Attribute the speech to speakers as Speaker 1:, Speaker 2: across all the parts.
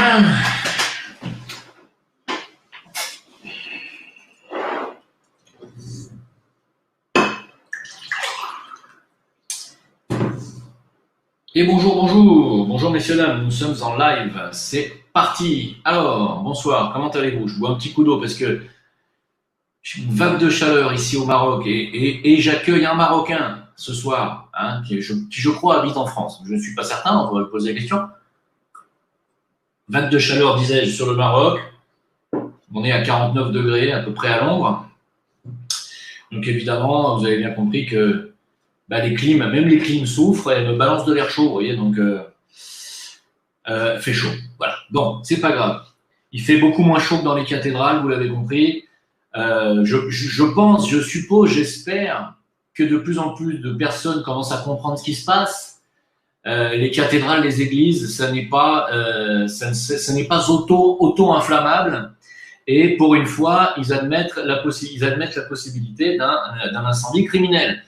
Speaker 1: Et bonjour messieurs dames, nous sommes en live, c'est parti. Alors, bonsoir, comment allez-vous? Je bois un petit coup d'eau parce que j'ai une vague de chaleur ici au Maroc et j'accueille un Marocain ce soir, hein, qui je crois habite en France. Je ne suis pas certain, on va lui poser la question. Vague de chaleur, disais-je, sur le Maroc. On est à 49 degrés, à peu près à l'ombre. Donc évidemment, vous avez bien compris que les clims, même les clims souffrent et me balancent de l'air chaud, vous voyez, donc fait chaud. Voilà. Bon, c'est pas grave. Il fait beaucoup moins chaud que dans les cathédrales, vous l'avez compris. Je pense, je suppose, j'espère que de plus en plus de personnes commencent à comprendre ce qui se passe. Les cathédrales, les églises, ça n'est pas auto-inflammable. Et pour une fois, ils admettent la possibilité d'un incendie criminel.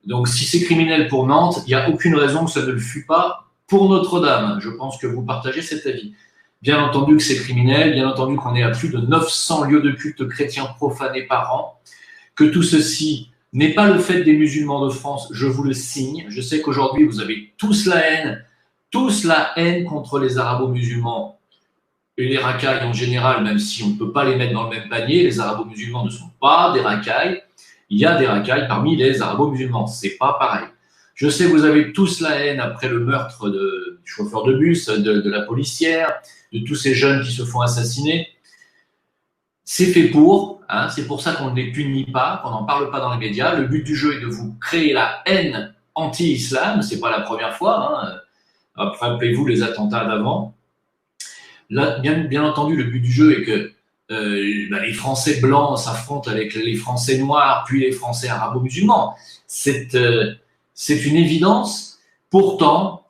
Speaker 1: Donc, si c'est criminel pour Nantes, il n'y a aucune raison que ça ne le fût pas pour Notre-Dame. Je pense que vous partagez cet avis. Bien entendu que c'est criminel, bien entendu qu'on est à plus de 900 lieux de culte chrétiens profanés par an, que tout ceci n'est pas le fait des musulmans de France, je vous le signe. Je sais qu'aujourd'hui, vous avez tous la haine contre les arabo-musulmans et les racailles en général, même si on ne peut pas les mettre dans le même panier. Les arabo-musulmans ne sont pas des racailles. Il y a des racailles parmi les arabo-musulmans, c'est pas pareil. Je sais que vous avez tous la haine après le meurtre du chauffeur de bus, de la policière, de tous ces jeunes qui se font assassiner. C'est fait pour, hein, c'est pour ça qu'on ne les punit pas, qu'on n'en parle pas dans les médias. Le but du jeu est de vous créer la haine anti-islam, c'est pas la première fois. Hein. Rappelez-vous les attentats d'avant. Là, bien entendu, le but du jeu est que les Français blancs s'affrontent avec les Français noirs, puis les Français arabo-musulmans. C'est une évidence. Pourtant,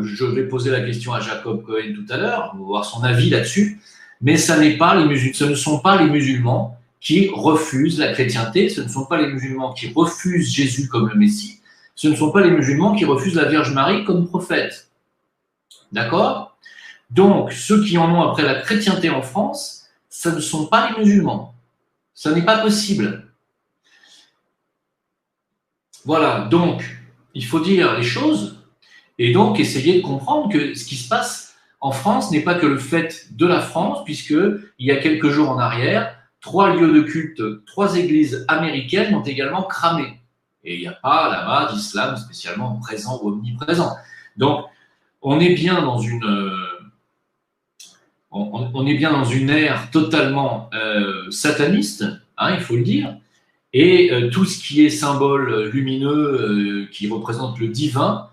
Speaker 1: je vais poser la question à Jacob Cohen tout à l'heure, on va voir son avis là-dessus, mais ce ne sont pas les musulmans qui refusent la chrétienté, ce ne sont pas les musulmans qui refusent Jésus comme le Messie, ce ne sont pas les musulmans qui refusent la Vierge Marie comme prophète. D'accord ? Donc, ceux qui en ont après la chrétienté en France, ce ne sont pas les musulmans. Ça n'est pas possible. Voilà, donc, il faut dire les choses et donc essayer de comprendre que ce qui se passe en France n'est pas que le fait de la France, puisqu'il y a quelques jours en arrière, 3 lieux de culte, 3 églises américaines ont également cramé. Et il n'y a pas là-bas d'islam spécialement présent ou omniprésent. Donc, on est bien dans une ère totalement sataniste, hein, il faut le dire, et tout ce qui est symbole lumineux qui représente le divin,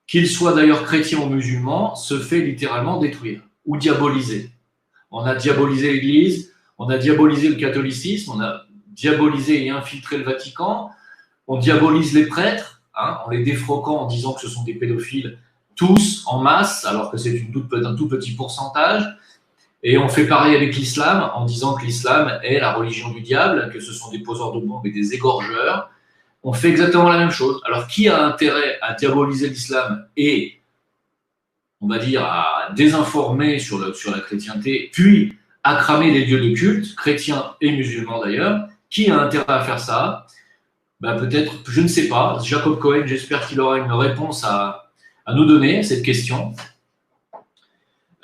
Speaker 1: qu'il soit d'ailleurs chrétien ou musulman, se fait littéralement détruire ou diaboliser. On a diabolisé l'Église, on a diabolisé le catholicisme, on a diabolisé et infiltré le Vatican, on diabolise les prêtres, hein, en les défroquant en disant que ce sont des pédophiles, tous en masse, alors que c'est un tout petit pourcentage. Et on fait pareil avec l'islam, en disant que l'islam est la religion du diable, que ce sont des poseurs de bombes et des égorgeurs. On fait exactement la même chose. Alors, qui a intérêt à diaboliser l'islam et, on va dire, à désinformer sur la chrétienté, puis à cramer les lieux de culte, chrétiens et musulmans d'ailleurs? Qui a intérêt à faire ça? Peut-être, je ne sais pas. Jacob Cohen, j'espère qu'il aura une réponse à nous donner à cette question.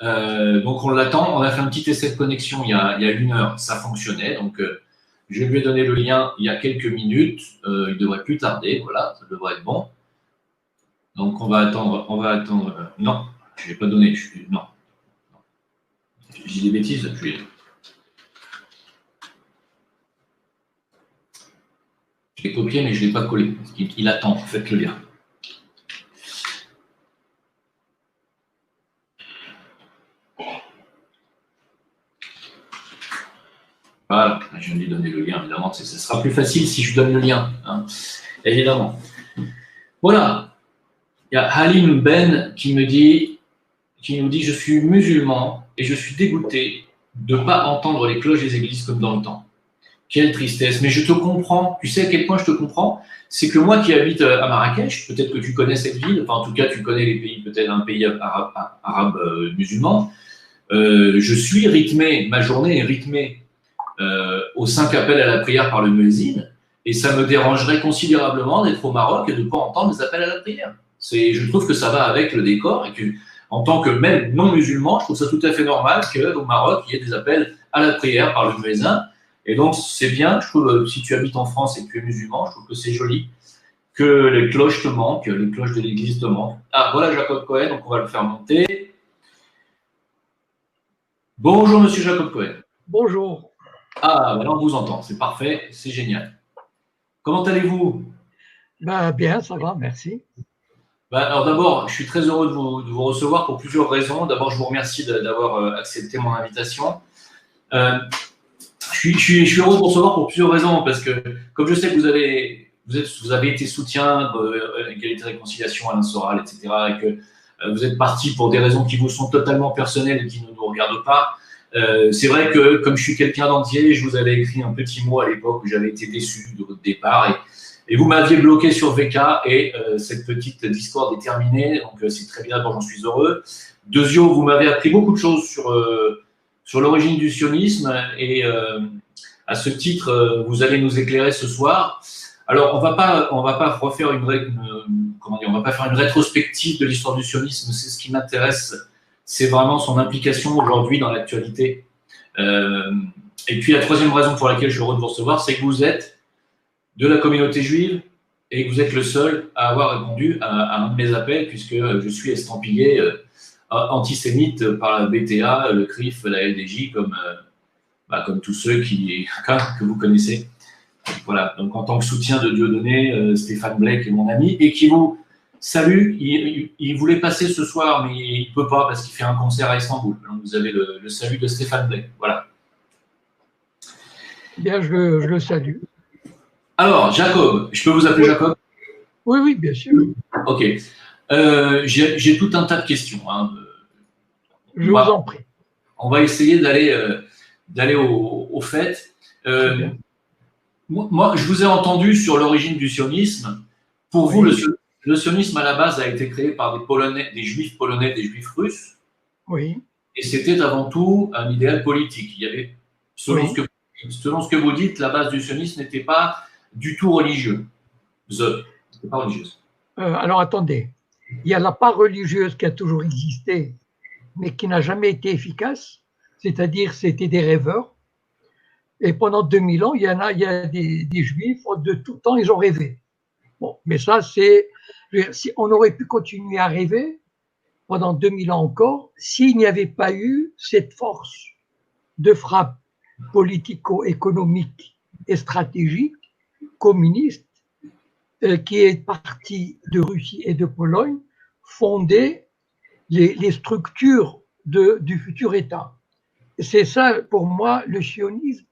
Speaker 1: Donc on l'attend, on a fait un petit essai de connexion il y a 1 heure, ça fonctionnait, donc je lui ai donné le lien il y a quelques minutes, il devrait plus tarder, voilà, ça devrait être bon. Donc on va attendre, non, je ne l'ai pas donné, non. Je dis des bêtises, je l'ai copié mais je ne l'ai pas collé, il attend, faites le lien. Voilà, je viens de lui donner le lien, évidemment, ce sera plus facile si je donne le lien, hein, évidemment. Voilà, il y a Halim Ben qui nous dit « Je suis musulman et je suis dégoûté de ne pas entendre les cloches des églises comme dans le temps. Quelle tristesse, mais je te comprends, tu sais à quel point je te comprends, c'est que moi qui habite à Marrakech, peut-être que tu connais cette ville, enfin en tout cas tu connais les pays, peut-être un pays arabe musulman, je suis rythmé, ma journée est rythmée aux 5 appels à la prière par le muezzin, et ça me dérangerait considérablement d'être au Maroc et de ne pas entendre des appels à la prière. Je trouve que ça va avec le décor, et que, en tant que même non-musulman, je trouve ça tout à fait normal qu'au Maroc, il y ait des appels à la prière par le muezzin. Et donc, c'est bien, je trouve, si tu habites en France et que tu es musulman, je trouve que c'est joli que les cloches te manquent, les cloches de l'église te manquent. Ah, voilà Jacob Cohen, donc on va le faire monter. Bonjour, monsieur Jacob Cohen.
Speaker 2: Bonjour.
Speaker 1: Ah, maintenant on vous entend, c'est parfait, c'est génial. Comment allez-vous?
Speaker 2: Bien, ça va, merci.
Speaker 1: Alors d'abord, je suis très heureux de vous recevoir pour plusieurs raisons. D'abord, je vous remercie d'avoir accepté mon invitation. Je suis heureux de vous recevoir pour plusieurs raisons, parce que comme je sais que vous avez été soutien de Égalité et Réconciliation, Alain Soral, etc., et que vous êtes parti pour des raisons qui vous sont totalement personnelles et qui ne nous regardent pas. C'est vrai que comme je suis quelqu'un d'entier, je vous avais écrit un petit mot à l'époque où j'avais été déçu de votre départ, et vous m'aviez bloqué sur VK, et cette petite histoire est terminée, donc c'est très bien, j'en suis heureux. Deuxièmement, vous m'avez appris beaucoup de choses sur l'origine du sionisme, et à ce titre, vous allez nous éclairer ce soir. Alors, on va pas refaire on va pas faire une rétrospective de l'histoire du sionisme. C'est ce qui m'intéresse, c'est vraiment son implication aujourd'hui dans l'actualité. Et puis la troisième raison pour laquelle je suis heureux de vous recevoir, c'est que vous êtes de la communauté juive et que vous êtes le seul à avoir répondu à un de mes appels, puisque je suis estampillé antisémite par la BTA, le CRIF, la LDJ, comme tous ceux que vous connaissez. Voilà, donc en tant que soutien de Dieudonné, Stéphane Blake est mon ami, et qui vous salue. Il voulait passer ce soir, mais il ne peut pas parce qu'il fait un concert à Istanbul. Donc vous avez le salut de Stéphane Blake. Voilà.
Speaker 2: Bien, je le salue.
Speaker 1: Alors, Jacob, je peux vous appeler Jacob?
Speaker 2: Oui, oui, bien sûr.
Speaker 1: Ok. J'ai tout un tas de questions.
Speaker 2: Je vous en prie.
Speaker 1: On va essayer d'aller au fait. Moi, je vous ai entendu sur l'origine du sionisme. Pour vous, le sionisme, à la base, a été créé par des juifs polonais, des juifs russes.
Speaker 2: Oui.
Speaker 1: Et c'était avant tout un idéal politique. Il y avait, selon ce que vous dites, la base du sionisme n'était pas du tout religieuse. C'était pas religieuse.
Speaker 2: Alors, attendez. Il y a la part religieuse qui a toujours existé, mais qui n'a jamais été efficace. C'est-à-dire, c'était des rêveurs. Et pendant 2000 ans, il y a des juifs, de tout temps, ils ont rêvé. Bon, mais ça, si on aurait pu continuer à rêver pendant 2000 ans encore, s'il n'y avait pas eu cette force de frappe politico-économique et stratégique communiste qui est partie de Russie et de Pologne, fonder les structures du futur État. C'est ça, pour moi, le sionisme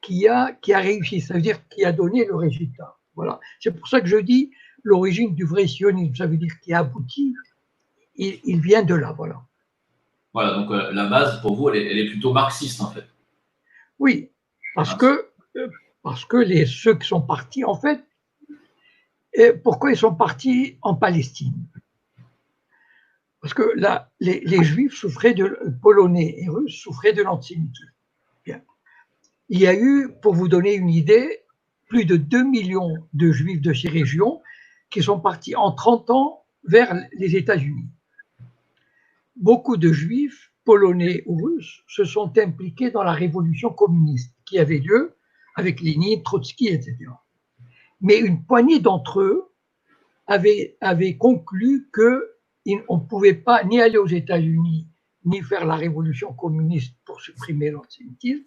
Speaker 2: qui a réussi, ça veut dire qui a donné le résultat. Voilà. C'est pour ça que je dis l'origine du vrai sionisme, ça veut dire qui a abouti, il vient de là, voilà.
Speaker 1: Voilà, donc la base, pour vous, elle est plutôt marxiste, en fait.
Speaker 2: Oui, parce que ceux qui sont partis, en fait, pourquoi ils sont partis en Palestine? Parce que là, les Juifs Polonais et Russes souffraient de l'antisémitisme. Bien. Il y a eu, pour vous donner une idée, plus de 2 millions de Juifs de ces régions qui sont partis en 30 ans vers les États-Unis. Beaucoup de Juifs, polonais ou russes, se sont impliqués dans la révolution communiste qui avait lieu avec Lénine, Trotsky, etc. Mais une poignée d'entre eux avaient conclu qu'on ne pouvait pas ni aller aux États-Unis, ni faire la révolution communiste pour supprimer l'antisémitisme,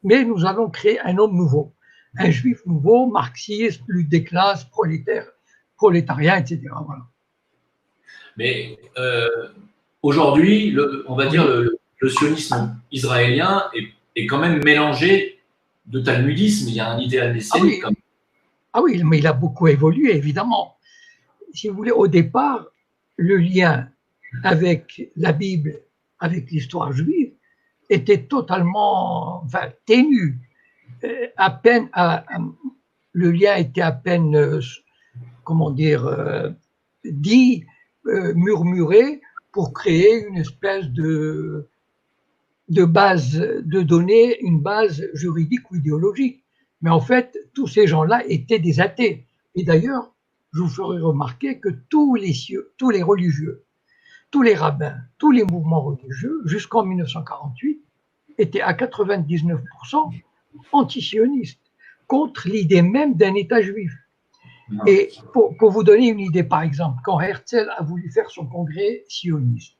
Speaker 2: mais nous allons créer un homme nouveau, un juif nouveau, marxiste, lutte des classes, prolétariat, etc. Voilà.
Speaker 1: Mais aujourd'hui, on va dire le sionisme israélien est quand même mélangé de talmudisme. Il y a un idéal messianique.
Speaker 2: Ah oui, mais il a beaucoup évolué, évidemment. Si vous voulez, au départ, le lien avec la Bible, avec l'histoire juive, était totalement ténu. Le lien était à peine, dit, murmuré pour créer une espèce de de base de données, une base juridique ou idéologique. Mais en fait, tous ces gens-là étaient des athées. Et d'ailleurs, je vous ferai remarquer que tous les religieux, tous les rabbins, tous les mouvements religieux, jusqu'en 1948, étaient à 99% antisionistes, contre l'idée même d'un État juif. Et pour vous donner une idée, par exemple, quand Herzl a voulu faire son congrès sioniste,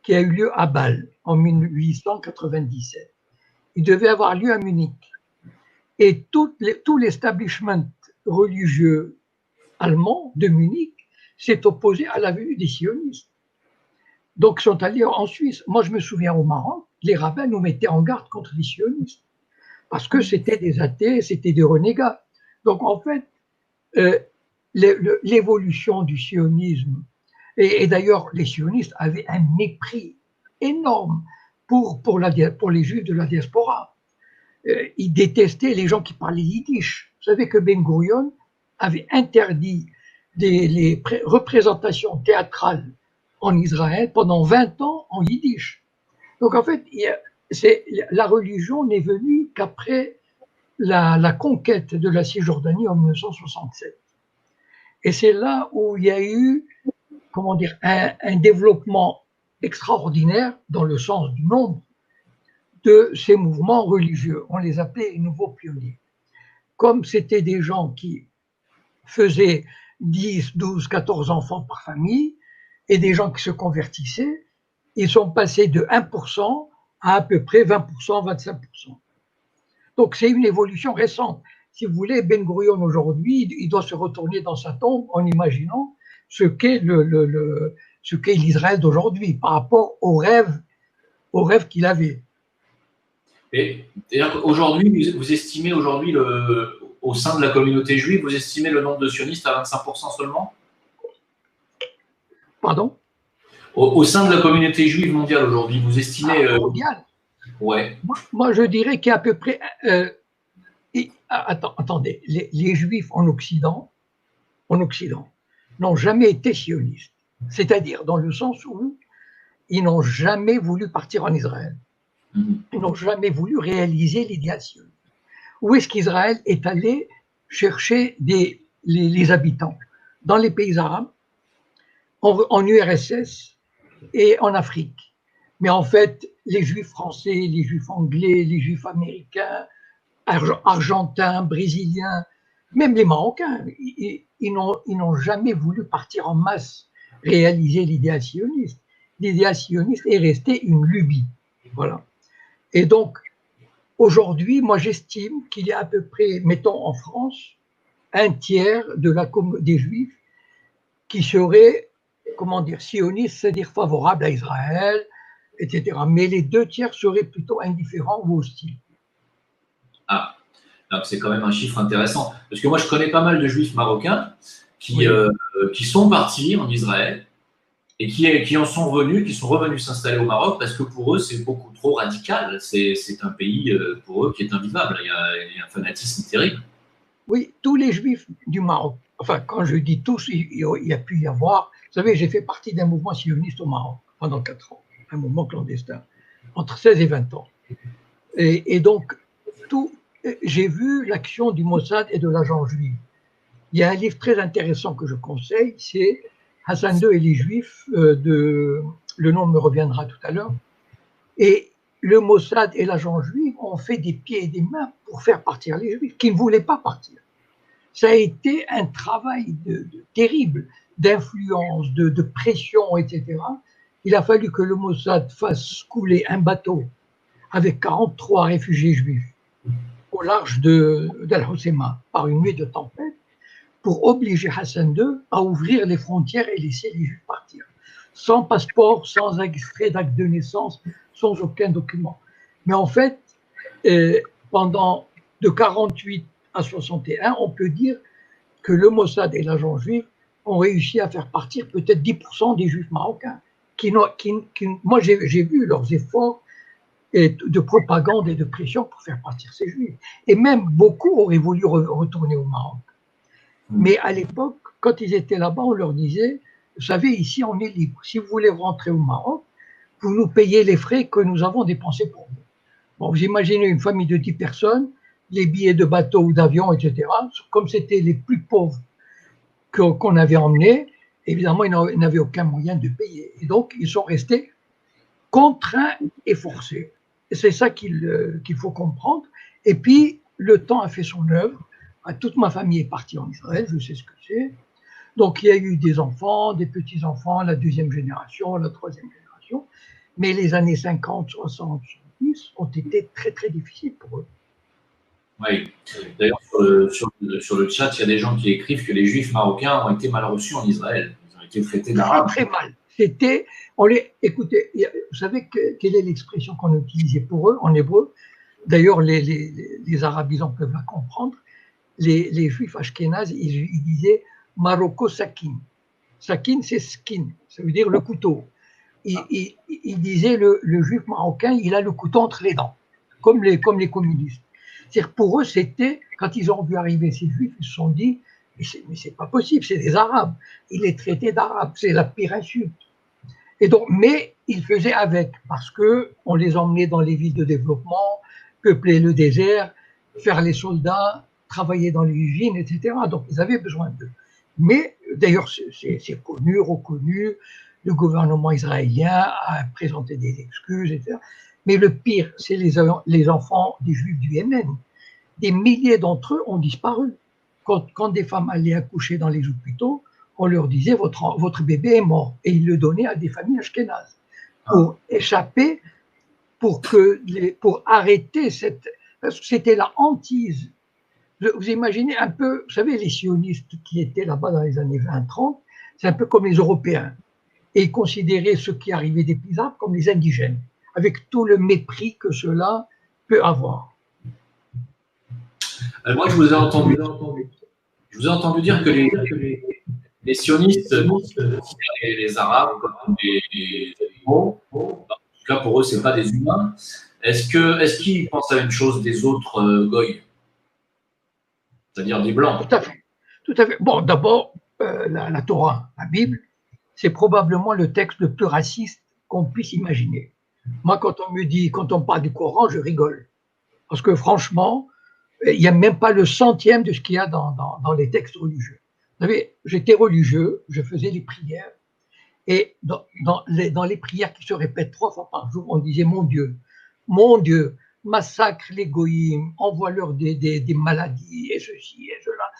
Speaker 2: qui a eu lieu à Bâle en 1897, il devait avoir lieu à Munich. Et tout l'establishment religieux allemand de Munich s'est opposé à la venue des sionistes. Donc, ils sont allés en Suisse. Moi, je me souviens au Maroc, les rabbins nous mettaient en garde contre les sionistes, parce que c'était des athées, c'était des renégats. Donc, en fait, l'évolution du sionisme, et d'ailleurs, les sionistes avaient un mépris énorme pour les juifs de la diaspora. Ils détestaient les gens qui parlaient yiddish. Vous savez que Ben Gurion avait interdit les représentations théâtrales en Israël pendant 20 ans en yiddish. Donc en fait, la religion n'est venue qu'après la conquête de la Cisjordanie en 1967. Et c'est là où il y a eu, comment dire, un développement extraordinaire dans le sens du nombre de ces mouvements religieux. On les appelait les nouveaux pionniers. Comme c'était des gens qui faisaient 10, 12, 14 enfants par famille et des gens qui se convertissaient, ils sont passés de 1% à peu près 20%, 25%. Donc c'est une évolution récente. Si vous voulez, Ben Gurion aujourd'hui, il doit se retourner dans sa tombe en imaginant ce qu'est l'Israël d'aujourd'hui par rapport aux rêves qu'il avait.
Speaker 1: Et aujourd'hui, vous estimez aujourd'hui au sein de la communauté juive, vous estimez le nombre de sionistes à 25% seulement?
Speaker 2: Pardon?
Speaker 1: Au sein de la communauté juive mondiale aujourd'hui, vous estimez…
Speaker 2: mondiale?
Speaker 1: Ouais.
Speaker 2: Moi, je dirais qu'il y a à peu près… attendez, les juifs en Occident n'ont jamais été sionistes. C'est-à-dire dans le sens où ils n'ont jamais voulu partir en Israël. Ils n'ont jamais voulu réaliser l'idéal sioniste. Où est-ce qu'Israël est allé chercher les habitants? Dans les pays arabes, en URSS et en Afrique. Mais en fait, les juifs français, les juifs anglais, les juifs américains, argentins, brésiliens, même les Marocains, ils n'ont jamais voulu partir en masse réaliser l'idéal sioniste. L'idéal sioniste est resté une lubie. Voilà. Et donc, aujourd'hui, moi j'estime qu'il y a à peu près, mettons en France, un tiers des Juifs qui seraient, comment dire, sionistes, c'est-à-dire favorables à Israël, etc. Mais les 2 tiers seraient plutôt indifférents ou hostiles.
Speaker 1: Ah, c'est quand même un chiffre intéressant. Parce que moi, je connais pas mal de Juifs marocains qui sont partis en Israël et qui en sont revenus, qui sont revenus s'installer au Maroc parce que pour eux, c'est beaucoup trop radical. C'est un pays, pour eux, qui est invivable. Il y a un fanatisme terrible.
Speaker 2: Oui, tous les Juifs du Maroc, enfin, quand je dis tous, il y a pu y avoir… Vous savez, j'ai fait partie d'un mouvement sioniste au Maroc pendant 4 ans, un mouvement clandestin, entre 16 et 20 ans. Et donc, j'ai vu l'action du Mossad et de l'agent juif. Il y a un livre très intéressant que je conseille, c'est Hassan II et les Juifs, le nom me reviendra tout à l'heure. Et le Mossad et l'agent juif ont fait des pieds et des mains pour faire partir les Juifs qui ne voulaient pas partir. Ça a été un travail terrible d'influence, de pression, etc. Il a fallu que le Mossad fasse couler un bateau avec 43 réfugiés juifs au large d'Al-Hoceima par une nuit de tempête pour obliger Hassan II à ouvrir les frontières et laisser les Juifs partir. Sans passeport, sans extrait d'acte de naissance, sans aucun document. Mais en fait, pendant de 48 à 61, on peut dire que le Mossad et l'agent juif ont réussi à faire partir peut-être 10% des Juifs marocains. Moi, j'ai vu leurs efforts de propagande et de pression pour faire partir ces Juifs. Et même beaucoup auraient voulu retourner au Maroc. Mais à l'époque, quand ils étaient là-bas, on leur disait, vous savez, ici, on est libre. Si vous voulez rentrer au Maroc, vous nous payez les frais que nous avons dépensés pour vous. Bon, vous imaginez une famille de 10 personnes, les billets de bateau ou d'avion, etc. Comme c'était les plus pauvres qu'on avait emmenés, évidemment, ils n'avaient aucun moyen de payer. Et donc, ils sont restés contraints et forcés. Et c'est ça qu'il faut comprendre. Et puis, le temps a fait son œuvre. Toute ma famille est partie en Israël, je sais ce que c'est. Donc, il y a eu des enfants, des petits-enfants, la deuxième génération, la troisième génération. Mais les années 50, 60, 70 ont été très, très difficiles pour eux.
Speaker 1: Oui. D'ailleurs, sur le chat, il y a des gens qui écrivent que les Juifs marocains ont été mal reçus en Israël. Ils ont été traités d'arabes.
Speaker 2: Très, très mal. Écoutez, vous savez quelle est l'expression qu'on utilisait pour eux en hébreu? D'ailleurs, les arabisants peuvent la comprendre. Les Juifs ashkénazes, ils disaient Maroko Sakin. Sakin, c'est skin, ça veut dire le couteau. Il disait le Juif marocain, il a le couteau entre les dents, comme les communistes. C'est-à-dire pour eux, c'était, quand ils ont vu arriver ces Juifs, ils se sont dit, mais c'est pas possible, c'est des Arabes. Ils les traitaient d'Arabes, c'est la pire insulte. Et donc, mais ils faisaient avec, parce qu'on les emmenait dans les villes de développement, peupler le désert, faire les soldats, travailler dans les usines, etc. Donc, ils avaient besoin d'eux. Mais, d'ailleurs, c'est connu, reconnu, le gouvernement israélien a présenté des excuses, etc. Mais le pire, c'est les enfants des Juifs du Yémen. Des milliers d'entre eux ont disparu. Quand des femmes allaient accoucher dans les hôpitaux, on leur disait votre bébé est mort et ils le donnaient à des familles ashkénazes pour échapper, pour arrêter parce que c'était la hantise. Vous imaginez un peu, vous savez, les sionistes qui étaient là-bas dans les années 20-30, c'est un peu comme les Européens. Et ils considéraient ceux qui arrivaient des pays arabes comme les indigènes, avec tout le mépris que cela peut avoir.
Speaker 1: Moi, je vous ai entendu dire que les sionistes considèrent les Arabes comme des animaux. En tout cas, pour eux, ce n'est pas des humains. Est-ce qu'ils pensent à la même chose des autres goïs, c'est-à-dire des Blancs?
Speaker 2: Tout à fait. Tout à fait. Bon, d'abord, la Torah, la Bible, c'est probablement le texte le plus raciste qu'on puisse imaginer. Moi, quand on parle du Coran, je rigole. Parce que franchement, il n'y a même pas le centième de ce qu'il y a dans les textes religieux. Vous savez, j'étais religieux, je faisais les prières, et dans les prières qui se répètent 3 fois par jour, on disait mon Dieu, massacre les goïms, envoie-leur des maladies, et ceci, et cela.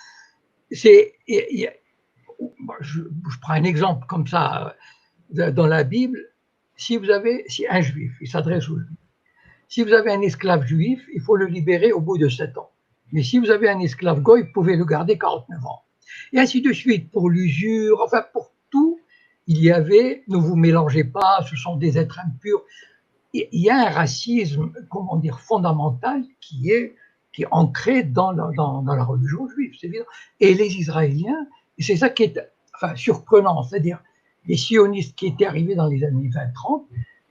Speaker 2: Je prends un exemple comme ça, dans la Bible, si un juif, il s'adresse aux juifs, si vous avez un esclave juif, il faut le libérer au bout de 7 ans. Mais si vous avez un esclave goy, vous pouvez le garder 49 ans. Et ainsi de suite, pour l'usure, enfin pour tout, il y avait, ne vous mélangez pas, ce sont des êtres impurs. Il y a un racisme, comment dire, fondamental qui est ancré dans la religion juive, c'est évident. Et les Israéliens, c'est ça qui est surprenant, c'est-à-dire les sionistes qui étaient arrivés dans les années 20-30,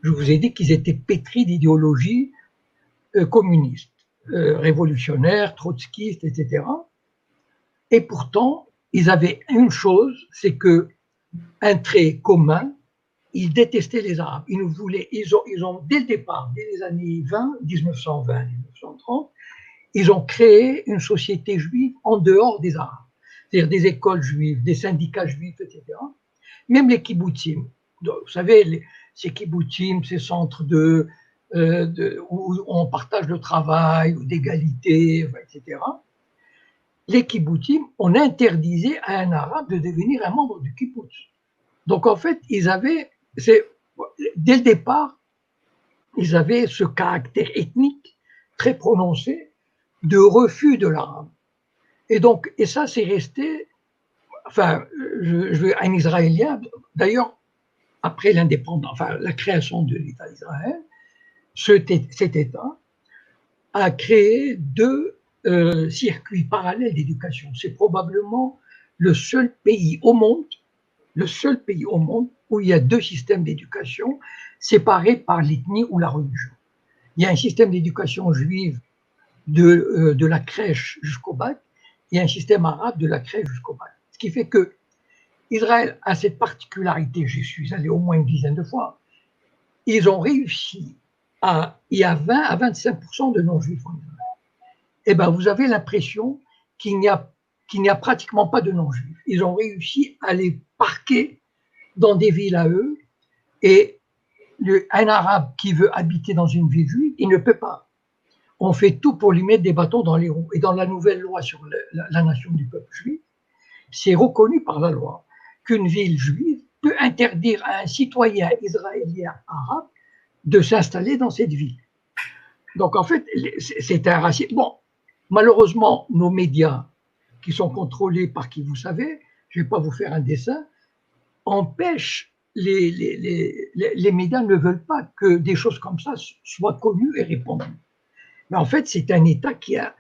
Speaker 2: je vous ai dit qu'ils étaient pétris d'idéologie communiste, révolutionnaire, trotskiste, etc. Et pourtant, ils avaient une chose, c'est que un trait commun, ils détestaient les Arabes. Ils ont dès le départ, dès les années 1920, 1930, ils ont créé une société juive en dehors des Arabes. C'est-à-dire des écoles juives, des syndicats juifs, etc. Même les kibbutzim. Vous savez, ces kibbutzim, ces centres où on partage le travail, d'égalité, etc. Les kibbutzim, on interdisait à un arabe de devenir un membre du kibbutz. Donc en fait, dès le départ, ils avaient ce caractère ethnique très prononcé de refus de l'arabe. Et ça, c'est resté, un Israélien, d'ailleurs, après l'indépendance, la création de l'État d'Israël, cet État a créé 2 circuits parallèles d'éducation. C'est probablement le seul pays au monde où il y a 2 systèmes d'éducation séparés par l'ethnie ou la religion. Il y a un système d'éducation juive de la crèche jusqu'au bac et un système arabe de la crèche jusqu'au bac. Ce qui fait que Israël a cette particularité, j'y suis allé au moins une dizaine de fois, ils ont réussi il y a 20 à 25% de non-juifs en Israël. Eh bien, vous avez l'impression qu'il n'y a pratiquement pas de non-juifs. Ils ont réussi à les parquer dans des villes à eux, et un arabe qui veut habiter dans une ville juive, il ne peut pas. On fait tout pour lui mettre des bâtons dans les roues. Et dans la nouvelle loi sur la nation du peuple juif, c'est reconnu par la loi qu'une ville juive peut interdire à un citoyen israélien arabe de s'installer dans cette ville. Donc en fait, c'est un racisme. Bon, malheureusement, nos médias, qui sont contrôlés par qui vous savez, je ne vais pas vous faire un dessin, empêchent, les médias ne veulent pas que des choses comme ça soient connues et répandues. Mais en fait, c'est un État qui a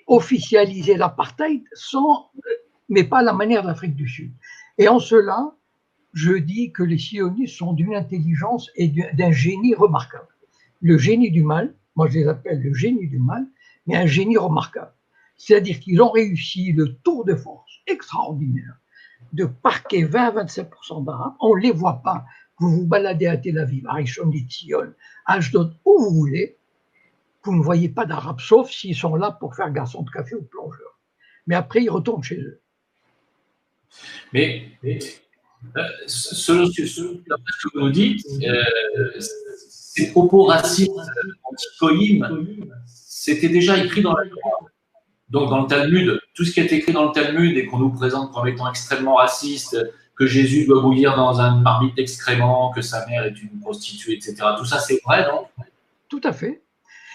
Speaker 2: officialisé l'apartheid mais pas à la manière de l'Afrique du Sud. Et en cela, je dis que les sionistes sont d'une intelligence et d'un génie remarquable. Le génie du mal, moi je les appelle le génie du mal, mais un génie remarquable. C'est-à-dire qu'ils ont réussi le tour de force extraordinaire de parquer 20 à 25% d'Arabes. On ne les voit pas. Vous vous baladez à Tel Aviv, à Rishon LeZion, à Ashdod, où vous voulez, vous ne voyez pas d'Arabes, sauf s'ils sont là pour faire garçon de café ou plongeur. Mais après, ils retournent chez eux.
Speaker 1: Mais selon ce que vous nous dites, ces propos racistes anti-Goïm, c'était déjà écrit dans la Torah. Donc dans le Talmud, tout ce qui est écrit dans le Talmud et qu'on nous présente comme étant extrêmement raciste, que Jésus doit bouillir dans un marmite d'excréments, que sa mère est une prostituée, etc. Tout ça, c'est vrai, non?
Speaker 2: Tout à fait.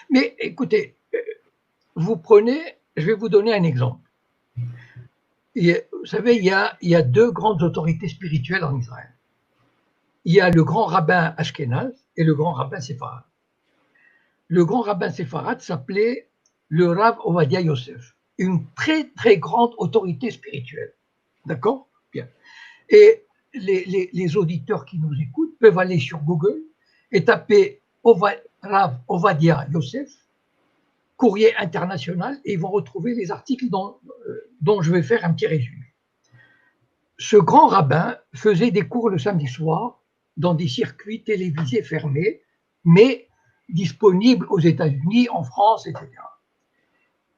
Speaker 2: Mais écoutez, vous prenez, je vais vous donner un exemple. Vous savez, il y a deux grandes autorités spirituelles en Israël. Il y a le grand rabbin Ashkenaz et le grand rabbin séfarade. Le grand rabbin séfarade s'appelait le Rav Ovadia Yosef, une très très grande autorité spirituelle. D'accord? Bien. Et les auditeurs qui nous écoutent peuvent aller sur Google et taper Rav Ovadia Yosef, courrier international, et ils vont retrouver les articles dont je vais faire un petit résumé. Ce grand rabbin faisait des cours le samedi soir dans des circuits télévisés fermés, mais disponibles aux États-Unis, en France, etc.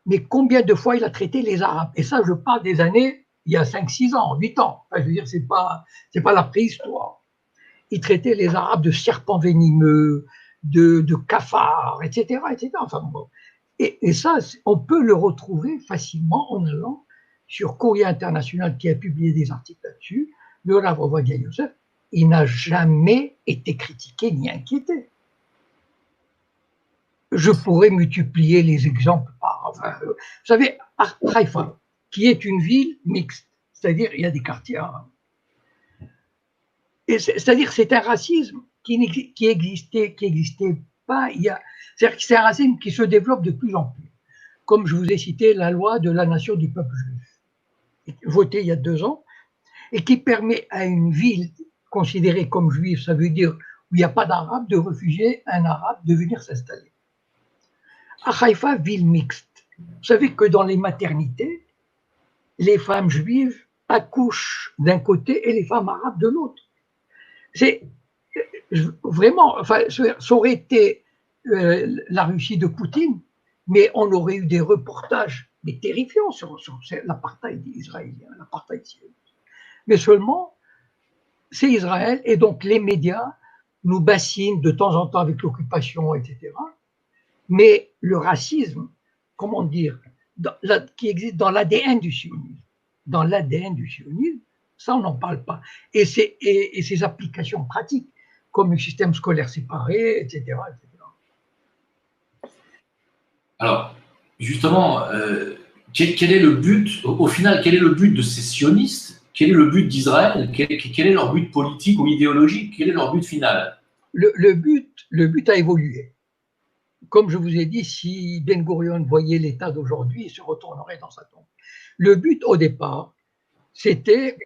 Speaker 2: Mais combien de fois il a traité les Arabes? Et ça, je parle des années, il y a 5, 6 ans, 8 ans. Enfin, je veux dire, c'est pas la préhistoire. Il traitait les Arabes de serpents venimeux, de cafards, etc., etc. Enfin, bon. Et ça, on peut le retrouver facilement en allant sur Courrier International, qui a publié des articles là-dessus. Le Rav Ovadia Yosef, il n'a jamais été critiqué ni inquiété. Je pourrais multiplier les exemples vous savez, Haïfa, qui est une ville mixte, c'est-à-dire il y a des quartiers arabes. C'est-à-dire c'est un racisme qui existait pas. C'est-à-dire que c'est un racisme qui se développe de plus en plus. Comme je vous ai cité la loi de la nation du peuple juif, votée il y a 2 ans, et qui permet à une ville considérée comme juive, ça veut dire où il n'y a pas d'arabe, de refuser un arabe de venir s'installer. À Haïfa, ville mixte, vous savez que dans les maternités, les femmes juives accouchent d'un côté et les femmes arabes de l'autre. C'est vraiment, enfin, ça aurait été la Russie de Poutine, mais on aurait eu des reportages mais terrifiants sur l'apartheid israélien, l'apartheid sioniste. Mais seulement, c'est Israël, et donc les médias nous bassinent de temps en temps avec l'occupation, etc. Mais le racisme, comment dire, qui existe dans l'ADN du sionisme, ça on n'en parle pas. Et ses applications pratiques, comme le système scolaire séparé, etc.
Speaker 1: Alors, justement, quel est le but, au final, quel est le but de ces sionistes? Quel est le but d'Israël? Quel est leur but politique ou idéologique? Quel est leur but final?
Speaker 2: Le but a évolué. Comme je vous ai dit, si Ben Gurion voyait l'état d'aujourd'hui, il se retournerait dans sa tombe. Le but au départ, c'était,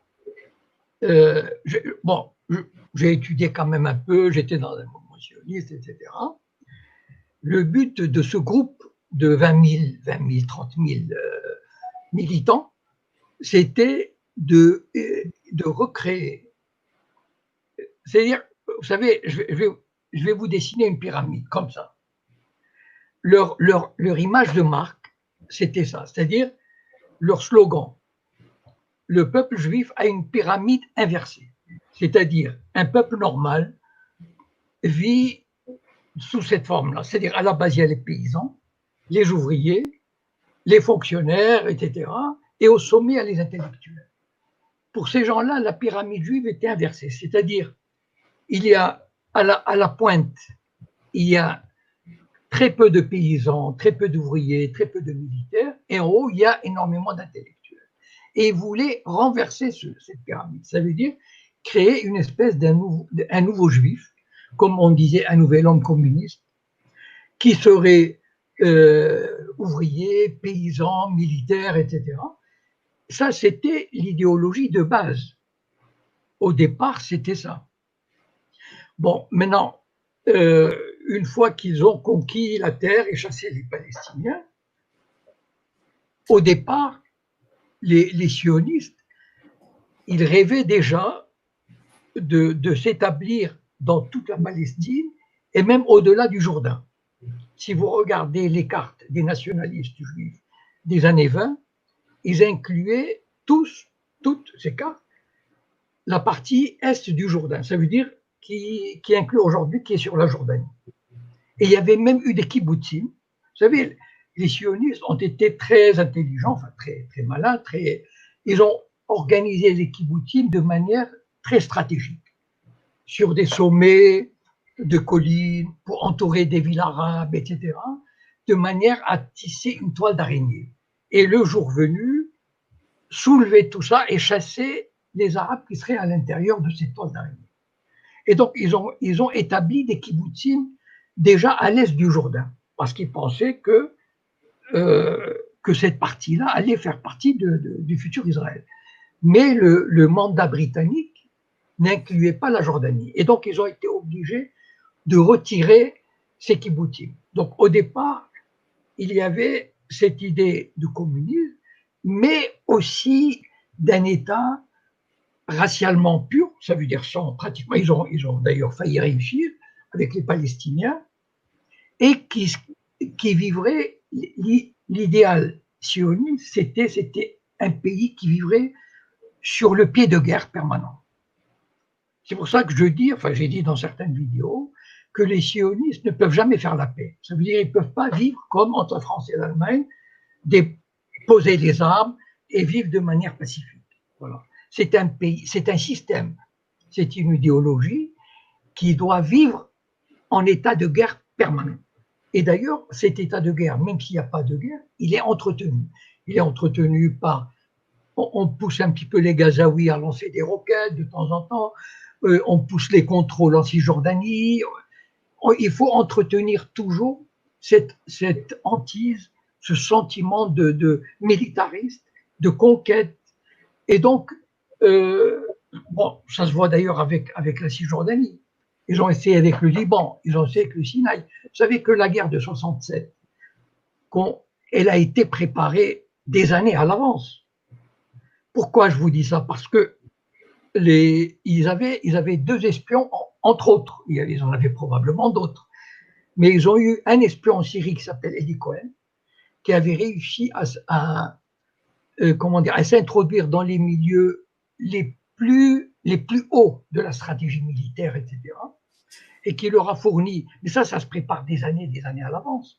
Speaker 2: j'ai étudié quand même un peu, j'étais dans un mouvement sioniste, etc. Le but de ce groupe de 20 000, 30 000 militants, c'était de recréer. C'est-à-dire, vous savez, je vais vous dessiner une pyramide comme ça. Leur image de marque, c'était ça, c'est-à-dire leur slogan. Le peuple juif a une pyramide inversée, c'est-à-dire un peuple normal vit sous cette forme-là, c'est-à-dire à la base, il y a les paysans, les ouvriers, les fonctionnaires, etc. Et au sommet, il y a les intellectuels. Pour ces gens-là, la pyramide juive était inversée, c'est-à-dire il y a à la pointe, il y a très peu de paysans, très peu d'ouvriers, très peu de militaires, et en haut, il y a énormément d'intellectuels. Et ils voulaient renverser cette pyramide. Ça veut dire créer une espèce d'un nouveau juif, comme on disait, un nouvel homme communiste, qui serait ouvrier, paysan, militaire, etc. Ça, c'était l'idéologie de base. Au départ, c'était ça. Bon, maintenant, une fois qu'ils ont conquis la terre et chassé les Palestiniens, au départ, les sionistes, ils rêvaient déjà de s'établir dans toute la Palestine et même au-delà du Jourdain. Si vous regardez les cartes des nationalistes juifs des années 20, ils incluaient toutes ces cartes, la partie est du Jourdain. Ça veut dire qui inclut aujourd'hui, qui est sur la Jordanie. Et il y avait même eu des kibbutzim. Vous savez, les sionistes ont été très intelligents, enfin très, très malins, ils ont organisé les kibbutzim de manière très stratégique, sur des sommets de collines, pour entourer des villes arabes, etc., de manière à tisser une toile d'araignée. Et le jour venu, soulever tout ça et chasser les Arabes qui seraient à l'intérieur de cette toile d'araignée. Et donc, ils ont établi des kibbutzim déjà à l'est du Jourdain, parce qu'ils pensaient que cette partie-là allait faire partie du futur Israël. Mais le mandat britannique n'incluait pas la Jordanie. Et donc, ils ont été obligés de retirer ces kibbutzim. Donc, au départ, il y avait cette idée de communisme, mais aussi d'un État racialement pur, ça veut dire sans pratiquement, ils ont d'ailleurs failli réussir avec les Palestiniens, et qui vivrait, l'idéal sioniste, c'était un pays qui vivrait sur le pied de guerre permanent. C'est pour ça que je dis, enfin j'ai dit dans certaines vidéos, que les sionistes ne peuvent jamais faire la paix. Ça veut dire qu'ils ne peuvent pas vivre comme entre la France et l'Allemagne, poser des armes et vivre de manière pacifique. Voilà. C'est un pays, c'est un système, c'est une idéologie qui doit vivre en état de guerre permanent. Et d'ailleurs, cet état de guerre, même s'il n'y a pas de guerre, il est entretenu. Il est entretenu par, on pousse un petit peu les Gazaouis à lancer des roquettes de temps en temps, on pousse les contrôles en Cisjordanie. Il faut entretenir toujours cette hantise, ce sentiment de militariste, de conquête. Et donc, bon, ça se voit d'ailleurs avec la Cisjordanie. Ils ont essayé avec le Liban, ils ont essayé avec le Sinaï. Vous savez que la guerre de 67, elle a été préparée des années à l'avance. Pourquoi je vous dis ça? Parce que ils avaient 2 espions, entre autres. Ils en avaient probablement d'autres. Mais ils ont eu un espion en Syrie qui s'appelle Eli Cohen, qui avait réussi à s'introduire dans les milieux les plus hauts de la stratégie militaire, etc. Et qui leur a fourni, mais ça se prépare des années à l'avance.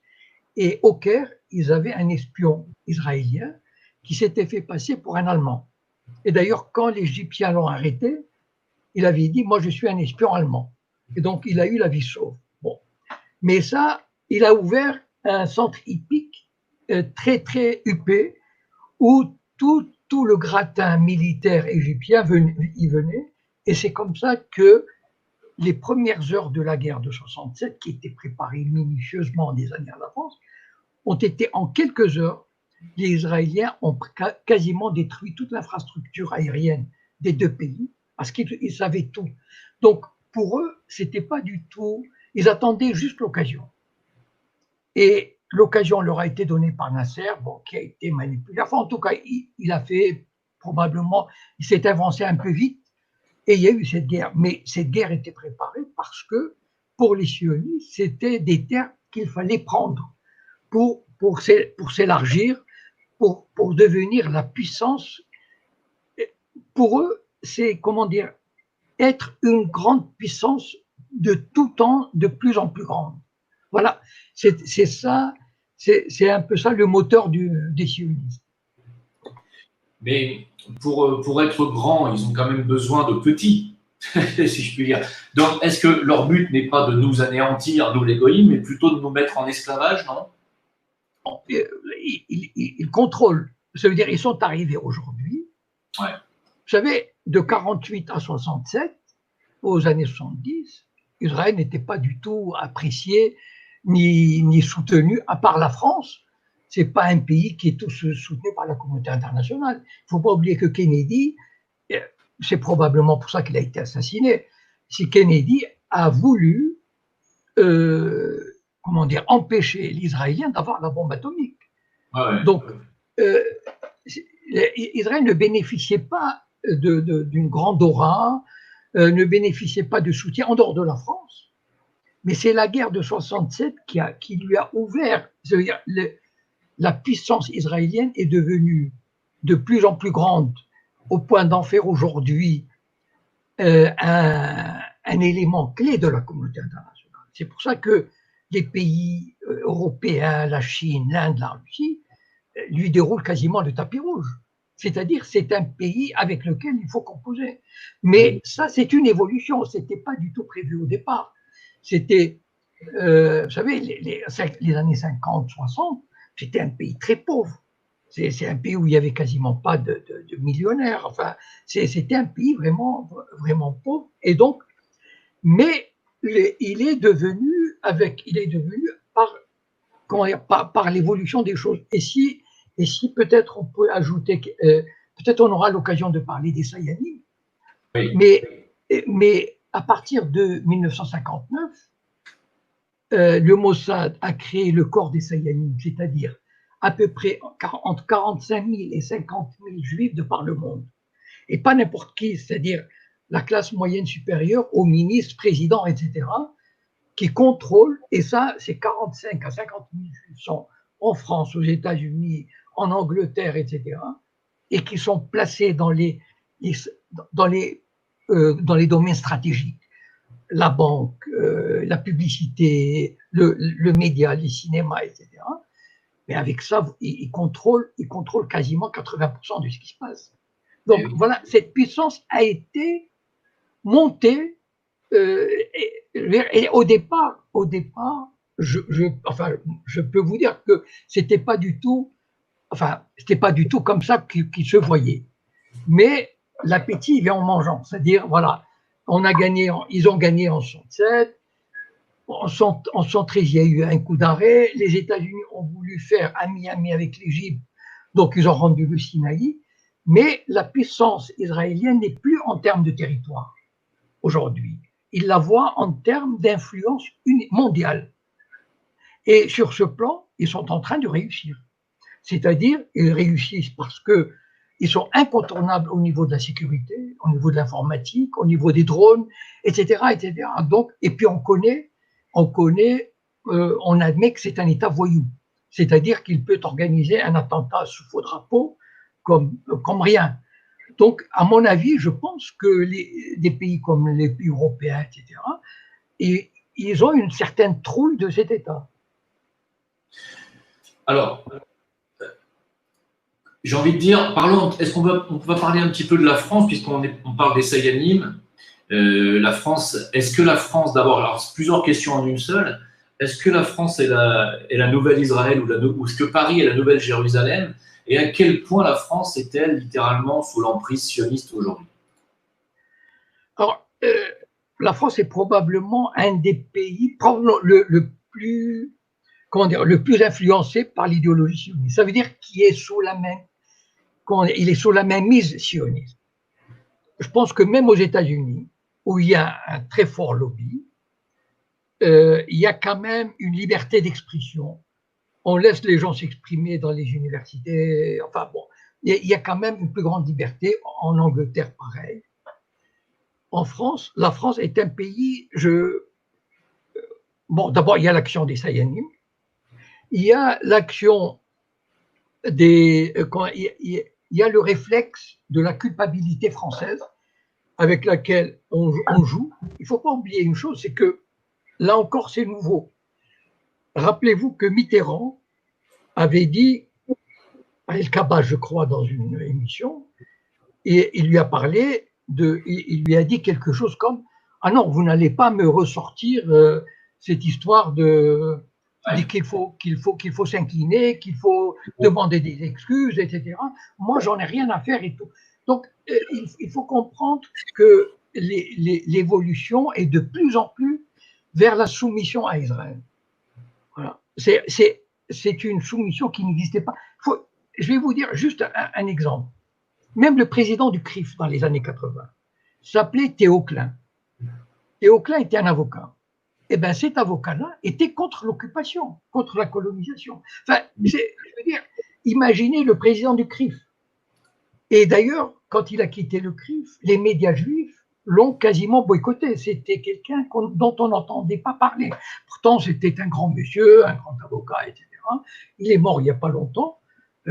Speaker 2: Et au Caire, ils avaient un espion israélien qui s'était fait passer pour un Allemand. Et d'ailleurs, quand les Égyptiens l'ont arrêté, il avait dit « moi je suis un espion allemand ». Et donc il a eu la vie sauve. Bon. Mais ça, il a ouvert un centre hippique très très huppé, où tout le gratin militaire égyptien y venait, et c'est comme ça que les premières heures de la guerre de 67, qui étaient préparées minutieusement des années à l'avance, ont été en quelques heures, les Israéliens ont quasiment détruit toute l'infrastructure aérienne des 2 pays, parce qu'ils savaient tout. Donc, pour eux, c'était pas du tout, ils attendaient juste l'occasion. Et l'occasion leur a été donnée par Nasser, bon, qui a été manipulé. Enfin, en tout cas, il a fait probablement, il s'est avancé un peu vite, Et il y a eu cette guerre. Mais cette guerre était préparée parce que pour les sionistes, c'était des terres qu'il fallait prendre pour s'élargir, pour devenir la puissance. Pour eux, c'est, comment dire, être une grande puissance de tout temps, de plus en plus grande. Voilà, c'est ça, c'est un peu ça le moteur des sionistes.
Speaker 1: Mais pour être grand, ils ont quand même besoin de petits, si je puis dire. Donc, est-ce que leur but n'est pas de nous anéantir, nous les goïms, mais plutôt de nous mettre en esclavage, non?
Speaker 2: Ils contrôlent. Ça veut dire ils sont arrivés aujourd'hui.
Speaker 1: Ouais.
Speaker 2: Vous savez, de 48 à 67, aux années 70, Israël n'était pas du tout apprécié ni soutenu, à part la France. Ce n'est pas un pays qui est tous soutenu par la communauté internationale. Il ne faut pas oublier que Kennedy, c'est probablement pour ça qu'il a été assassiné, si Kennedy a voulu comment dire, empêcher l'Israélien d'avoir la bombe atomique.
Speaker 1: Ouais.
Speaker 2: Donc, Israël ne bénéficiait pas d'une grande aura, ne bénéficiait pas de soutien en dehors de la France. Mais c'est la guerre de 67 qui lui a ouvert. C'est-à-dire, la puissance israélienne est devenue de plus en plus grande au point d'en faire aujourd'hui un élément clé de la communauté internationale. C'est pour ça que les pays européens, la Chine, l'Inde, la Russie, lui déroulent quasiment le tapis rouge. C'est-à-dire, c'est un pays avec lequel il faut composer. Mais ça, c'est une évolution. Ce n'était pas du tout prévu au départ. C'était, vous savez, les années 50, 60, c'était un pays très pauvre. C'est un pays où il n'y avait quasiment pas de millionnaires. Enfin, c'était un pays vraiment, vraiment pauvre. Et donc, mais il est devenu par l'évolution des choses. Et si peut-être on peut ajouter, peut-être on aura l'occasion de parler des Sayanim, oui. mais à partir de 1959, le Mossad a créé le corps des Sayanim, c'est-à-dire à peu près entre 45 000 et 50 000 juifs de par le monde. Et pas n'importe qui, c'est-à-dire la classe moyenne supérieure aux ministres, présidents, etc., qui contrôlent, et ça, c'est 45 à 50 000 juifs sont en France, aux États-Unis, en Angleterre, etc., et qui sont placés dans les domaines stratégiques. La banque, la publicité, le média, les cinémas, etc. Mais avec ça, ils contrôlent quasiment 80% de ce qui se passe. Donc voilà, cette puissance a été montée. Et au départ, je peux vous dire que c'était pas du tout comme ça qu'il se voyait. Mais l'appétit vient en mangeant, c'est-à-dire voilà, ils ont gagné en 67. En 73, il y a eu un coup d'arrêt. Les États-Unis ont voulu faire ami-ami avec l'Égypte, donc ils ont rendu le Sinaï. Mais la puissance israélienne n'est plus en termes de territoire aujourd'hui. Ils la voient en termes d'influence mondiale. Et sur ce plan, ils sont en train de réussir. C'est-à-dire, ils réussissent parce qu'ils sont incontournables au niveau de la sécurité, au niveau de l'informatique, au niveau des drones, etc., etc. Donc, et puis on admet que c'est un État voyou. C'est-à-dire qu'il peut organiser un attentat sous faux drapeau comme rien. Donc, à mon avis, je pense que des pays comme les pays européens, etc., ils ont une certaine trouille de cet État.
Speaker 1: Alors, j'ai envie de dire, est-ce qu'on va parler un petit peu de la France, puisqu'on parle des Sayanim. La France, est-ce que la France, d'abord, alors c'est plusieurs questions en une seule, est-ce que la France est la nouvelle Israël ou est-ce que Paris est la nouvelle Jérusalem? Et à quel point la France est-elle littéralement sous l'emprise sioniste aujourd'hui?
Speaker 2: Alors, la France est probablement un des pays le plus influencé par l'idéologie sioniste. Ça veut dire qu'il est sous la mainmise sioniste. Je pense que même aux États-Unis, où il y a un très fort lobby, il y a quand même une liberté d'expression. On laisse les gens s'exprimer dans les universités. Enfin bon, il y a quand même une plus grande liberté. En Angleterre, pareil. en France, la France est un pays, bon, d'abord, il y a l'action des Sayanim, il y a l'action des, il y a le réflexe de la culpabilité française avec laquelle on joue. Il ne faut pas oublier une chose, c'est que là encore, c'est nouveau. Rappelez-vous que Mitterrand avait dit à El Kaba, je crois, dans une émission, et il lui a parlé il lui a dit quelque chose comme ah non, vous n'allez pas me ressortir cette histoire de qu'il faut s'incliner, qu'il faut demander des excuses, etc. Moi, j'en ai rien à faire et tout. Donc, il faut comprendre que l'évolution est de plus en plus vers la soumission à Israël. Voilà. C'est une soumission qui n'existait pas. Je vais vous dire juste un exemple. Même le président du CRIF dans les années 80 s'appelait Théo Klein. Théo Klein était un avocat. Et bien cet avocat-là était contre l'occupation, contre la colonisation. Enfin, je veux dire, imaginez le président du CRIF. Et d'ailleurs, quand il a quitté le CRIF, les médias juifs l'ont quasiment boycotté. C'était quelqu'un dont on n'entendait pas parler. Pourtant, c'était un grand monsieur, un grand avocat, etc. Il est mort il n'y a pas longtemps,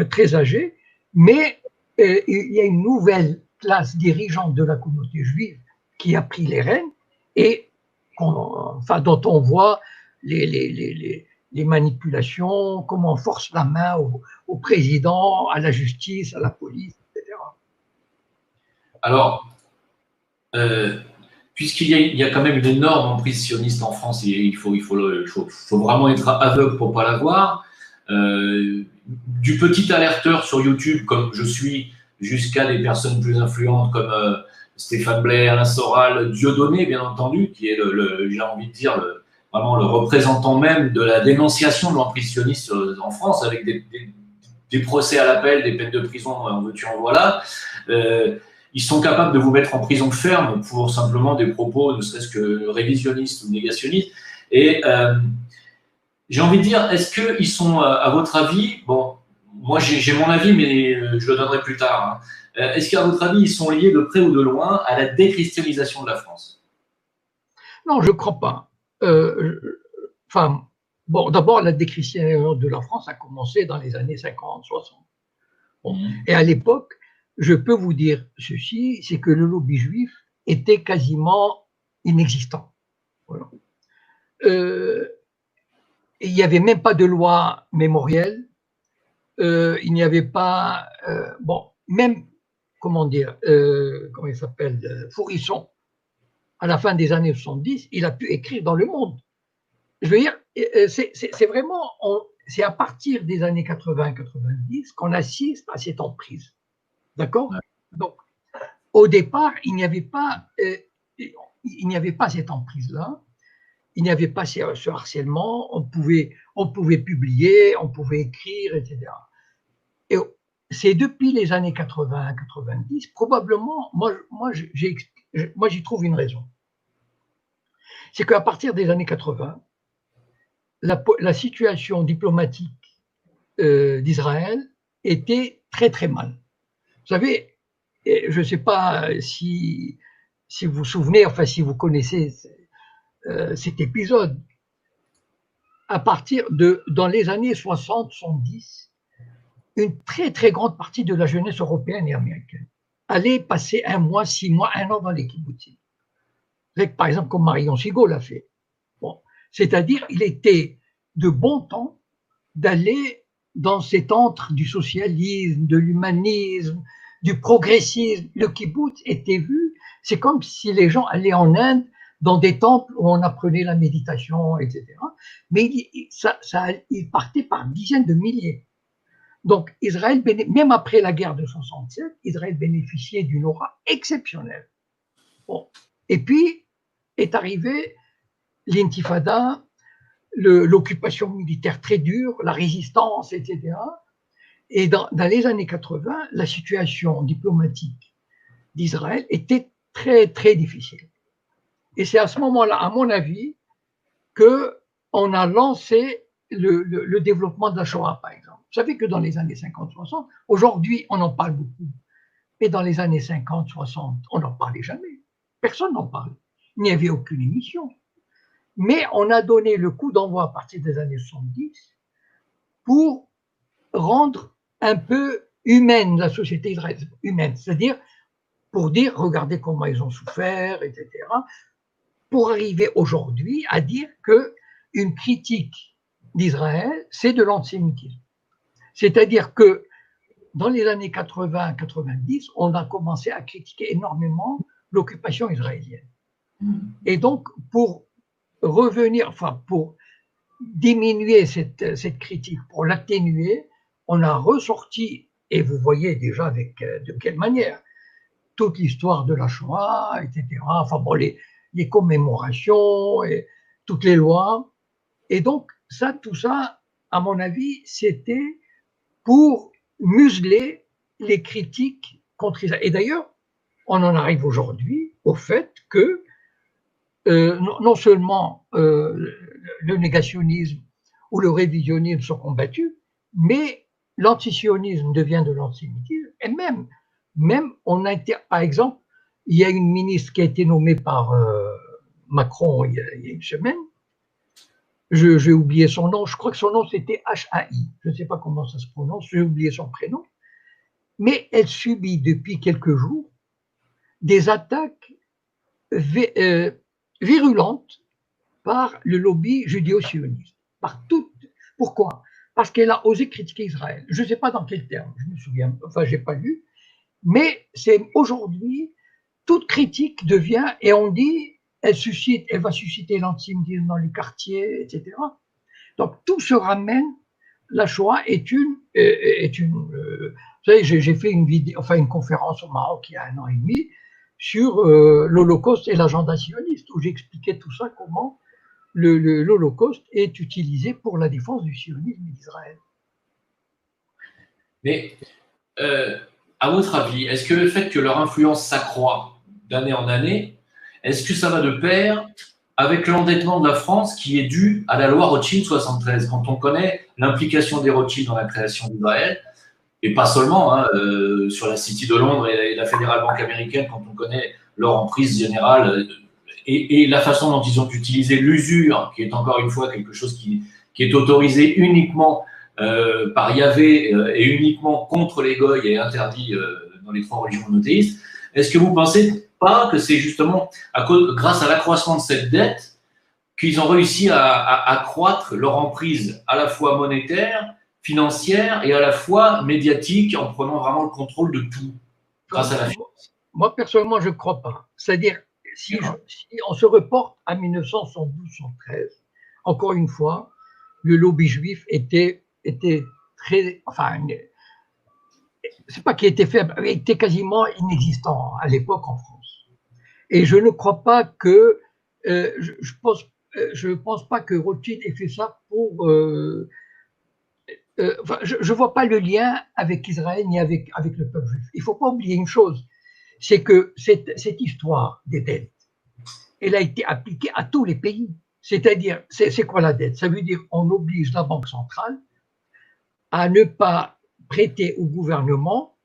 Speaker 2: très âgé, mais il y a une nouvelle classe dirigeante de la communauté juive qui a pris les rênes et dont on voit les manipulations, comment on force la main au président, à la justice, à la police, etc.
Speaker 1: Alors, puisqu'il y a quand même une énorme emprise sioniste en France, et il faut vraiment être aveugle pour ne pas la voir, du petit alerteur sur YouTube, comme je suis, jusqu'à des personnes plus influentes comme Stéphane Blay, Alain Soral, Dieudonné, bien entendu, qui est j'ai envie de dire, vraiment le représentant même de la dénonciation de l'emprise sioniste en France, avec des procès à l'appel, des peines de prison, en veux-tu, en voilà. Ils sont capables de vous mettre en prison ferme pour simplement des propos, ne serait-ce que révisionnistes ou négationnistes. Et j'ai envie de dire, est-ce qu'ils sont, à votre avis, bon, moi j'ai mon avis, mais je le donnerai plus tard, hein. Est-ce qu'à votre avis, ils sont liés de près ou de loin à la déchristianisation de la France?
Speaker 2: Non, je ne crois pas. Bon, d'abord, la déchristianisation de la France a commencé dans les années 50, 60. Bon. Et à l'époque, je peux vous dire ceci, c'est que le lobby juif était quasiment inexistant. Voilà. Il n'y avait même pas de loi mémorielle, il n'y avait pas, bon, même, comment dire, comment il s'appelle, Fourisson, à la fin des années 70, il a pu écrire dans Le Monde. Je veux dire, c'est vraiment, c'est à partir des années 80-90 qu'on assiste à cette emprise. D'accord? Donc, au départ, il n'y avait pas cette emprise-là, il n'y avait pas ce harcèlement, on pouvait publier, on pouvait écrire, etc. Et c'est depuis les années 80-90, probablement, moi j'y trouve une raison. C'est qu'à partir des années 80, la situation diplomatique d'Israël était très très mal. Vous savez, je ne sais pas si vous vous souvenez, enfin si vous connaissez cet épisode, à partir dans les années 60-70, une très très grande partie de la jeunesse européenne et américaine allait passer 1 mois, 6 mois, 1 an dans les kibbutzim. Par exemple, comme Marion Sigaud l'a fait. Bon. C'est-à-dire, il était de bon temps d'aller dans cet antre du socialisme, de l'humanisme, du progressisme. Le kibbutz était vu, c'est comme si les gens allaient en Inde dans des temples où on apprenait la méditation, etc. Mais il partait par dizaines de milliers. Donc, Israël, même après la guerre de 67, Israël bénéficiait d'une aura exceptionnelle. Bon. Et puis, est arrivé l'intifada, l'occupation militaire très dure, la résistance, etc. Et dans les années 80, la situation diplomatique d'Israël était très, très difficile. Et c'est à ce moment-là, à mon avis, qu'on a lancé le développement de la Shoah, par exemple. Vous savez que dans les années 50-60, aujourd'hui, on en parle beaucoup, mais dans les années 50-60, on n'en parlait jamais. personne n'en parle. Il n'y avait aucune émission. Mais on a donné le coup d'envoi à partir des années 70 pour rendre un peu humaine la société israélienne, humaine, c'est-à-dire pour dire, regardez comment ils ont souffert, etc., pour arriver aujourd'hui à dire qu'une critique d'Israël, c'est de l'antisémitisme. C'est-à-dire que dans les années 80-90, on a commencé à critiquer énormément l'occupation israélienne. Et donc, pour revenir, enfin, pour diminuer cette critique, pour l'atténuer, on a ressorti, et vous voyez déjà avec de quelle manière, toute l'histoire de la Shoah, etc. Enfin bon, les commémorations, et toutes les lois. Et donc, tout ça, à mon avis, c'était pour museler les critiques contre Israël. Et d'ailleurs, on en arrive aujourd'hui au fait que non seulement le négationnisme ou le révisionnisme sont combattus, mais l'antisionisme devient de l'antisémitisme. Et même on a été, par exemple, il y a une ministre qui a été nommée par Macron il y a une semaine. J'ai oublié son nom, je crois que son nom c'était H-A-I, je ne sais pas comment ça se prononce, j'ai oublié son prénom, mais elle subit depuis quelques jours des attaques virulentes par le lobby judéo-sioniste. Pourquoi? Parce qu'elle a osé critiquer Israël. Je ne sais pas dans quel terme, je me souviens, enfin je n'ai pas lu, mais c'est aujourd'hui, toute critique devient, et on dit, elle va susciter l'antisémitisme dans les quartiers, etc. Donc tout se ramène, la Shoah est une vous savez, j'ai fait une conférence au Maroc il y a 1 an et demi sur l'Holocauste et l'agenda sioniste, où j'expliquais tout ça, comment l'Holocauste est utilisé pour la défense du sionisme d'Israël.
Speaker 1: Mais à votre avis, est-ce que le fait que leur influence s'accroît d'année en année, est-ce que ça va de pair avec l'endettement de la France qui est dû à la loi Rothschild 73, quand on connaît l'implication des Rothschild dans la création d'Israël, et pas seulement sur la City de Londres et la Federal Bank américaine, quand on connaît leur emprise générale et la façon dont ils ont utilisé l'usure, qui est encore une fois quelque chose qui est autorisé uniquement par Yahvé et uniquement contre les goïs et interdit dans les 3 religions monothéistes. Est-ce que vous pensez pas que c'est justement grâce à l'accroissement de cette dette qu'ils ont réussi à accroître leur emprise à la fois monétaire, financière et à la fois médiatique, en prenant vraiment le contrôle de tout grâce à la finance?
Speaker 2: Moi, personnellement, je ne crois pas. C'est-à-dire, si on se reporte à 1972-73, encore une fois, le lobby juif était très, enfin, c'est pas qu'il était faible, il était quasiment inexistant à l'époque en France. Et je ne crois pas que, je pense pas que Rothschild ait fait ça pour. Enfin, je ne vois pas le lien avec Israël ni avec le peuple juif. Il ne faut pas oublier une chose, c'est que cette histoire des dettes, elle a été appliquée à tous les pays. C'est-à-dire, c'est quoi la dette? Ça veut dire qu'on oblige la Banque centrale à ne pas prêter au gouvernement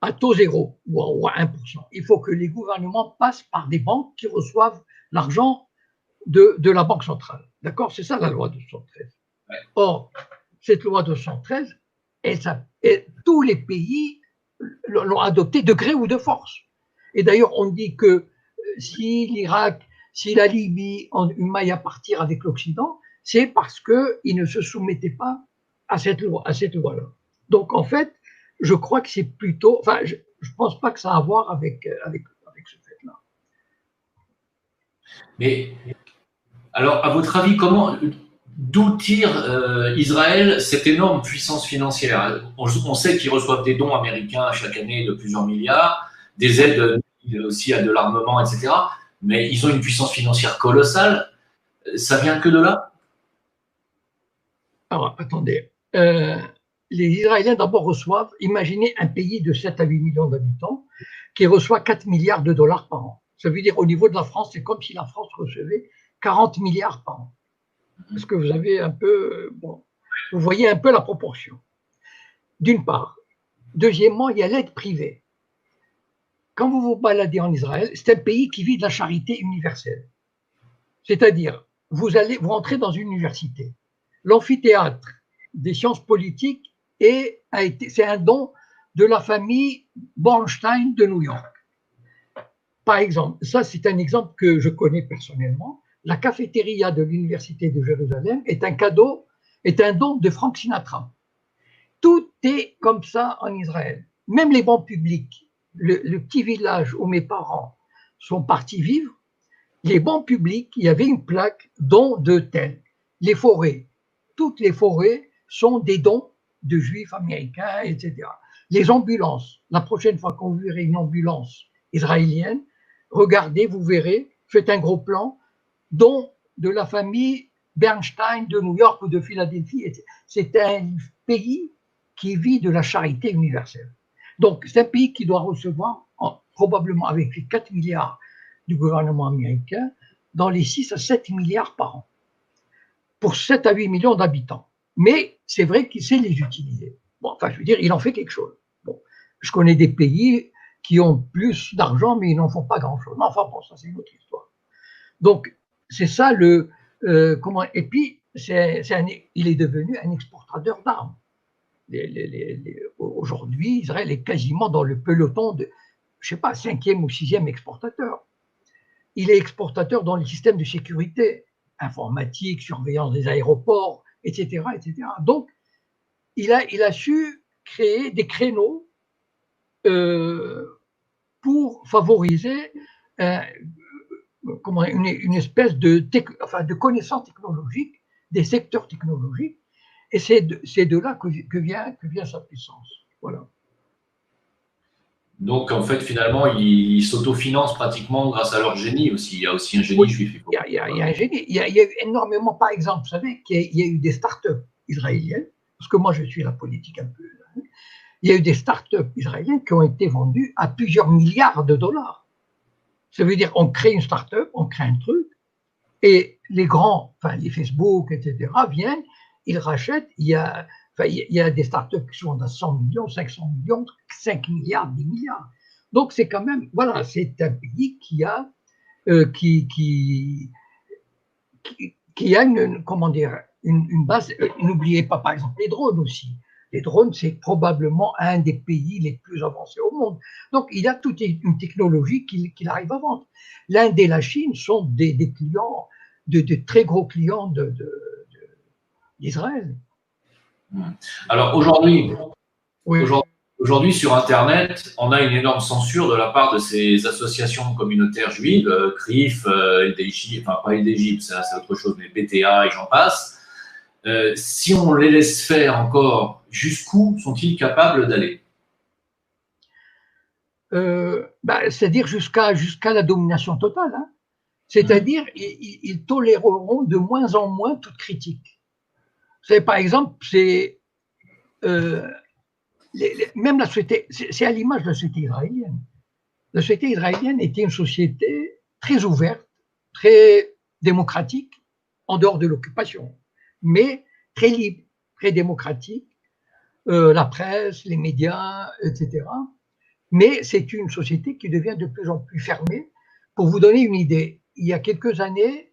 Speaker 2: à taux zéro ou à 1%. Il faut que les gouvernements passent par des banques qui reçoivent l'argent de la Banque centrale. D'accord? C'est ça la loi de 73. Or, cette loi de 113, tous les pays l'ont adoptée de gré ou de force. Et d'ailleurs, on dit que si l'Irak, si la Libye ont une maille à partir avec l'Occident, c'est parce qu'ils ne se soumettaient pas à cette loi-là. Donc, en fait, je crois que c'est plutôt. Enfin, je ne pense pas que ça a à voir avec ce fait-là.
Speaker 1: Mais alors, à votre avis, d'où tire Israël cette énorme puissance financière? On sait qu'ils reçoivent des dons américains chaque année de plusieurs milliards, des aides aussi à de l'armement, etc. Mais ils ont une puissance financière colossale. Ça vient que de là?
Speaker 2: Alors, attendez. Les Israéliens d'abord reçoivent, imaginez un pays de 7 à 8 millions d'habitants qui reçoit 4 milliards de dollars par an. Ça veut dire au niveau de la France, c'est comme si la France recevait 40 milliards par an. Est-ce que vous avez un peu, bon, vous voyez un peu la proportion, d'une part. Deuxièmement, il y a l'aide privée. quand vous vous baladez en Israël, c'est un pays qui vit de la charité universelle. C'est-à-dire, vous rentrez dans une université. L'amphithéâtre des sciences politiques c'est un don de la famille Bornstein de New York. Par exemple, ça c'est un exemple que je connais personnellement. La cafétéria de l'Université de Jérusalem est un don de Frank Sinatra. Tout est comme ça en Israël. Même les bancs publics, le petit village où mes parents sont partis vivre, les bancs publics, il y avait une plaque don de tel. Les forêts, toutes les forêts sont des dons de juifs américains, etc. Les ambulances, la prochaine fois qu'on verra une ambulance israélienne, regardez, vous verrez, faites un gros plan, don de la famille Bernstein de New York ou de Philadelphie. C'est un pays qui vit de la charité universelle. Donc, c'est un pays qui doit recevoir, probablement avec les 4 milliards du gouvernement américain, dans les 6 à 7 milliards par an, pour 7 à 8 millions d'habitants. Mais c'est vrai qu'il sait les utiliser. Bon, enfin, je veux dire, il en fait quelque chose. Bon, je connais des pays qui ont plus d'argent, mais ils n'en font pas grand-chose. Enfin bon, ça c'est une autre histoire. Donc, c'est ça et puis, il est devenu un exportateur d'armes. Aujourd'hui, Israël est quasiment dans le peloton de, je ne sais pas, 5e ou 6e exportateur. Il est exportateur dans les systèmes de sécurité, informatique, surveillance des aéroports, etc. etc. Donc, il a su créer des créneaux pour favoriser une espèce de connaissance technologique, des secteurs technologiques, et c'est de là que vient sa puissance. Voilà.
Speaker 1: Donc, en fait, finalement, ils s'autofinancent pratiquement grâce à leur génie aussi. Il y a aussi un génie juif.
Speaker 2: Il y a un génie. Il y a eu énormément, par exemple, vous savez, qu'il y a eu des startups israéliennes, parce que moi, je suis la politique un peu. Il y a eu des startups israéliennes qui ont été vendues à plusieurs milliards de dollars. Ça veut dire qu'on crée une startup, on crée un truc, et les grands, enfin les Facebook, etc., viennent, ils rachètent. Il y a des startups qui sont à 100 millions, 500 millions, 5 milliards, 10 milliards. Donc c'est quand même, voilà, c'est un pays qui a une base. N'oubliez pas, par exemple, les drones aussi. Les drones, c'est probablement un des pays les plus avancés au monde. Donc, il y a toute une technologie qu'il arrive à vendre. L'Inde et la Chine sont des clients, de très gros clients d'Israël.
Speaker 1: Alors, aujourd'hui, sur Internet, on a une énorme censure de la part de ces associations communautaires juives, CRIF, LDJ, enfin pas LDJ, c'est autre chose, mais PTA et j'en passe. Si on les laisse faire encore, jusqu'où sont-ils capables d'aller?
Speaker 2: C'est-à-dire jusqu'à la domination totale. Hein. C'est-à-dire ils toléreront de moins en moins toute critique. Par exemple, même la société, c'est à l'image de la société israélienne. La société israélienne était une société très ouverte, très démocratique, en dehors de l'occupation, mais très libre, très démocratique, la presse, les médias, etc. Mais c'est une société qui devient de plus en plus fermée. Pour vous donner une idée, il y a quelques années,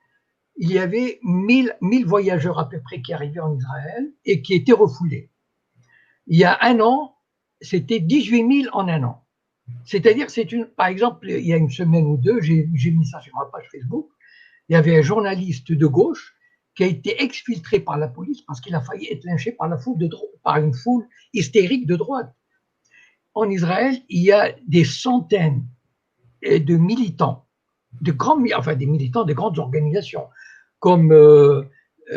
Speaker 2: il y avait 1000 voyageurs à peu près qui arrivaient en Israël et qui étaient refoulés. Il y a un an, c'était 18 000 en un an. C'est-à-dire, par exemple, il y a une semaine ou deux, j'ai mis ça sur ma page Facebook, il y avait un journaliste de gauche qui a été exfiltré par la police parce qu'il a failli être lynché par une foule hystérique de droite. En Israël, il y a des centaines de militants, des militants de grandes organisations, comme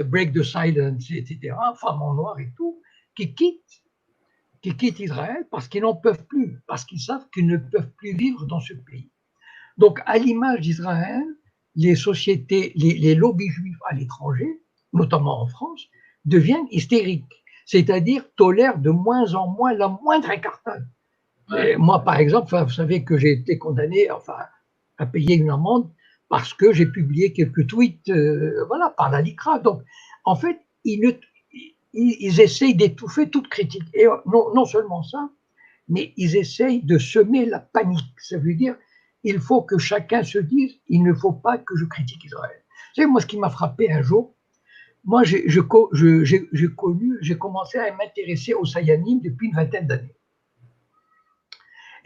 Speaker 2: Break the Silence, etc., Femmes en Noir et tout, qui quittent Israël parce qu'ils n'en peuvent plus, parce qu'ils savent qu'ils ne peuvent plus vivre dans ce pays. Donc, à l'image d'Israël, les sociétés, les lobbies juifs à l'étranger, notamment en France, deviennent hystériques, c'est-à-dire tolèrent de moins en moins la moindre incartade. Ouais. Moi, par exemple, vous savez que j'ai été condamné à payer une amende parce que j'ai publié quelques tweets par la LICRA. Donc, en fait, ils essayent d'étouffer toute critique. Et non seulement ça, mais ils essayent de semer la panique. Ça veut dire, il faut que chacun se dise, il ne faut pas que je critique Israël. Vous savez, moi, ce qui m'a frappé un jour, moi, j'ai commencé à m'intéresser aux Sayanim depuis une vingtaine d'années.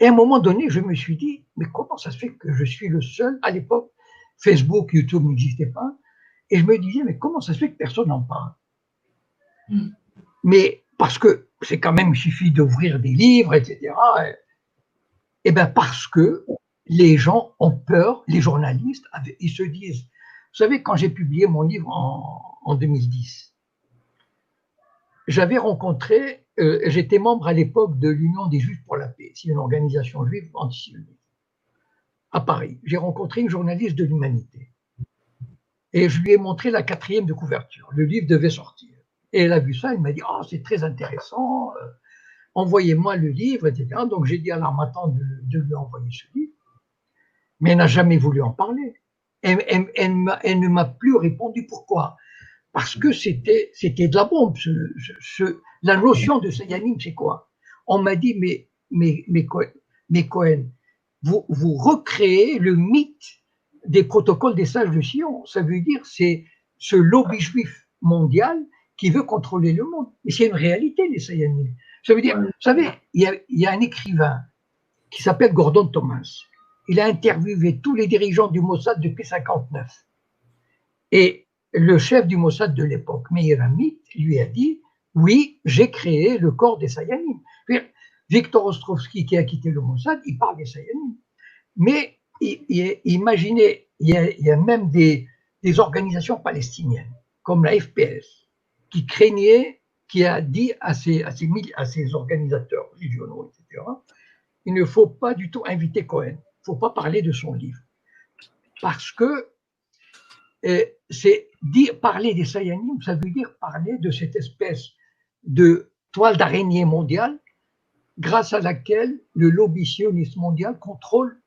Speaker 2: Et à un moment donné, je me suis dit, mais comment ça se fait que je suis le seul, à l'époque, Facebook, YouTube n'existait pas, et je me disais, mais comment ça se fait que personne n'en parle? Mais parce que c'est quand même, il suffit d'ouvrir des livres, etc. Et bien parce que les gens ont peur, les journalistes, ils se disent, vous savez, quand j'ai publié mon livre en 2010, j'avais rencontré, j'étais membre à l'époque de l'Union des Juifs pour la paix, c'est une organisation juive antisioniste, à Paris. J'ai rencontré une journaliste de l'Humanité et je lui ai montré la 4e de couverture. Le livre devait sortir. Et elle a vu ça, elle m'a dit, oh, c'est très intéressant, envoyez-moi le livre, etc. Donc j'ai dit à l'armatan de lui envoyer ce livre, mais elle n'a jamais voulu en parler. Elle ne m'a plus répondu. Pourquoi? Parce que c'était de la bombe. La notion de Sayanim, c'est quoi? On m'a dit, mais Cohen, vous recréez le mythe des protocoles des sages de Sion. Ça veut dire c'est ce lobby juif mondial qui veut contrôler le monde. Et c'est une réalité, les Sayanim. Ça veut dire, vous savez, il y a un écrivain qui s'appelle Gordon Thomas. Il a interviewé tous les dirigeants du Mossad depuis 1959. Et le chef du Mossad de l'époque, Meir Amit, lui a dit, oui, j'ai créé le corps des Sayanim. Victor Ostrovsky, qui a quitté le Mossad, il parle des Sayanim. Mais imaginez, il y a même des organisations palestiniennes, comme la FPS, qui craignait, qui a dit à ses organisateurs régionaux, etc., il ne faut pas du tout inviter Cohen, il ne faut pas parler de son livre. Parce que parler des Sayanim, ça veut dire parler de cette espèce de toile d'araignée mondiale grâce à laquelle le lobby sioniste mondial contrôle,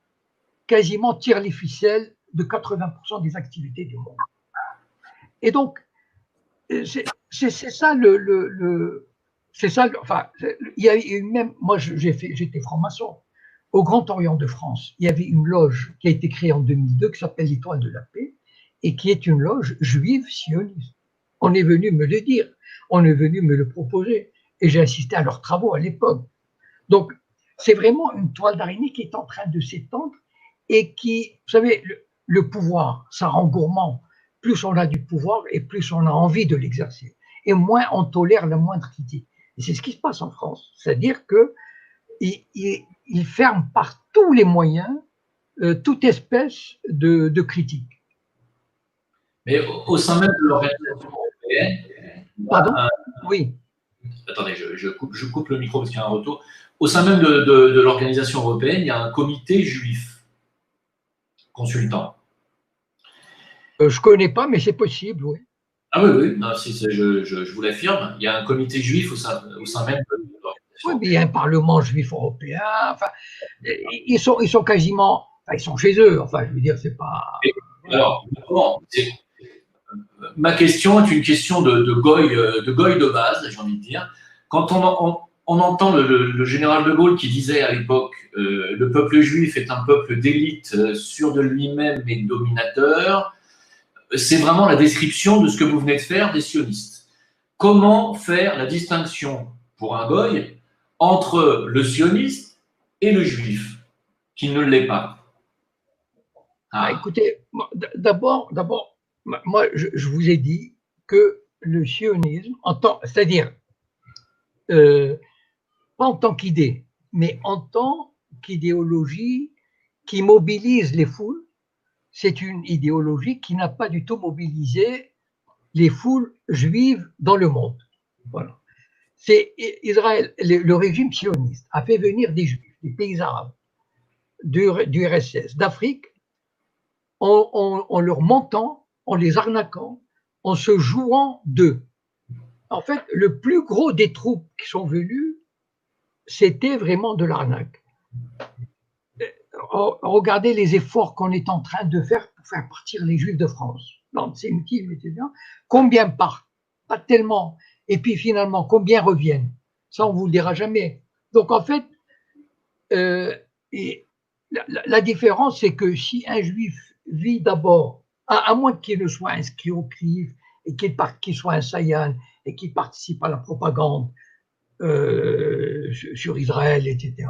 Speaker 2: quasiment tire les ficelles de 80% des activités du monde. Et donc, c'est ça c'est ça, enfin, il y a eu même, moi j'étais franc-maçon. Au Grand Orient de France, il y avait une loge qui a été créée en 2002 qui s'appelle l'Étoile de la Paix et qui est une loge juive sioniste. On est venu me le dire, on est venu me le proposer et j'ai assisté à leurs travaux à l'époque. Donc, c'est vraiment une toile d'araignée qui est en train de s'étendre et qui, vous savez, le pouvoir, ça rend gourmand. Plus on a du pouvoir et plus on a envie de l'exercer. Et moins on tolère la moindre critique. Et c'est ce qui se passe en France. C'est-à-dire qu'il ferme par tous les moyens toute espèce de critique.
Speaker 1: Mais au sein même de l'organisation européenne…
Speaker 2: Pardon ? Oui.
Speaker 1: Attendez, je coupe le micro parce qu'il y a un retour. Au sein même de l'organisation européenne, il y a un comité juif consultant.
Speaker 2: Je ne connais pas, mais c'est possible, oui.
Speaker 1: Ah oui, non, je vous l'affirme. Il y a un comité juif au sein même de l'organisation.
Speaker 2: Oui, mais il y a un Parlement juif européen. Enfin, ils sont quasiment… Enfin, ils sont chez eux. Enfin, je veux dire, c'est pas…
Speaker 1: Alors, ma question est une question de goy de base, j'ai envie de dire. Quand on entend le général de Gaulle qui disait à l'époque le peuple juif est un peuple d'élite, sûr de lui-même et dominateur, c'est vraiment la description de ce que vous venez de faire des sionistes. Comment faire la distinction pour un goy entre le sioniste et le juif, qui ne l'est pas?
Speaker 2: Écoutez, d'abord, moi, je vous ai dit que le sionisme, c'est-à-dire pas en tant qu'idée, mais en tant qu'idéologie qui mobilise les foules, c'est une idéologie qui n'a pas du tout mobilisé les foules juives dans le monde. Voilà. C'est Israël, le régime sioniste a fait venir des juifs, des pays arabes, du RSS, d'Afrique, en leur mentant, en les arnaquant, en se jouant d'eux. En fait, le plus gros des troupes qui sont venues, c'était vraiment de l'arnaque. Regardez les efforts qu'on est en train de faire pour faire partir les Juifs de France. L'antisémitisme, etc. Combien partent? Pas tellement. Et puis finalement, combien reviennent? Ça, on ne vous le dira jamais. Donc en fait, et la différence, c'est que si un juif vit d'abord, à moins qu'il ne soit inscrit au CRIF et qu'il soit un Sayan et qu'il participe à la propagande sur Israël, etc.,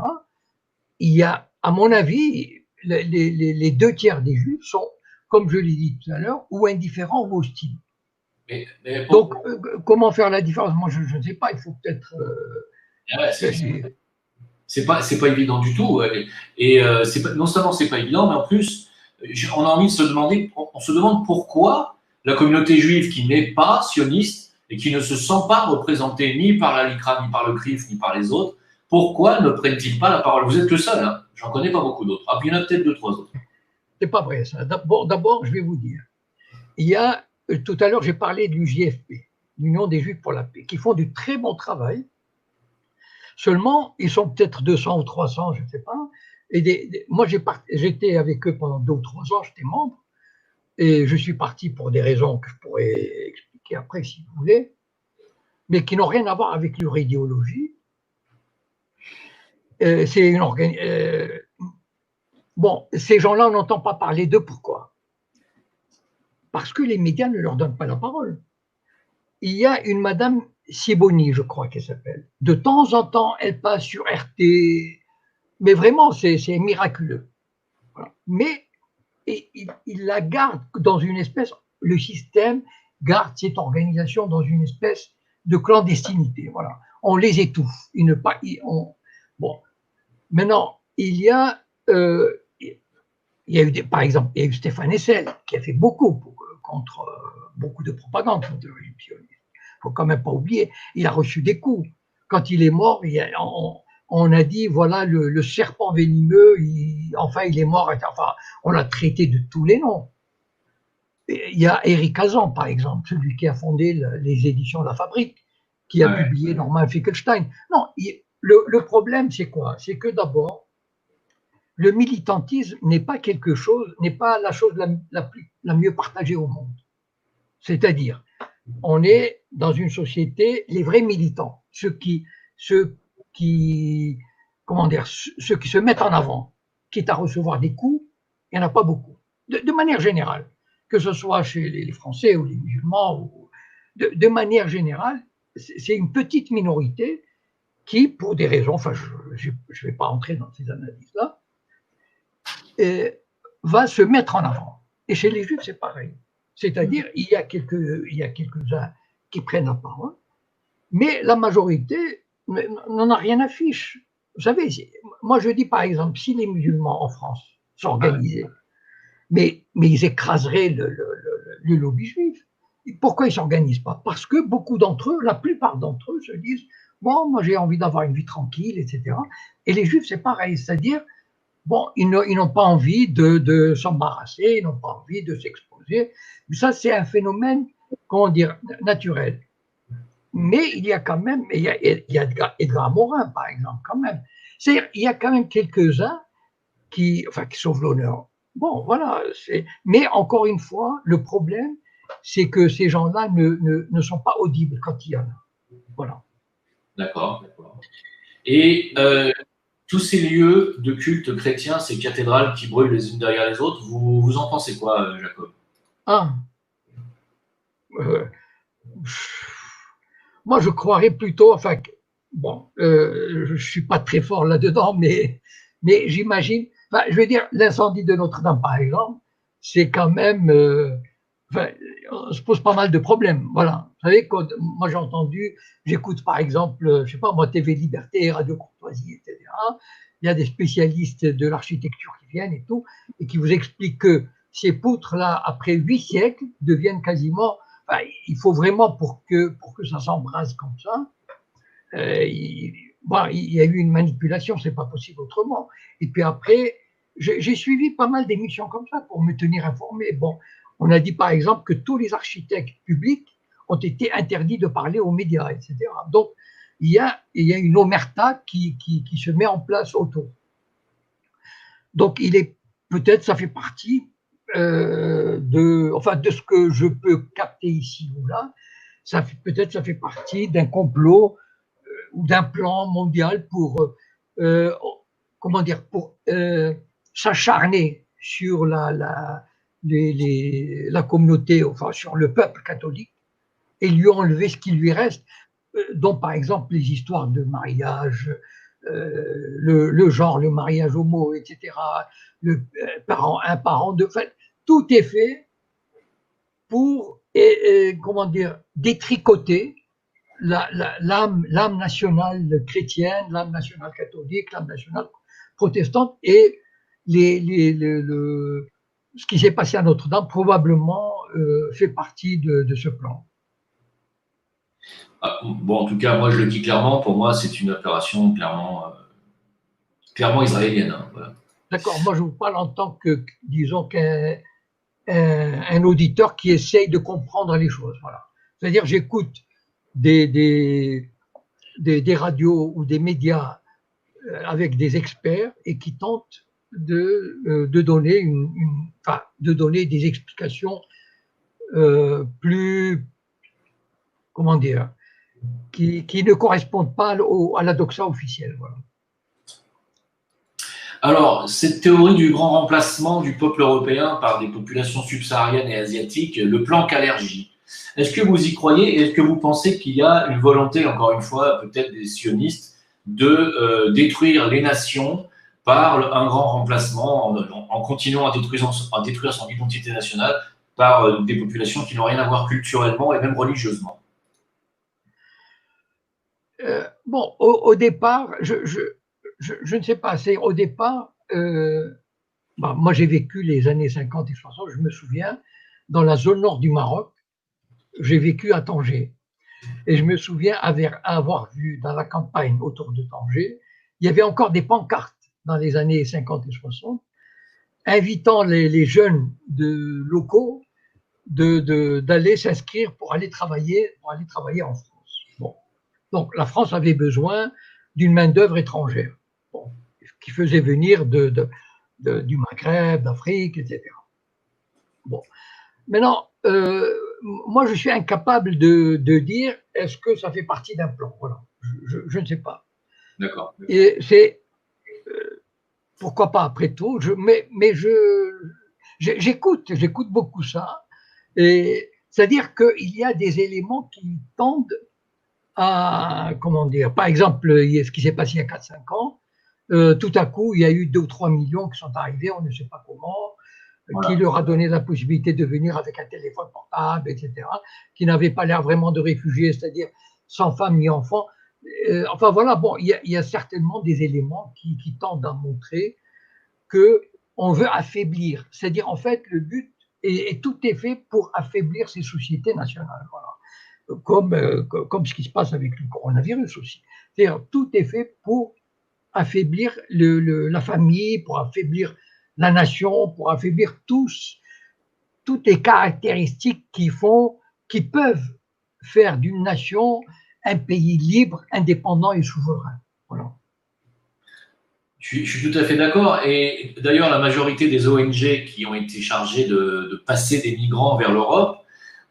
Speaker 2: il y a, à mon avis, les 2 tiers des juifs sont, comme je l'ai dit tout à l'heure, ou indifférents ou hostiles. Donc, comment faire la différence? Moi, je ne sais pas, il faut peut-être.
Speaker 1: C'est pas évident du tout. Et non seulement c'est pas évident, mais en plus, on a envie de se demander, on se demande pourquoi la communauté juive qui n'est pas sioniste et qui ne se sent pas représentée ni par la LICRA, ni par le CRIF, ni par les autres, pourquoi ne prennent-ils pas la parole? Vous êtes le seul, hein, j'en connais pas beaucoup d'autres. Ah, il y en a peut-être 2, 3 autres.
Speaker 2: C'est pas vrai ça. D'abord, je vais vous dire, il y a, tout à l'heure, j'ai parlé de l'UJFP, l'Union des Juifs pour la paix, qui font du très bon travail. Seulement, ils sont peut-être 200 ou 300, je ne sais pas. Et moi, j'étais avec eux pendant 2 ou 3 ans, j'étais membre, et je suis parti pour des raisons que je pourrais expliquer après si vous voulez, mais qui n'ont rien à voir avec leur idéologie. C'est une bon, ces gens-là, on n'entend pas parler d'eux. Pourquoi? Parce que les médias ne leur donnent pas la parole. Il y a une madame Siboni, je crois qu'elle s'appelle. De temps en temps, elle passe sur RT, mais vraiment, c'est miraculeux. Voilà. Mais il la garde dans une espèce, le système garde cette organisation dans une espèce de clandestinité. Voilà. On les étouffe. Bon. Maintenant, il y a eu par exemple, il y a eu Stéphane Hessel qui a fait beaucoup contre beaucoup de propagande contre le régime sioniste. Il ne faut quand même pas oublier, il a reçu des coups. Quand il est mort, on a dit, voilà, le serpent venimeux, il est mort. Enfin, on l'a traité de tous les noms. Il y a Eric Hazan, par exemple, celui qui a fondé les éditions La Fabrique, qui a publié Norman Finkelstein. Non, le problème, c'est quoi? C'est que d'abord, le militantisme n'est pas la chose la mieux partagée au monde. C'est-à-dire, on est dans une société, les vrais militants, ceux qui se mettent en avant, quitte à recevoir des coups, il n'y en a pas beaucoup. De manière générale, que ce soit chez les Français ou les musulmans, de manière générale, c'est une petite minorité qui, pour des raisons, enfin, je ne vais pas entrer dans ces analyses-là, va se mettre en avant. Et chez les Juifs, c'est pareil. C'est-à-dire, il y a quelques-uns qui prennent la parole, mais la majorité n'en a rien à fiche. Vous savez, moi je dis par exemple, si les musulmans en France s'organisaient, mais ils écraseraient le lobby juif. Pourquoi ils ne s'organisent pas? Parce que beaucoup d'entre eux, la plupart d'entre eux se disent, bon, moi j'ai envie d'avoir une vie tranquille, etc. Et les Juifs, c'est pareil, c'est-à-dire, bon, ils n'ont pas envie de s'embarrasser, ils n'ont pas envie de s'exposer. Mais ça, c'est un phénomène, comment dire, naturel. Mais il y a quand même, il y a Edgar Morin, par exemple, quand même. C'est-à-dire, il y a quand même quelques-uns qui sauvent l'honneur. Bon, voilà. Mais encore une fois, le problème, c'est que ces gens-là ne sont pas audibles quand il y en a. Voilà.
Speaker 1: D'accord. Et tous ces lieux de culte chrétien, ces cathédrales qui brûlent les unes derrière les autres, vous en pensez quoi, Jacob?
Speaker 2: Moi, je croirais plutôt, bon, je ne suis pas très fort là-dedans, mais j'imagine, je veux dire, l'incendie de Notre-Dame, par exemple, c'est quand même, on se pose pas mal de problèmes. Voilà. Vous savez, moi j'ai entendu, j'écoute par exemple, je sais pas moi, TV Liberté, Radio Courtoisie, etc. Il y a des spécialistes de l'architecture qui viennent et tout, et qui vous expliquent que ces poutres-là, après 8 siècles, deviennent quasiment, il faut vraiment pour que ça s'embrase comme ça. Il y a eu une manipulation, c'est pas possible autrement. Et puis après, j'ai suivi pas mal d'émissions comme ça pour me tenir informé. Bon, on a dit par exemple que tous les architectes publics ont été interdits de parler aux médias, etc. Donc, il y a une omerta qui se met en place autour. Donc, peut-être ça fait partie de ce que je peux capter ici ou là. Peut-être ça fait partie d'un complot ou d'un plan mondial pour comment dire, pour s'acharner sur la communauté, enfin sur le peuple catholique, et lui enlever ce qui lui reste, dont par exemple les histoires de mariage, le genre, le mariage homo, etc., le parent, un parent, deux, enfin, tout est fait pour, comment dire, détricoter l'âme nationale chrétienne, l'âme nationale catholique, l'âme nationale protestante, et ce qui s'est passé à Notre-Dame probablement fait partie de ce plan.
Speaker 1: Bon, en tout cas, moi je le dis clairement, pour moi c'est une opération clairement israélienne. Hein, voilà.
Speaker 2: D'accord, moi je vous parle en tant que, disons, un auditeur qui essaye de comprendre les choses. Voilà. C'est-à-dire, j'écoute des radios ou des médias avec des experts et qui tentent de donner de donner des explications plus, comment dire, qui ne correspondent pas à la doxa officielle. Voilà.
Speaker 1: Alors, cette théorie du grand remplacement du peuple européen par des populations subsahariennes et asiatiques, le plan Kalergi, est-ce que vous y croyez et est-ce que vous pensez qu'il y a une volonté, encore une fois, peut-être des sionistes, de détruire les nations par un grand remplacement en continuant à détruire son identité nationale par des populations qui n'ont rien à voir culturellement et même religieusement?
Speaker 2: Bon, au départ, je ne sais pas, c'est au départ, moi j'ai vécu les années 50 et 60, je me souviens, dans la zone nord du Maroc, j'ai vécu à Tanger. Et je me souviens avoir vu dans la campagne autour de Tanger, il y avait encore des pancartes dans les années 50 et 60, invitant les jeunes locaux d'aller s'inscrire pour aller travailler en France. Bon. Donc la France avait besoin d'une main-d'œuvre étrangère, bon, qui faisait venir du Maghreb, d'Afrique, etc. Bon. Maintenant, moi, je suis incapable de dire est-ce que ça fait partie d'un plan. Voilà. Je ne sais pas.
Speaker 1: D'accord.
Speaker 2: Et c'est pourquoi pas après tout. Mais j'écoute beaucoup ça. Et c'est-à-dire qu'il y a des éléments qui tendent à, comment dire, par exemple, ce qui s'est passé il y a 4-5 ans, tout à coup, il y a eu 2 ou 3 millions qui sont arrivés, on ne sait pas comment, voilà, qui leur a donné la possibilité de venir avec un téléphone portable, etc., qui n'avaient pas l'air vraiment de réfugiés, c'est-à-dire sans femme ni enfant. Enfin voilà, bon, il y a certainement des éléments qui tendent à montrer qu'on veut affaiblir. C'est-à-dire, en fait, le but, et tout est fait pour affaiblir ces sociétés nationales. Voilà. Comme ce qui se passe avec le coronavirus aussi. C'est-à-dire, tout est fait pour affaiblir la famille, pour affaiblir la nation, pour affaiblir toutes les caractéristiques qui peuvent faire d'une nation un pays libre, indépendant et souverain. Voilà.
Speaker 1: Je suis tout à fait d'accord. Et d'ailleurs, la majorité des ONG qui ont été chargées de passer des migrants vers l'Europe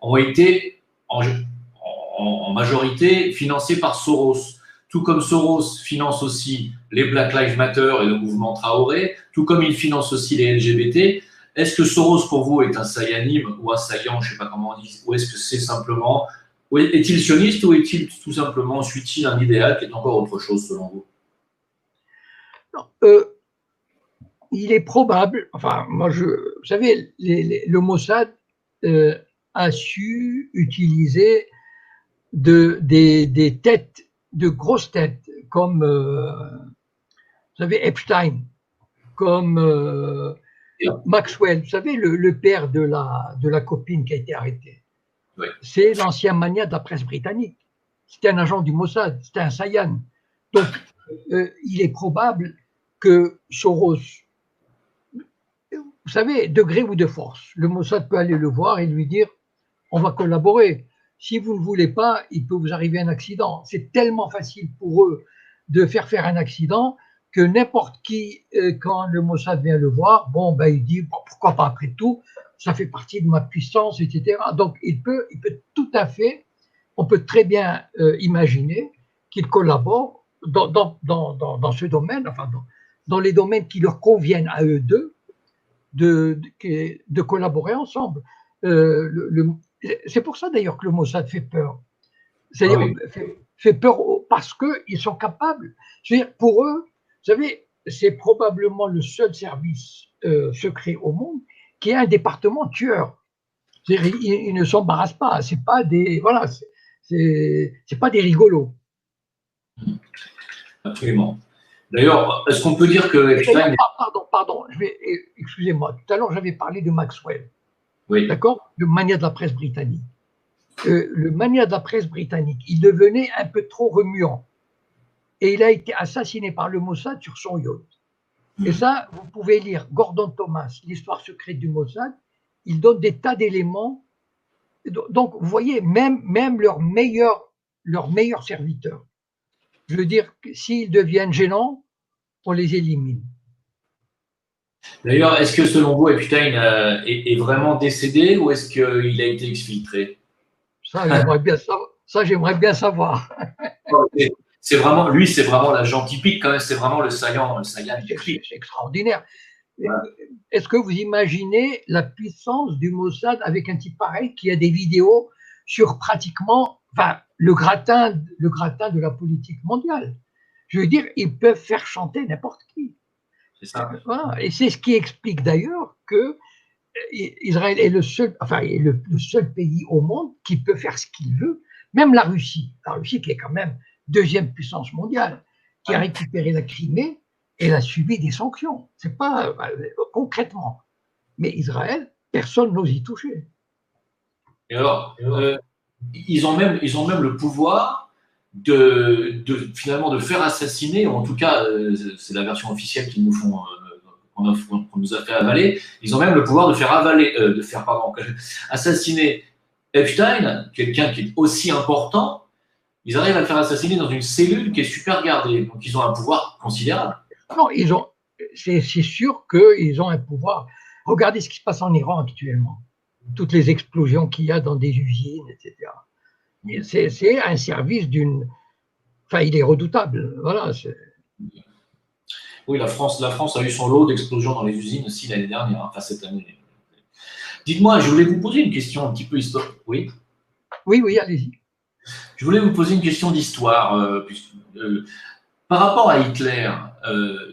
Speaker 1: ont été en majorité financées par Soros. Tout comme Soros finance aussi les Black Lives Matter et le mouvement Traoré, tout comme il finance aussi les LGBT. Est-ce que Soros, pour vous, est un sayanime ou un saillant, je ne sais pas comment on dit, ou est-ce que c'est simplement, est-il sioniste ou est-il tout simplement, suit-il un idéal qui est encore autre chose selon vous?
Speaker 2: Non, il est probable, enfin, moi, vous savez, le Mossad a su utiliser des têtes, de grosses têtes, comme, vous savez, Epstein, comme Maxwell, vous savez, le père de la copine qui a été arrêtée. Oui. C'est l'ancien magnat de la presse britannique. C'était un agent du Mossad, c'était un Sayan. Donc, il est probable que Soros, vous savez, de gré ou de force, le Mossad peut aller le voir et lui dire on va collaborer. Si vous ne voulez pas, il peut vous arriver un accident. C'est tellement facile pour eux de faire un accident que n'importe qui, quand le Mossad vient le voir, bon, ben, il dit bon, pourquoi pas après tout, ça fait partie de ma puissance, etc. Donc, il peut tout à fait, on peut très bien imaginer qu'il collabore dans ce domaine, enfin, dans les domaines qui leur conviennent à eux deux, de collaborer ensemble. C'est pour ça d'ailleurs que le Mossad fait peur. C'est-à-dire,
Speaker 1: Ah oui.
Speaker 2: fait peur parce qu'ils sont capables. C'est-à-dire, pour eux, vous savez, c'est probablement le seul service secret au monde qui est un département tueur. Ils ne s'embarrassent pas. C'est pas des, voilà, c'est pas des rigolos.
Speaker 1: Absolument. D'ailleurs, est-ce qu'on peut dire que Epstein…
Speaker 2: Pardon, excusez-moi. Tout à l'heure, j'avais parlé de Maxwell.
Speaker 1: Oui.
Speaker 2: D'accord? Le mania de la presse britannique. Le mania de la presse britannique, il devenait un peu trop remuant. Et il a été assassiné par le Mossad sur son yacht. Et ça, vous pouvez lire Gordon Thomas, l'histoire secrète du Mossad. Il donne des tas d'éléments. Donc, vous voyez, même leurs meilleurs serviteurs, je veux dire, s'ils deviennent gênants, on les élimine.
Speaker 1: D'ailleurs, est-ce que selon vous, Epstein est vraiment décédé ou est-ce qu'il a été exfiltré?
Speaker 2: Ça, j'aimerais bien savoir.
Speaker 1: C'est vraiment, lui, c'est vraiment l'agent typique, quand même, c'est vraiment le saillant typique.
Speaker 2: C'est extraordinaire. Voilà. Est-ce que vous imaginez la puissance du Mossad avec un type pareil qui a des vidéos sur pratiquement, enfin, le gratin de la politique mondiale? Je veux dire, ils peuvent faire chanter n'importe qui.
Speaker 1: C'est ça.
Speaker 2: Voilà. Et c'est ce qui explique d'ailleurs que Israël est le seul pays au monde qui peut faire ce qu'il veut, même la Russie qui est quand même deuxième puissance mondiale, qui a récupéré la Crimée, elle a subi des sanctions. C'est pas concrètement. Mais Israël, personne n'ose y toucher.
Speaker 1: Et alors, ils ont même le pouvoir finalement de faire assassiner, ou en tout cas, c'est la version officielle qu'ils nous font, qu'on nous a fait avaler. Ils ont même le pouvoir de faire assassiner Epstein, quelqu'un qui est aussi important. Ils arrivent à le faire assassiner dans une cellule qui est super gardée. Donc, ils ont un pouvoir considérable.
Speaker 2: Non, c'est sûr qu'ils ont un pouvoir. Regardez ce qui se passe en Iran actuellement. Toutes les explosions qu'il y a dans des usines, etc. C'est un service d'une… Enfin, il est redoutable. Voilà.
Speaker 1: Oui, la France a eu son lot d'explosions dans les usines aussi l'année dernière, enfin cette année. Dites-moi, je voulais vous poser une question un petit peu historique. Oui.
Speaker 2: Oui, allez-y.
Speaker 1: Je voulais vous poser une question d'histoire. Par rapport à Hitler,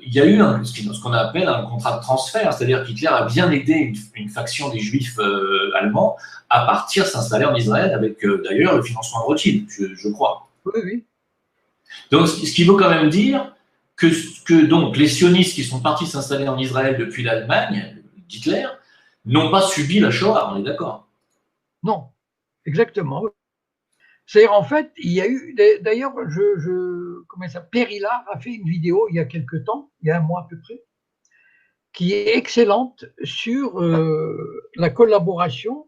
Speaker 1: il y a eu ce qu'on appelle un contrat de transfert, c'est-à-dire qu'Hitler a bien aidé une faction des Juifs allemands à partir s'installer en Israël, avec d'ailleurs le financement de Rothschild, je crois.
Speaker 2: Oui.
Speaker 1: Donc, ce qui veut quand même dire que donc les sionistes qui sont partis s'installer en Israël depuis l'Allemagne d'Hitler n'ont pas subi la Shoah, on est d'accord?
Speaker 2: Non, exactement. C'est-à-dire, en fait, il y a eu, d'ailleurs, Pierre Hillard a fait une vidéo il y a quelque temps, il y a un mois à peu près, qui est excellente sur la collaboration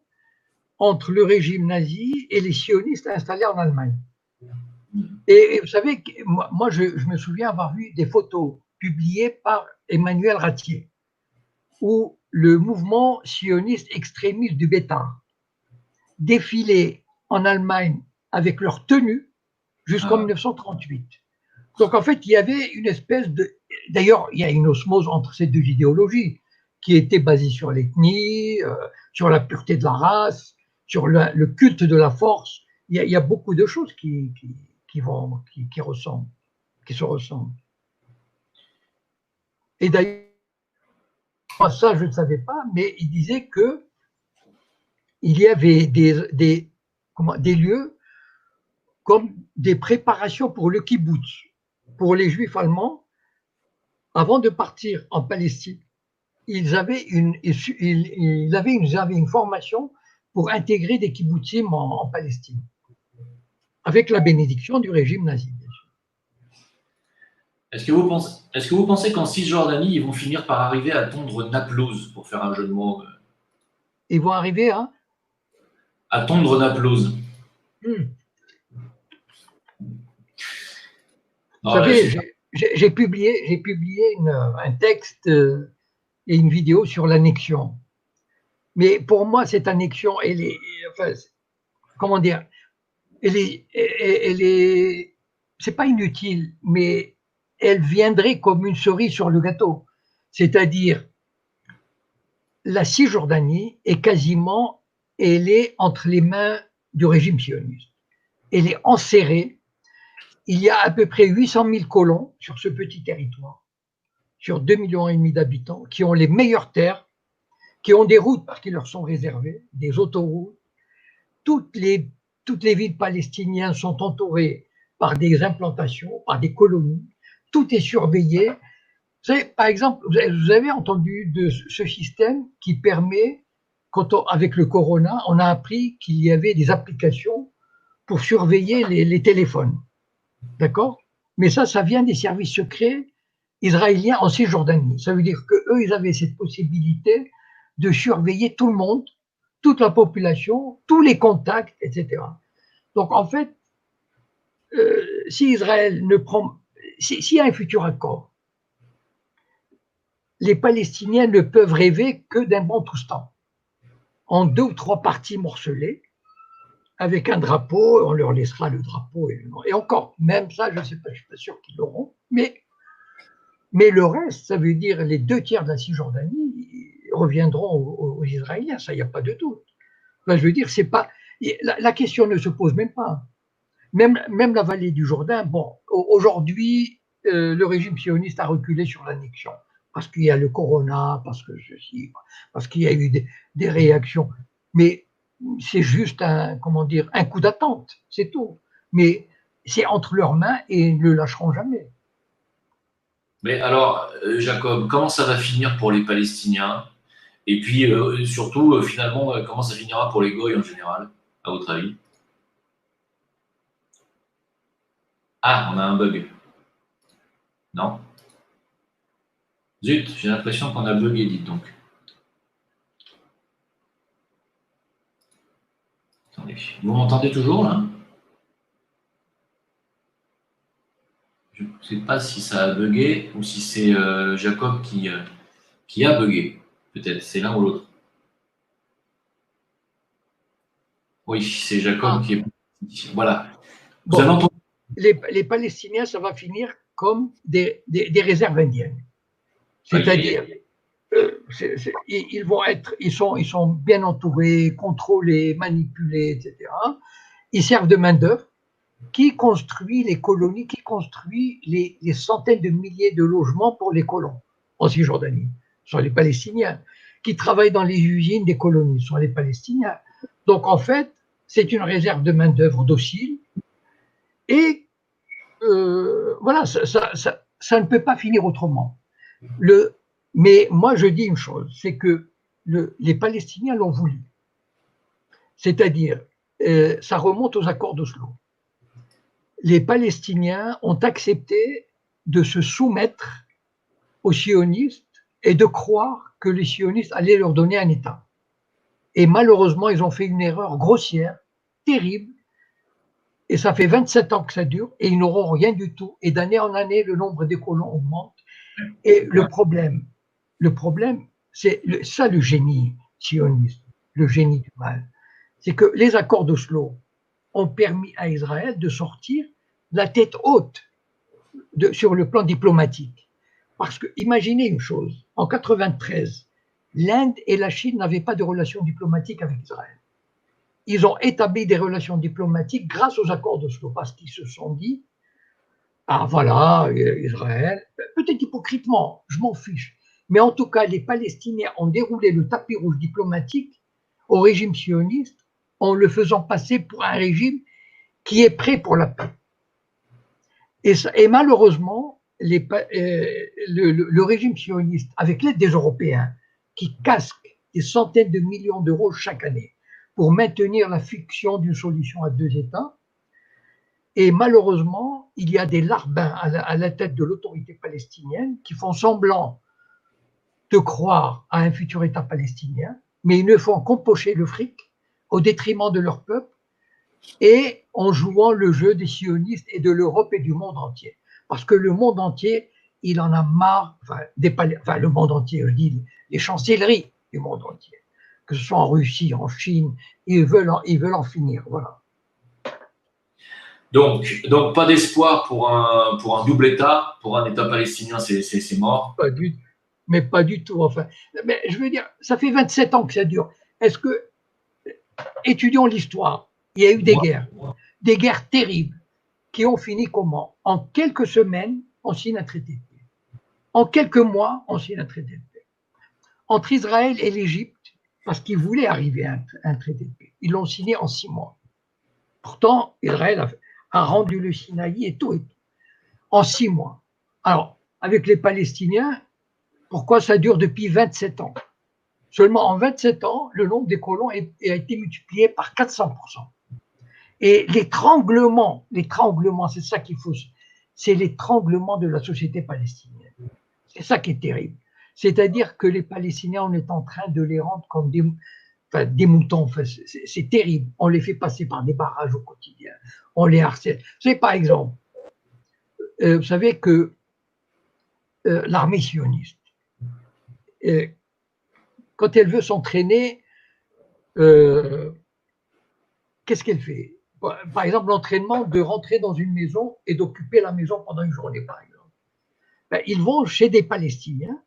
Speaker 2: entre le régime nazi et les sionistes installés en Allemagne. Et vous savez, moi je me souviens avoir vu des photos publiées par Emmanuel Ratier, où le mouvement sioniste extrémiste du Bétar défilait en Allemagne avec leur tenue jusqu'en 1938. Donc en fait, il y avait une espèce de… D'ailleurs, il y a une osmose entre ces deux idéologies qui était basée sur l'ethnie, sur la pureté de la race, sur le culte de la force. Il y a beaucoup de choses qui se ressemblent. Et d'ailleurs, ça je ne savais pas, mais il disait que il y avait des lieux comme des préparations pour le kibbutz, pour les juifs allemands, avant de partir en Palestine. Ils avaient une formation pour intégrer des kibbutzim en Palestine, avec la bénédiction du régime nazi.
Speaker 1: Est-ce que vous pensez qu'en Cisjordanie, ils vont finir par arriver à tondre Naplouse, pour faire un jeu de mots?
Speaker 2: Ils vont arriver
Speaker 1: à tondre Naplouse.
Speaker 2: Vous savez, j'ai publié un texte et une vidéo sur l'annexion. Mais pour moi, cette annexion, elle est, enfin, comment dire, elle est, c'est pas inutile, mais elle viendrait comme une cerise sur le gâteau. C'est-à-dire, la Cisjordanie est quasiment, elle est entre les mains du régime sioniste. Elle est enserrée. Il y a à peu près 800 000 colons sur ce petit territoire, sur 2,5 millions d'habitants, qui ont les meilleures terres, qui ont des routes parce qu'ils leur sont réservées, des autoroutes. Toutes les villes palestiniennes sont entourées par des implantations, par des colonies. Tout est surveillé. Vous savez, par exemple, vous avez entendu de ce système qui permet, avec le corona, on a appris qu'il y avait des applications pour surveiller les téléphones. D'accord? Mais ça vient des services secrets israéliens en Cisjordanie. Ça veut dire qu'eux, ils avaient cette possibilité de surveiller tout le monde, toute la population, tous les contacts, etc. Donc, en fait, si Israël ne prend... S'il y a un futur accord, les Palestiniens ne peuvent rêver que d'un bon tout-temps, en 2 ou 3 parties morcelées, avec un drapeau, on leur laissera le drapeau, et encore, même ça, je ne sais pas, je ne suis pas sûr qu'ils l'auront, mais le reste, ça veut dire les 2 tiers de la Cisjordanie reviendront aux Israéliens, ça, il n'y a pas de doute. Enfin, je veux dire, c'est pas, la question ne se pose même pas. Même la vallée du Jourdain, bon, aujourd'hui, le régime sioniste a reculé sur l'annexion, parce qu'il y a le corona, parce qu'il y a eu des réactions, mais c'est juste un coup d'attente, c'est tout. Mais c'est entre leurs mains et ils ne le lâcheront jamais.
Speaker 1: Mais alors, Jacob, comment ça va finir pour les Palestiniens? Et puis, surtout, finalement, comment ça finira pour les Goïs en général, à votre avis? Ah, on a un bug. Non? Zut, j'ai l'impression qu'on a bugué, dites donc. Attendez, vous m'entendez toujours, là? Je ne sais pas si ça a bugué ou si c'est Jacob qui a bugué. Peut-être, c'est l'un ou l'autre. Oui, c'est Jacob qui est... Voilà. Vous avez entendu?
Speaker 2: Les Palestiniens, ça va finir comme des réserves indiennes. C'est-à-dire, ils sont bien entourés, contrôlés, manipulés, etc. Ils servent de main-d'œuvre. Qui construit les colonies, qui construit les centaines de milliers de logements pour les colons en Cisjordanie? Ce sont les Palestiniens. Qui travaillent dans les usines des colonies? Ce sont les Palestiniens. Donc, en fait, c'est une réserve de main-d'œuvre docile. Et voilà, ça ne peut pas finir autrement. Mais moi, je dis une chose, c'est que les Palestiniens l'ont voulu. C'est-à-dire, ça remonte aux accords d'Oslo. Les Palestiniens ont accepté de se soumettre aux sionistes et de croire que les sionistes allaient leur donner un État. Et malheureusement, ils ont fait une erreur grossière, terrible, et ça fait 27 ans que ça dure, et ils n'auront rien du tout. Et d'année en année, le nombre des colons augmente. Et le problème, c'est ça le génie sioniste, le génie du mal. C'est que les accords d'Oslo ont permis à Israël de sortir la tête haute sur le plan diplomatique. Parce que, imaginez une chose, en 1993, l'Inde et la Chine n'avaient pas de relations diplomatiques avec Israël. Ils ont établi des relations diplomatiques grâce aux accords d'Oslo, parce qu'ils se sont dit, ah voilà, Israël, peut-être hypocritement, je m'en fiche, mais en tout cas, les Palestiniens ont déroulé le tapis rouge diplomatique au régime sioniste en le faisant passer pour un régime qui est prêt pour la paix. Et malheureusement, le régime sioniste, avec l'aide des Européens, qui casquent des centaines de millions d'euros chaque année pour maintenir la fiction d'une solution à 2 États, et malheureusement, il y a des larbins à la tête de l'autorité palestinienne qui font semblant de croire à un futur État palestinien, mais ils ne font qu'empocher le fric au détriment de leur peuple et en jouant le jeu des sionistes et de l'Europe et du monde entier. Parce que le monde entier, il en a marre, le monde entier, je dis les chancelleries du monde entier, que ce soit en Russie, en Chine, ils veulent en finir, voilà.
Speaker 1: Donc pas d'espoir pour un double État, pour un État palestinien, c'est mort.
Speaker 2: Mais pas du tout. Enfin, mais je veux dire, ça fait 27 ans que ça dure. Est-ce que, étudions l'histoire, il y a eu des guerres terribles, qui ont fini comment? En quelques semaines, on signe un traité de paix. En quelques mois, on signe un traité de paix. Entre Israël et l'Égypte, parce qu'ils voulaient arriver à un traité de paix. Ils l'ont signé en 6 mois. Pourtant, Israël a rendu le Sinaï et tout, en 6 mois. Alors, avec les Palestiniens, pourquoi ça dure depuis 27 ans? Seulement en 27 ans, le nombre des colons a été multiplié par 400%. Et l'étranglement, c'est ça qu'il faut, c'est l'étranglement de la société palestinienne. C'est ça qui est terrible. C'est-à-dire que les Palestiniens, on est en train de les rendre comme des moutons. Enfin, c'est terrible. On les fait passer par des barrages au quotidien. On les harcèle. Vous savez, par exemple, vous savez que l'armée sioniste, quand elle veut s'entraîner, qu'est-ce qu'elle fait? Par exemple, l'entraînement de rentrer dans une maison et d'occuper la maison pendant une journée, par exemple. Ben, ils vont chez des Palestiniens,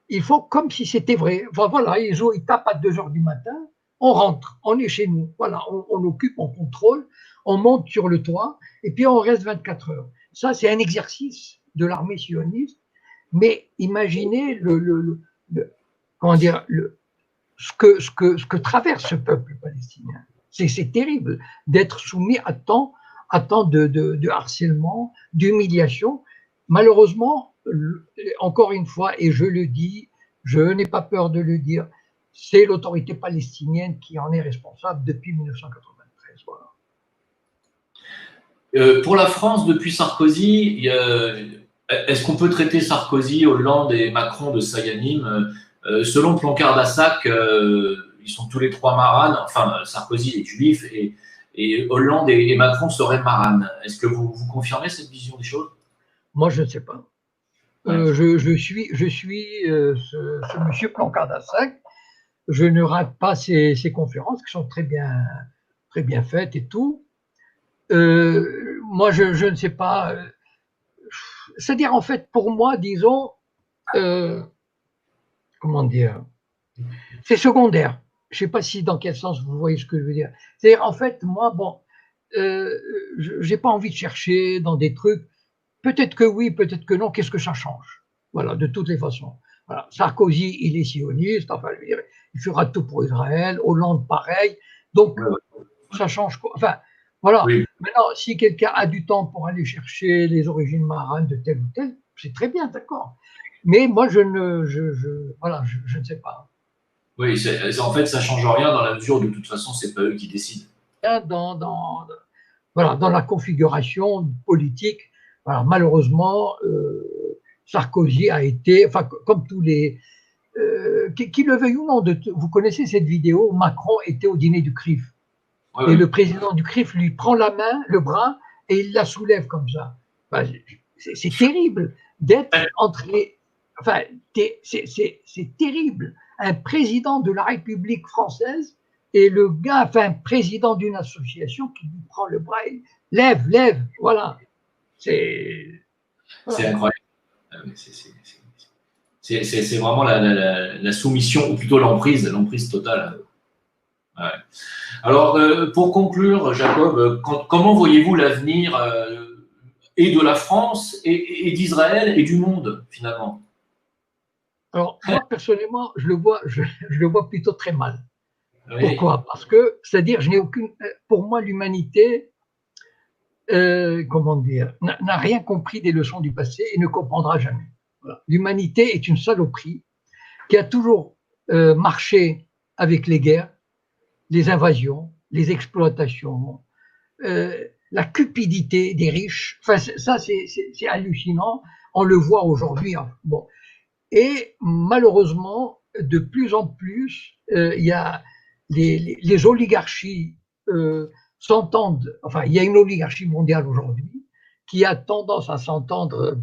Speaker 2: ils font comme si c'était vrai. Enfin, voilà, ils tapent à 2 heures du matin, on rentre, on est chez nous. Voilà, on occupe, on contrôle, on monte sur le toit et puis on reste 24 heures. Ça, c'est un exercice de l'armée sioniste, mais imaginez comment dire, ce que traverse ce peuple palestinien. C'est terrible d'être soumis à tant de harcèlement, d'humiliation. Malheureusement, encore une fois, et je le dis, je n'ai pas peur de le dire, c'est l'autorité palestinienne qui en est responsable depuis 1993.
Speaker 1: Voilà. Pour la France, depuis Sarkozy, est-ce qu'on peut traiter Sarkozy, Hollande et Macron de Sayanim? Selon Plancard d'Assac, ils sont tous les 3 maranes. Enfin, Sarkozy est juif et Hollande et Macron seraient maranes. Est-ce que vous confirmez cette vision des choses?
Speaker 2: Moi, je ne sais pas. Ouais. Je suis ce monsieur Plancard d'Assac. Je ne rate pas ses conférences qui sont très bien faites et tout. Moi, je ne sais pas. C'est-à-dire, en fait, pour moi, disons, comment dire, c'est secondaire. Je ne sais pas si dans quel sens vous voyez ce que je veux dire. C'est-à-dire, en fait, moi, bon, je n'ai pas envie de chercher dans des trucs. Peut-être que oui, peut-être que non. Qu'est-ce que ça change? Voilà, de toutes les façons. Voilà. Sarkozy, il est sioniste. Enfin, je veux dire, il fera tout pour Israël. Hollande, pareil. Donc, ça change quoi? Enfin, voilà. Oui. Maintenant, si quelqu'un a du temps pour aller chercher les origines maranes de tel ou tel, c'est très bien, d'accord. Mais moi, je ne sais pas.
Speaker 1: Oui, en fait, ça ne change rien dans la mesure où, de toute façon, ce n'est pas eux qui décident.
Speaker 2: Dans la configuration politique, voilà, malheureusement, Sarkozy a été, enfin, comme tous les… qui le veuille ou non, vous connaissez cette vidéo où Macron était au dîner du CRIF. Et le président du CRIF lui prend la main, le bras, et il la soulève comme ça. Ben, c'est terrible d'être entre les… Enfin, c'est terrible. Un président de la République française et le gars, enfin, président d'une association qui lui prend le bras et lève, voilà. C'est
Speaker 1: incroyable. C'est vraiment la soumission, ou plutôt l'emprise totale. Ouais. Alors, pour conclure, Jacob, comment voyez-vous l'avenir et de la France et d'Israël et du monde, finalement?
Speaker 2: Alors, moi, personnellement, je le vois plutôt très mal. Oui. Pourquoi? Parce que, c'est-à-dire, pour moi, l'humanité, comment dire, n'a rien compris des leçons du passé et ne comprendra jamais. Voilà. L'humanité est une saloperie qui a toujours marché avec les guerres, les invasions, les exploitations, la cupidité des riches. Enfin, ça, c'est hallucinant. On le voit aujourd'hui. Bon. Et malheureusement, de plus en plus, il y a les oligarchies s'entendent. Enfin, il y a une oligarchie mondiale aujourd'hui qui a tendance à s'entendre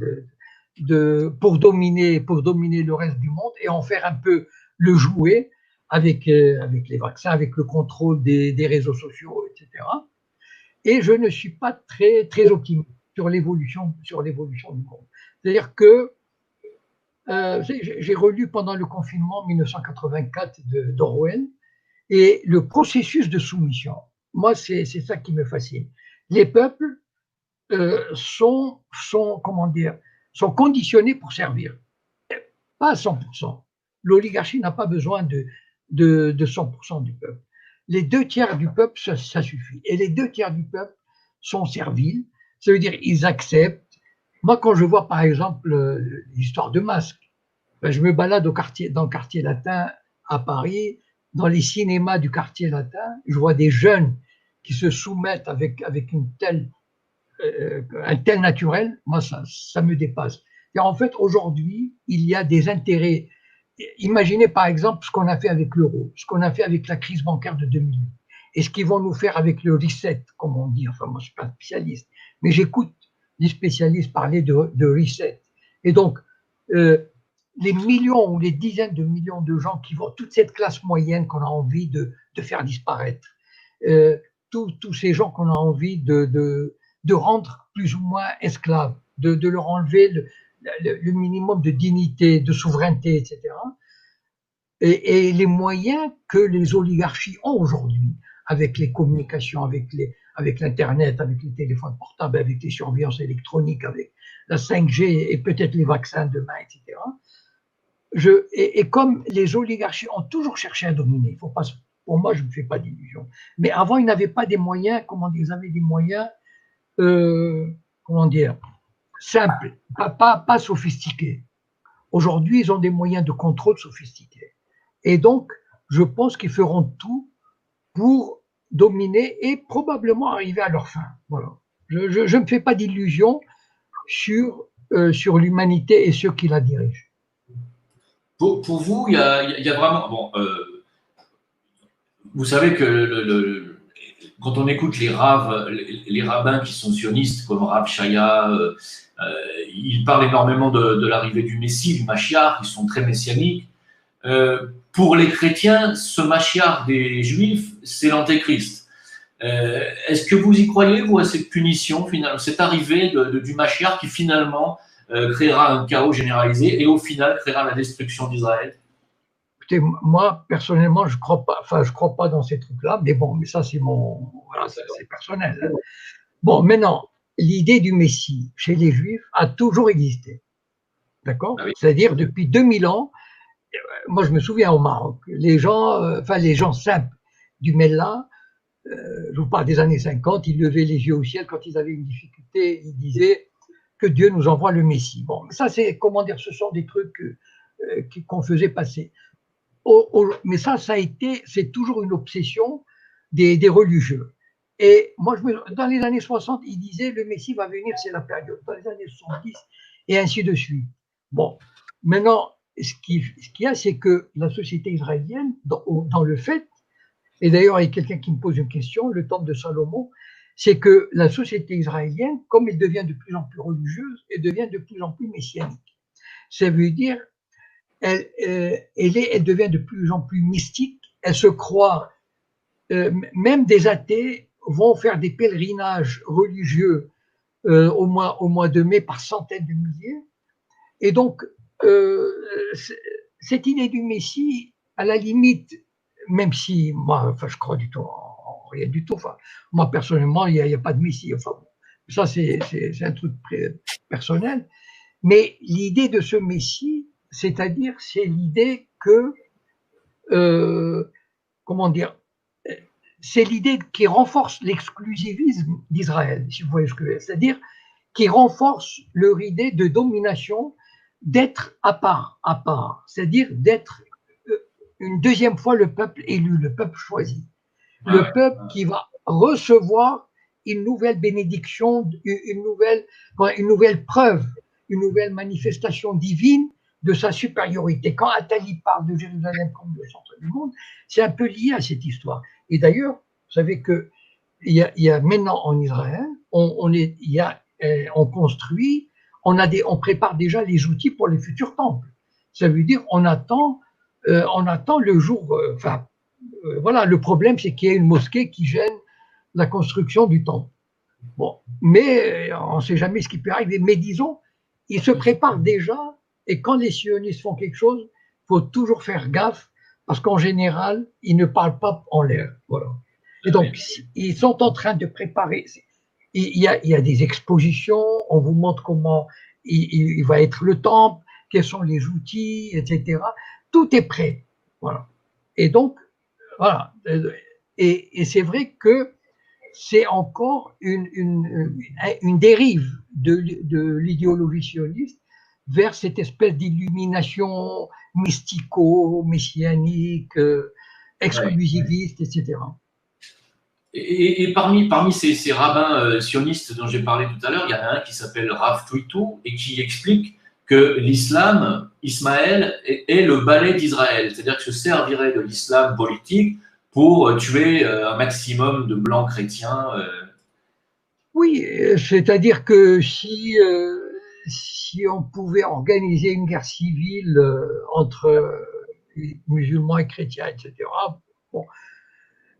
Speaker 2: pour dominer le reste du monde et en faire un peu le jouet avec les vaccins, avec le contrôle des réseaux sociaux, etc. et je ne suis pas très optimiste sur l'évolution du monde. C'est-à-dire que j'ai relu pendant le confinement 1984 d'Orwell, et le processus de soumission, moi, c'est ça qui me fascine. Les peuples comment dire, sont conditionnés pour servir, pas à 100%. L'oligarchie n'a pas besoin de 100% du peuple. Les 2 tiers du peuple, ça suffit. Et les 2 tiers du peuple sont serviles, ça veut dire ils acceptent. Moi, quand je vois par exemple l'histoire de masques, ben, je me balade dans le quartier latin à Paris, dans les cinémas du quartier latin, je vois des jeunes qui se soumettent avec un tel naturel, moi ça me dépasse. Et en fait, aujourd'hui, il y a des intérêts. Imaginez par exemple ce qu'on a fait avec l'euro, ce qu'on a fait avec la crise bancaire de 2008, et ce qu'ils vont nous faire avec le reset, comme on dit. Enfin, moi je suis pas spécialiste, mais j'écoute les spécialistes parler de reset. Et donc, les millions ou les dizaines de millions de gens qui vont, toute cette classe moyenne qu'on a envie de faire disparaître, tous ces gens qu'on a envie de rendre plus ou moins esclaves, de leur enlever le minimum de dignité, de souveraineté, etc. Et les moyens que les oligarchies ont aujourd'hui, avec les communications, avec l'Internet, avec les téléphones portables, avec les surveillances électroniques, avec la 5G et peut-être les vaccins demain, etc. Et comme les oligarchies ont toujours cherché à dominer, faut pas, pour moi, je ne me fais pas d'illusions. Mais avant, ils n'avaient pas des moyens, comment dire, ils avaient des moyens, comment dire, simples, pas sophistiqués. Aujourd'hui, ils ont des moyens de contrôle sophistiqués. Et donc, je pense qu'ils feront tout pour dominer et probablement arriver à leur fin. Voilà. Je ne me fais pas d'illusions sur l'humanité et ceux qui la dirigent.
Speaker 1: Pour vous, il y a vraiment. Bon, vous savez que quand on écoute les rabbins qui sont sionistes, comme Rav Shaya, ils parlent énormément de l'arrivée du Messie, du Mashiach, ils sont très messianiques. Pour les chrétiens, ce Mashiach des Juifs, c'est l'Antéchrist. Est-ce que vous y croyez, vous, à cette punition, cette arrivée du Mashiach qui finalement créera un chaos généralisé et au final créera la destruction d'Israël?
Speaker 2: Écoutez, moi, personnellement, je crois pas dans ces trucs-là, mais bon, mais ça, voilà, c'est personnel. Hein. Bon, maintenant, l'idée du Messie chez les Juifs a toujours existé. D'accord? Ah oui. C'est-à-dire, depuis 2000 ans, moi, je me souviens au Maroc, les gens simples du Mellah, je vous parle des années 50, ils levaient les yeux au ciel quand ils avaient une difficulté, ils disaient que Dieu nous envoie le Messie. Bon, ça, c'est, comment dire, ce sont des trucs qu'on faisait passer. Mais c'est toujours une obsession des religieux. Et moi, dans les années 60, ils disaient le Messie va venir, c'est la période. Dans les années 70, et ainsi de suite. Bon, maintenant, ce qu'il y a, c'est que la société israélienne, dans le fait, et d'ailleurs, il y a quelqu'un qui me pose une question, le temple de Salomon, c'est que la société israélienne, comme elle devient de plus en plus religieuse, elle devient de plus en plus messianique. Ça veut dire elle devient de plus en plus mystique, elle se croit, même des athées vont faire des pèlerinages religieux au mois de mai par centaines de milliers. Et donc, cette idée du Messie, à la limite, même si moi, je crois du tout en rien du tout. Enfin, moi, personnellement, il n'y a pas de Messie. Enfin, ça, c'est un truc personnel. Mais l'idée de ce Messie, c'est-à-dire, c'est l'idée que, comment dire, c'est l'idée qui renforce l'exclusivisme d'Israël, si vous voyez ce que je veux dire. C'est-à-dire, qui renforce leur idée de domination, d'être à part. C'est-à-dire d'être une deuxième fois le peuple élu, le peuple choisi. Le peuple qui va recevoir une nouvelle bénédiction, une nouvelle preuve, une nouvelle manifestation divine de sa supériorité. Quand Attali parle de Jérusalem comme le centre du monde, c'est un peu lié à cette histoire. Et d'ailleurs, vous savez qu'il y a maintenant en Israël, on construit, on prépare déjà les outils pour les futurs temples. Ça veut dire on attend le jour. Voilà, le problème c'est qu'il y a une mosquée qui gêne la construction du temple. Bon, mais on ne sait jamais ce qui peut arriver. Mais disons, ils se préparent déjà, et quand les sionistes font quelque chose, il faut toujours faire gaffe, parce qu'en général, ils ne parlent pas en l'air. Voilà. Et donc, ils sont en train de préparer. Il y a des expositions, on vous montre comment il va être le temple, quels sont les outils, etc. Tout est prêt. Voilà. Et donc, voilà. Et c'est vrai que c'est encore une dérive de l'idéologie sioniste vers cette espèce d'illumination mystico-messianique, exclusiviste, etc.
Speaker 1: Et parmi ces rabbins sionistes dont j'ai parlé tout à l'heure, il y en a un qui s'appelle Rav Tuitou et qui explique que l'islam, Ismaël, est le balai d'Israël, c'est-à-dire que se servirait de l'islam politique pour tuer un maximum de blancs chrétiens.
Speaker 2: Oui, c'est-à-dire que si on pouvait organiser une guerre civile entre musulmans et chrétiens, etc. Bon.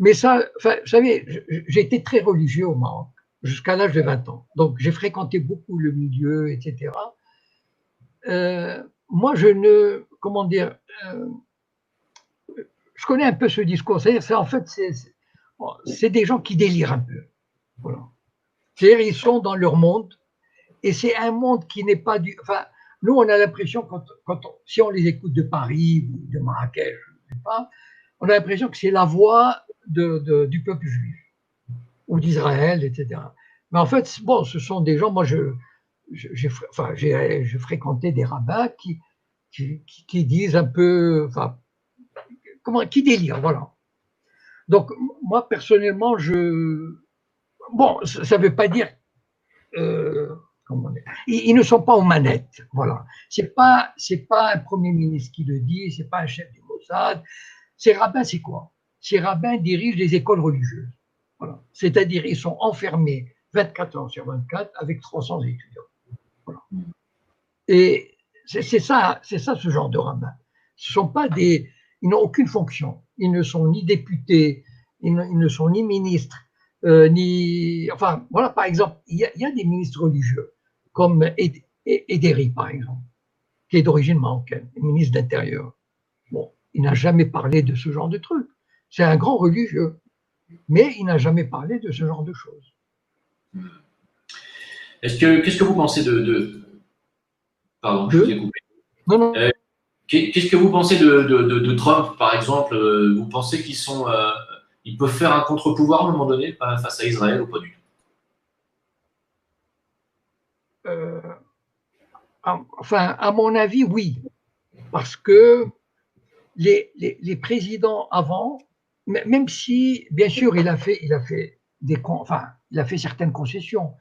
Speaker 2: Mais ça, enfin, vous savez, j'ai été très religieux au Maroc jusqu'à l'âge de 20 ans. Donc, j'ai fréquenté beaucoup le milieu, etc. Moi, je ne, comment dire, je connais un peu ce discours. C'est-à-dire, en fait, c'est des gens qui délirent un peu. Voilà. C'est-à-dire, ils sont dans leur monde, et c'est un monde qui n'est pas du. Enfin, nous, on a l'impression, si on les écoute de Paris ou de Marrakech, je sais pas, on a l'impression que c'est la voix du peuple juif ou d'Israël, etc. Mais en fait, bon, ce sont des gens. Moi, j'ai fréquenté des rabbins qui disent un peu, enfin, qui délirent, voilà. Donc, moi, personnellement, bon, ça ne veut pas dire. Ils ne sont pas aux manettes, voilà. C'est pas un premier ministre qui le dit, c'est pas un chef du Mossad. Ces rabbins, c'est quoi? Ces rabbins dirigent les écoles religieuses, voilà. C'est-à-dire, ils sont enfermés 24 heures sur 24 avec 300 étudiants, voilà. Et c'est ça ce genre de rabbins. Ce sont pas ils n'ont aucune fonction. Ils ne sont ni députés, ils ne sont ni ministres, enfin, voilà, par exemple, il y a des ministres religieux, comme Ederi, par exemple, qui est d'origine marocaine, ministre d'Intérieur. Bon, il n'a jamais parlé de ce genre de truc. C'est un grand religieux, mais il n'a jamais parlé de ce genre de choses.
Speaker 1: Qu'est-ce que vous pensez Pardon, je vous ai coupé.
Speaker 2: Non.
Speaker 1: Qu'est-ce que vous pensez de Trump, par exemple? Vous pensez ils peuvent faire un contre-pouvoir à un moment donné face à Israël ou pas du tout?
Speaker 2: Enfin, à mon avis, oui. Parce que les présidents avant, même si, bien sûr, il a fait certaines concessions,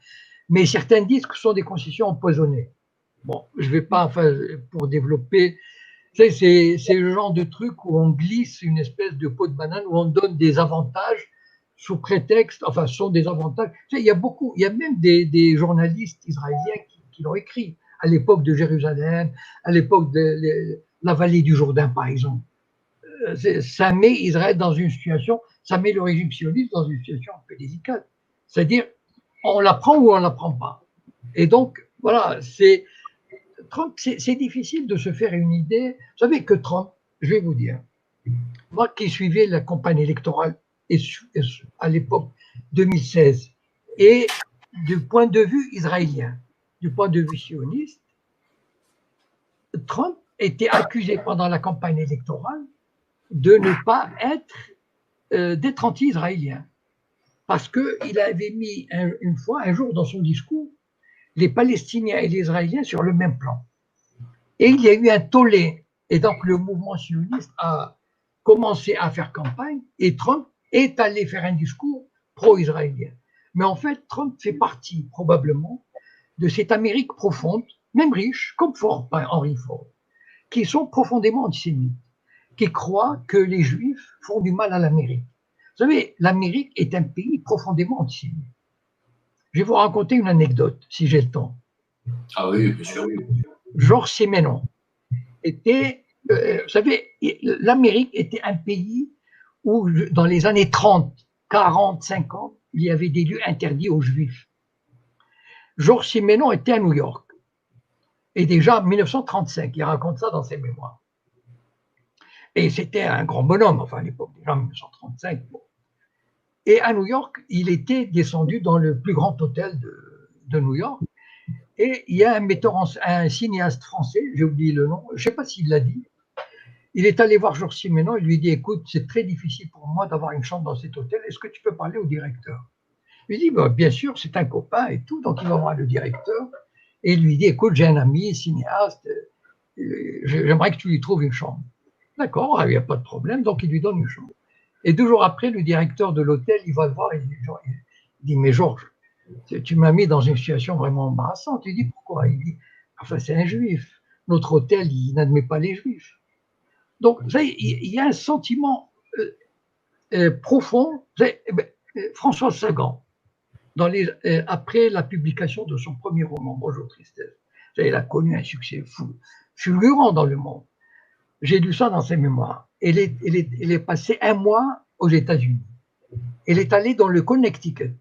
Speaker 2: mais certains disent que ce sont des concessions empoisonnées. Bon, je ne vais pas, enfin, pour développer, c'est le genre de truc où on glisse une espèce de peau de banane, où on donne des avantages sous prétexte, enfin, ce sont des avantages. Il y a même des journalistes israéliens qui l'ont écrit, à l'époque de Jérusalem, à l'époque de la vallée du Jourdain, par exemple. Ça met Israël dans une situation, ça met le régime sioniste dans une situation un peu délicate. C'est-à-dire, on la prend ou on la prend pas. Et donc, voilà, Trump, c'est difficile de se faire une idée. Vous savez que Trump, je vais vous dire, moi qui suivais la campagne électorale à l'époque 2016, et du point de vue israélien, du point de vue sioniste, Trump était accusé pendant la campagne électorale de ne pas d'être anti-israélien. Parce qu'il avait mis un jour dans son discours les Palestiniens et les Israéliens sur le même plan. Et il y a eu un tollé. Et donc le mouvement sioniste a commencé à faire campagne et Trump est allé faire un discours pro-israélien. Mais en fait, Trump fait partie probablement de cette Amérique profonde, même riche, comme Henry Ford, qui sont profondément antisémites, qui croient que les Juifs font du mal à l'Amérique. Vous savez, l'Amérique est un pays profondément antisémite. Je vais vous raconter une anecdote, si j'ai le temps.
Speaker 1: Ah oui, bien sûr.
Speaker 2: Georges Simenon était, vous savez, l'Amérique était un pays où, dans les années 30, 40, 50, il y avait des lieux interdits aux Juifs. Georges Simenon était à New York. Et déjà en 1935, il raconte ça dans ses mémoires. Et c'était un grand bonhomme, enfin à l'époque, déjà en 1935. Bon. Et à New York, il était descendu dans le plus grand hôtel de New York. Et il y a un cinéaste français, j'ai oublié le nom, je ne sais pas s'il l'a dit. Il est allé voir Georges Simenon, il lui dit, écoute, c'est très difficile pour moi d'avoir une chambre dans cet hôtel, est-ce que tu peux parler au directeur? Il lui dit, bah, bien sûr, c'est un copain et tout, donc il va voir le directeur. Et il lui dit, écoute, j'ai un ami cinéaste, j'aimerais que tu lui trouves une chambre. D'accord, il n'y a pas de problème, donc il lui donne une chambre. Et 2 jours après, le directeur de l'hôtel, il va le voir, il dit, mais Georges, tu m'as mis dans une situation vraiment embarrassante. Il dit, pourquoi? Il dit, enfin, c'est un juif. Notre hôtel, il n'admet pas les juifs. Donc, vous savez, il y a un sentiment profond. François Sagan, après la publication de son premier roman, Bonjour Tristesse, il a connu un succès fulgurant dans le monde. J'ai lu ça dans ses mémoires. Elle est passée 1 mois aux États-Unis. Elle est allée dans le Connecticut.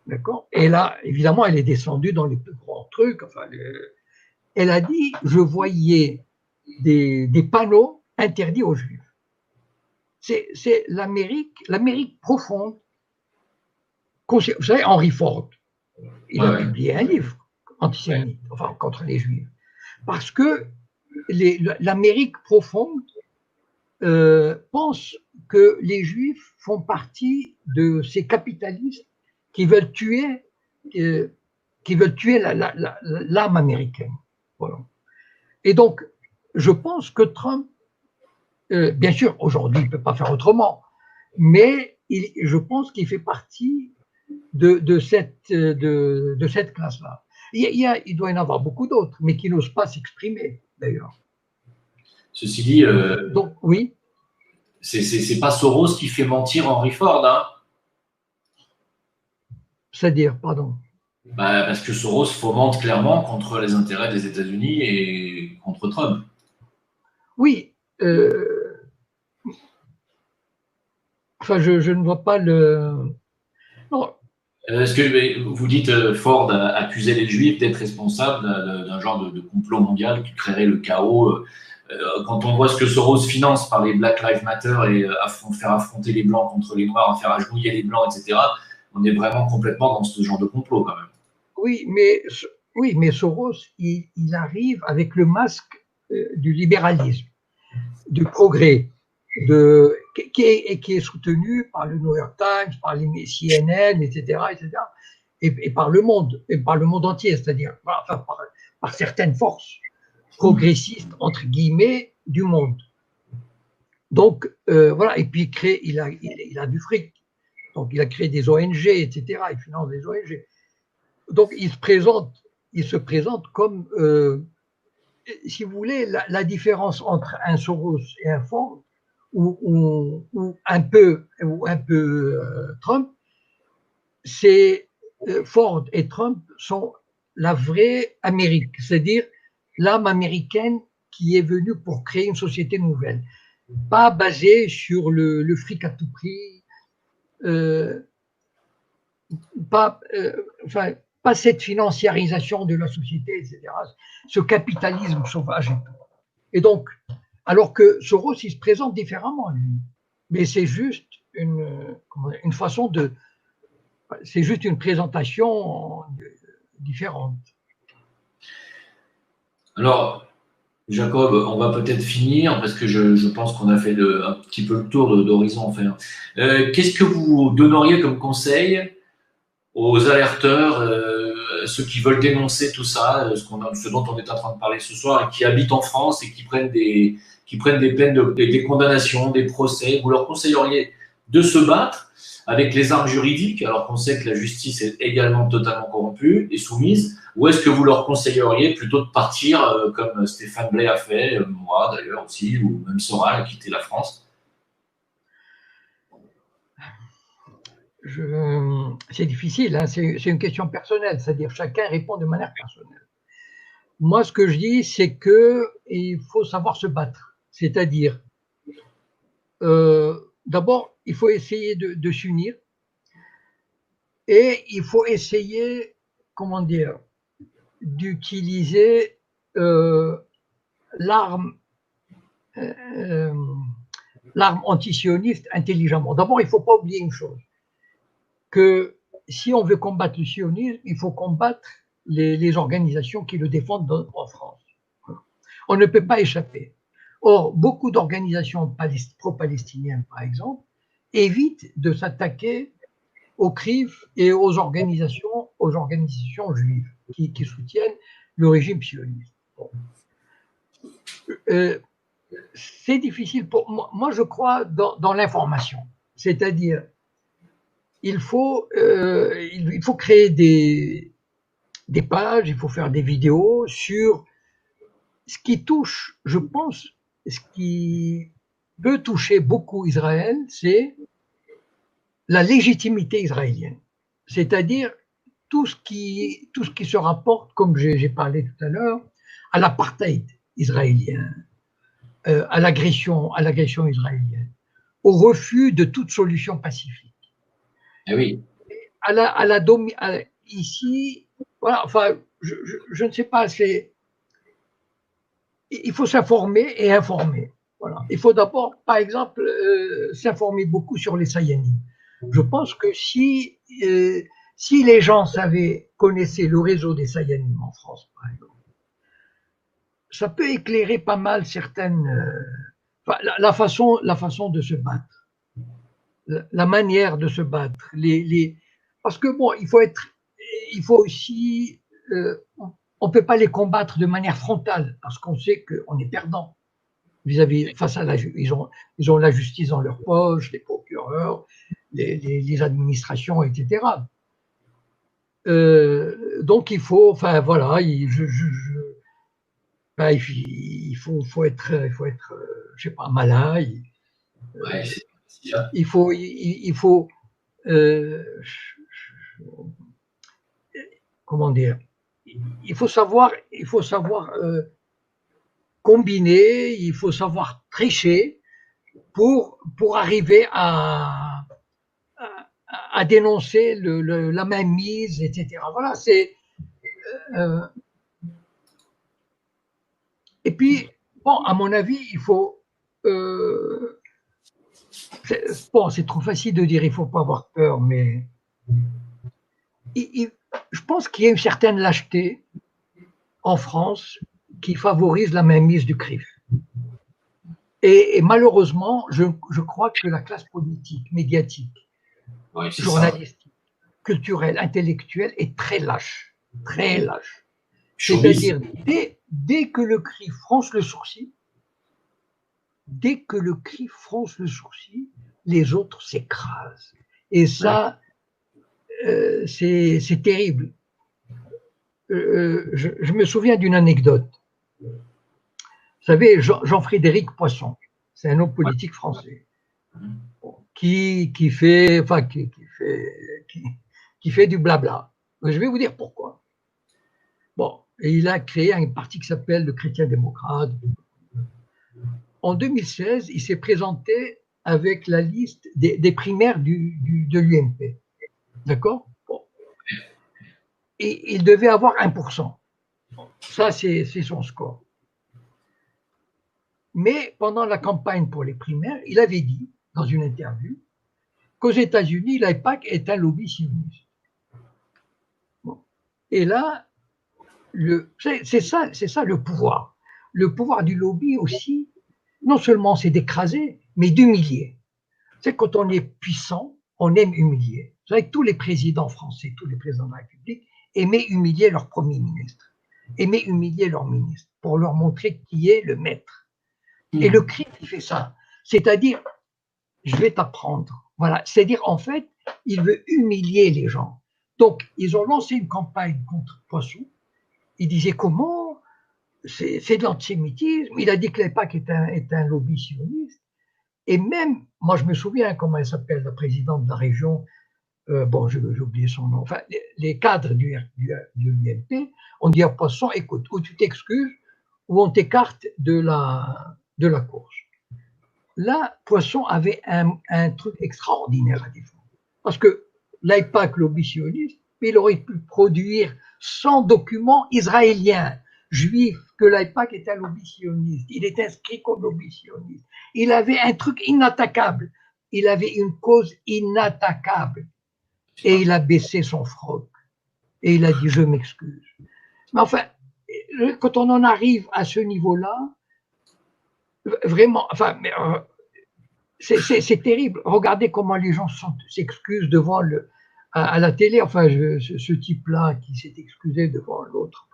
Speaker 2: D'accord? Et là, évidemment, elle est descendue dans les plus grands trucs. Enfin, elle a dit, je voyais des panneaux interdits aux Juifs. C'est l'Amérique profonde. Vous savez, Henry Ford, il a publié un livre antisémite, enfin, contre les Juifs. Parce que l'Amérique profonde pense que les Juifs font partie de ces capitalistes qui veulent tuer l'âme américaine. Voilà. Et donc, je pense que Trump, bien sûr, aujourd'hui, il ne peut pas faire autrement, mais je pense qu'il fait partie de cette classe-là. Il doit y en avoir beaucoup d'autres, mais qui n'osent pas s'exprimer, d'ailleurs.
Speaker 1: Ceci dit,
Speaker 2: donc, oui.
Speaker 1: C'est pas Soros qui fait mentir Henry Ford, hein?
Speaker 2: C'est-à-dire, pardon.
Speaker 1: Bah, parce que Soros fomente clairement contre les intérêts des États-Unis et contre Trump.
Speaker 2: Oui. Enfin, je ne vois pas le. Non.
Speaker 1: Est-ce que vous dites Ford accusait les Juifs d'être responsables d'un genre de complot mondial qui créerait le chaos? Quand on voit ce que Soros finance par les Black Lives Matter et faire affronter les Blancs contre les Noirs, faire agenouiller les Blancs, etc., on est vraiment complètement dans ce genre de complot quand même.
Speaker 2: Oui, mais Soros, il arrive avec le masque du libéralisme, du progrès, qui est soutenu par le New York Times, par les CNN, etc., et par le monde, entier, c'est-à-dire par certaines forces progressistes, entre guillemets, du monde. Donc, voilà, et puis il a du fric. Donc, il a créé des ONG, etc., il finance des ONG. Donc, il se présente comme, si vous voulez, la différence entre un Soros et un Ford, ou un peu Trump, c'est Ford et Trump sont la vraie Amérique, c'est-à-dire l'âme américaine qui est venue pour créer une société nouvelle, pas basée sur le fric à tout prix, pas cette financiarisation de la société, etc., ce capitalisme sauvage et tout. Et donc, alors que Soros, il se présente différemment, lui. Mais c'est juste une façon de. C'est juste une présentation différente.
Speaker 1: Alors, Jacob, on va peut-être finir parce que je pense qu'on a fait un petit peu le tour d'horizon. Enfin. Qu'est-ce que vous donneriez comme conseil aux alerteurs, ceux qui veulent dénoncer tout ça, ce dont on est en train de parler ce soir, et qui habitent en France et qui prennent des peines, des condamnations, des procès? Vous leur conseilleriez de se battre avec les armes juridiques, alors qu'on sait que la justice est également totalement corrompue et soumise, ou est-ce que vous leur conseilleriez plutôt de partir, comme Stéphane Blay a fait, moi d'ailleurs aussi, ou même Soral a quitté la France?
Speaker 2: C'est difficile, hein, c'est une question personnelle, c'est-à-dire chacun répond de manière personnelle. Moi, ce que je dis, c'est qu'il faut savoir se battre, c'est-à-dire, d'abord, il faut essayer de s'unir. Et il faut essayer, comment dire, d'utiliser l'arme euh, l'arme antisioniste intelligemment. D'abord, il ne faut pas oublier une chose, que si on veut combattre le sionisme, il faut combattre les organisations qui le défendent en France. On ne peut pas échapper. Or, beaucoup d'organisations pro-palestiniennes, par exemple, évitent de s'attaquer aux CRIF et aux organisations juives qui soutiennent le régime sioniste. Bon. C'est difficile pour moi. Moi, je crois dans l'information. C'est-à-dire, il faut créer des pages, il faut faire des vidéos sur ce qui touche, je pense, ce qui peut toucher beaucoup Israël, c'est la légitimité israélienne. C'est-à-dire tout ce qui se rapporte, comme j'ai parlé tout à l'heure, à l'apartheid israélien, à l'agression israélienne, au refus de toute solution pacifique.
Speaker 1: Eh oui.
Speaker 2: Ici, voilà, enfin, je ne sais pas, il faut s'informer et informer. Voilà. Il faut d'abord, par exemple, s'informer beaucoup sur les Sayanis. Je pense que si les gens connaissaient le réseau des Sayanim en France, par exemple, ça peut éclairer pas mal certaines, la façon de se battre, la manière de se battre, parce que bon, il faut aussi, on peut pas les combattre de manière frontale parce qu'on sait qu'on est perdant face à ils ont la justice dans leur poche, les procureurs, les administrations, etc. Donc il faut, enfin voilà, il faut être, je sais pas, malin.
Speaker 1: Ouais,
Speaker 2: il faut, comment dire, il faut savoir combiner, il faut savoir tricher pour arriver à dénoncer la mainmise, etc. Voilà, c'est. Et puis, bon, à mon avis, il faut. Bon, c'est trop facile de dire il ne faut pas avoir peur, mais je pense qu'il y a une certaine lâcheté en France qui favorise la mainmise du CRIF. Et malheureusement, je crois que la classe politique, médiatique, journalistique, culturelle, intellectuelle est très lâche. Très lâche. C'est-à-dire, dès que le CRIF fronce le sourcil, les autres s'écrasent. Et ça, c'est terrible. Je me souviens d'une anecdote. Vous savez, Jean-Frédéric Poisson, c'est un homme politique français qui fait du blabla. Je vais vous dire pourquoi. Bon, et il a créé un parti qui s'appelle le Chrétien démocrate. En 2016, il s'est présenté avec la liste des primaires de l'UMP. D'accord? Bon. Et il devait avoir 1%. Ça, c'est son score. Mais pendant la campagne pour les primaires, il avait dit, dans une interview, qu'aux États-Unis, l'AIPAC est un lobby sioniste. Bon. Et là, c'est ça le pouvoir. Le pouvoir du lobby aussi, non seulement c'est d'écraser, mais d'humilier. C'est quand on est puissant, on aime humilier. Vous savez que tous les présidents français, tous les présidents de la République aimaient humilier leur premier ministre, aimaient humilier leur ministre pour leur montrer qui est le maître. Et le CRIF, il fait ça. C'est-à-dire, je vais t'apprendre. Voilà. C'est-à-dire, en fait, il veut humilier les gens. Donc, ils ont lancé une campagne contre Poisson. Il disait comment? C'est de l'antisémitisme. Il a dit que l'EPAC est un lobby sioniste. Et même, moi, je me souviens comment elle s'appelle, la présidente de la région. Bon, j'ai oublié son nom. Enfin, les cadres du UMP ont dit à Poisson, écoute, ou tu t'excuses, ou on t'écarte de la course. Là, Poisson avait un truc extraordinaire à défendre. Parce que l'AIPAC, lobby sioniste, mais il aurait pu produire 100 documents israéliens juifs que l'AIPAC était un lobby sioniste. Il est inscrit comme lobby sioniste. Il avait un truc inattaquable. Il avait une cause inattaquable. Et il a baissé son froc. Et il a dit, je m'excuse. Mais enfin, quand on en arrive à ce niveau-là, vraiment, enfin, c'est terrible. Regardez comment les gens s'excusent devant à la télé. Enfin, ce type-là qui s'est excusé devant l'autre.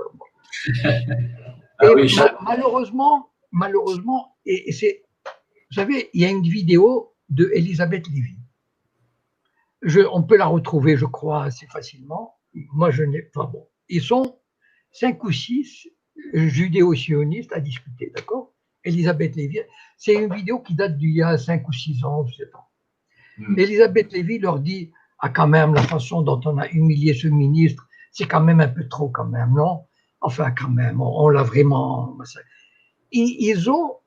Speaker 1: Ah oui,
Speaker 2: malheureusement, et c'est, vous savez, il y a une vidéo de Elisabeth Lévy. On peut la retrouver, je crois, assez facilement. Moi, je n'ai pas. Bon, ils sont 5 ou 6 judéo-sionistes à discuter, d'accord? Elisabeth Lévy, c'est une vidéo qui date d'il y a 5 ou 6 ans, 7 ans. Elisabeth Lévy leur dit, ah quand même, la façon dont on a humilié ce ministre, c'est quand même un peu trop quand même, non? Enfin, quand même, on l'a vraiment... Ils ont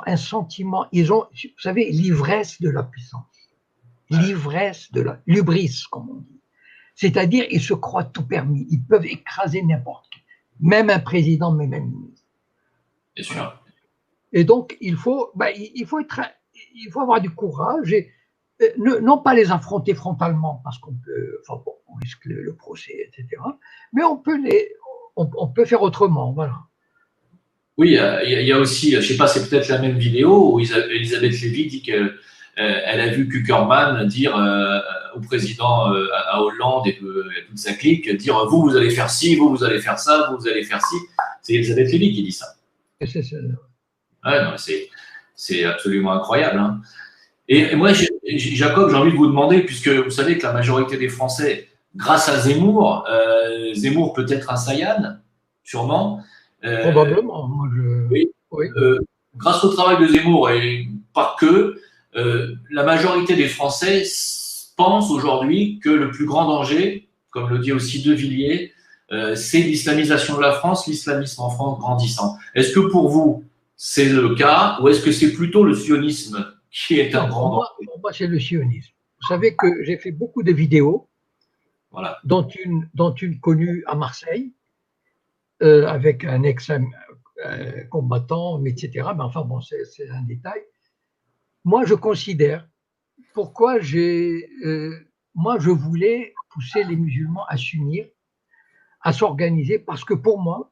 Speaker 2: un sentiment, vous savez, l'ivresse de la puissance. L'ivresse de la... L'ubris, comme on dit. C'est-à-dire, ils se croient tout permis. Ils peuvent écraser n'importe qui. Même un président, même un ministre.
Speaker 1: Bien sûr.
Speaker 2: Et donc, il faut avoir du courage et non pas les affronter frontalement parce qu'on peut, enfin bon, on risque le procès, etc. Mais on peut faire autrement, voilà.
Speaker 1: Oui, il y a aussi, je ne sais pas, c'est peut-être la même vidéo où Elisabeth Lévy dit qu'elle a vu Kuckerman dire au président, à Hollande et toute sa clique, dire vous allez faire ci, vous allez faire ça, vous allez faire ci. C'est Elisabeth Lévy qui dit ça.
Speaker 2: Et c'est ça.
Speaker 1: Ouais, non, c'est absolument incroyable. Hein. Et moi, Jacob, j'ai envie de vous demander, puisque vous savez que la majorité des Français, grâce à Zemmour, Zemmour peut être un Sayan, sûrement.
Speaker 2: Probablement. Moi,
Speaker 1: oui. Grâce au travail de Zemmour, et pas que, la majorité des Français pensent aujourd'hui que le plus grand danger, comme le dit aussi De Villiers, c'est l'islamisation de la France, l'islamisme en France grandissant. Est-ce que pour vous, c'est le cas, ou est-ce que c'est plutôt le sionisme qui est un grand danger?
Speaker 2: Pour moi, c'est le sionisme. Vous savez que j'ai fait beaucoup de vidéos,
Speaker 1: voilà.
Speaker 2: dont une connue à Marseille, avec un ex-combattant, etc. Mais enfin, bon, c'est un détail. Moi, je considère, moi, je voulais pousser les musulmans à s'unir, à s'organiser, parce que pour moi,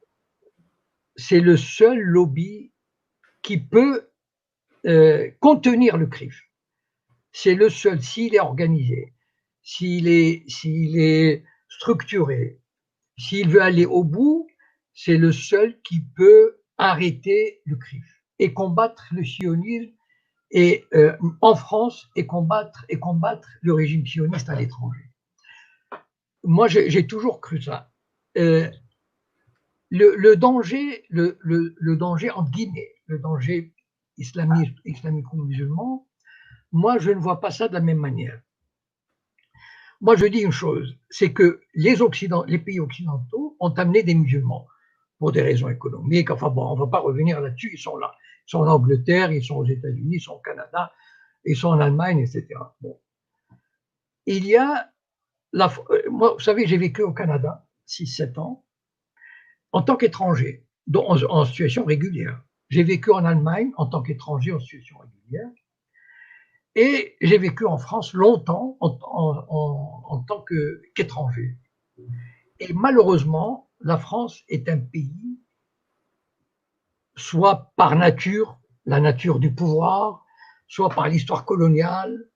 Speaker 2: c'est le seul lobby qui peut contenir le CRIF. C'est le seul, s'il est organisé, s'il est structuré, s'il veut aller au bout, c'est le seul qui peut arrêter le CRIF et combattre le sionisme en France et combattre le régime sioniste à l'étranger. Moi, j'ai toujours cru ça. Le danger, entre guillemets, le danger islamico-musulman, moi, je ne vois pas ça de la même manière. Moi, je dis une chose, c'est que les pays occidentaux ont amené des musulmans pour des raisons économiques. Enfin bon, on ne va pas revenir là-dessus, ils sont là. Ils sont en Angleterre, ils sont aux États-Unis, ils sont au Canada, ils sont en Allemagne, etc. Bon. Il y a, moi, vous savez, j'ai vécu au Canada 6-7 ans, en tant qu'étranger, en situation régulière. J'ai vécu en Allemagne en tant qu'étranger en situation régulière. Et j'ai vécu en France longtemps en tant qu'étranger. Et malheureusement, la France est un pays, soit par nature, la nature du pouvoir, soit par l'histoire coloniale,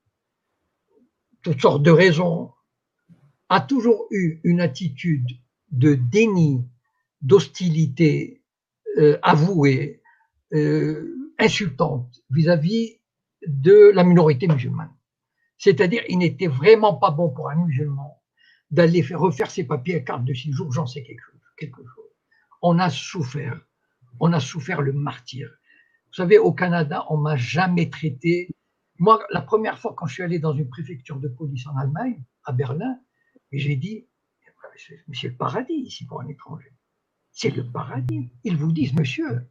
Speaker 2: toutes sortes de raisons, a toujours eu une attitude de déni, d'hostilité avouée, insultante vis-à-vis de la minorité musulmane. C'est-à-dire, il n'était vraiment pas bon pour un musulman d'aller refaire ses papiers à carte de séjour, j'en sais quelque chose. On a souffert le martyre. Vous savez, au Canada, on m'a jamais traité. Moi, la première fois quand je suis allé dans une préfecture de police en Allemagne, à Berlin, j'ai dit, mais c'est le paradis ici pour un étranger. C'est le paradis. Ils vous disent, monsieur,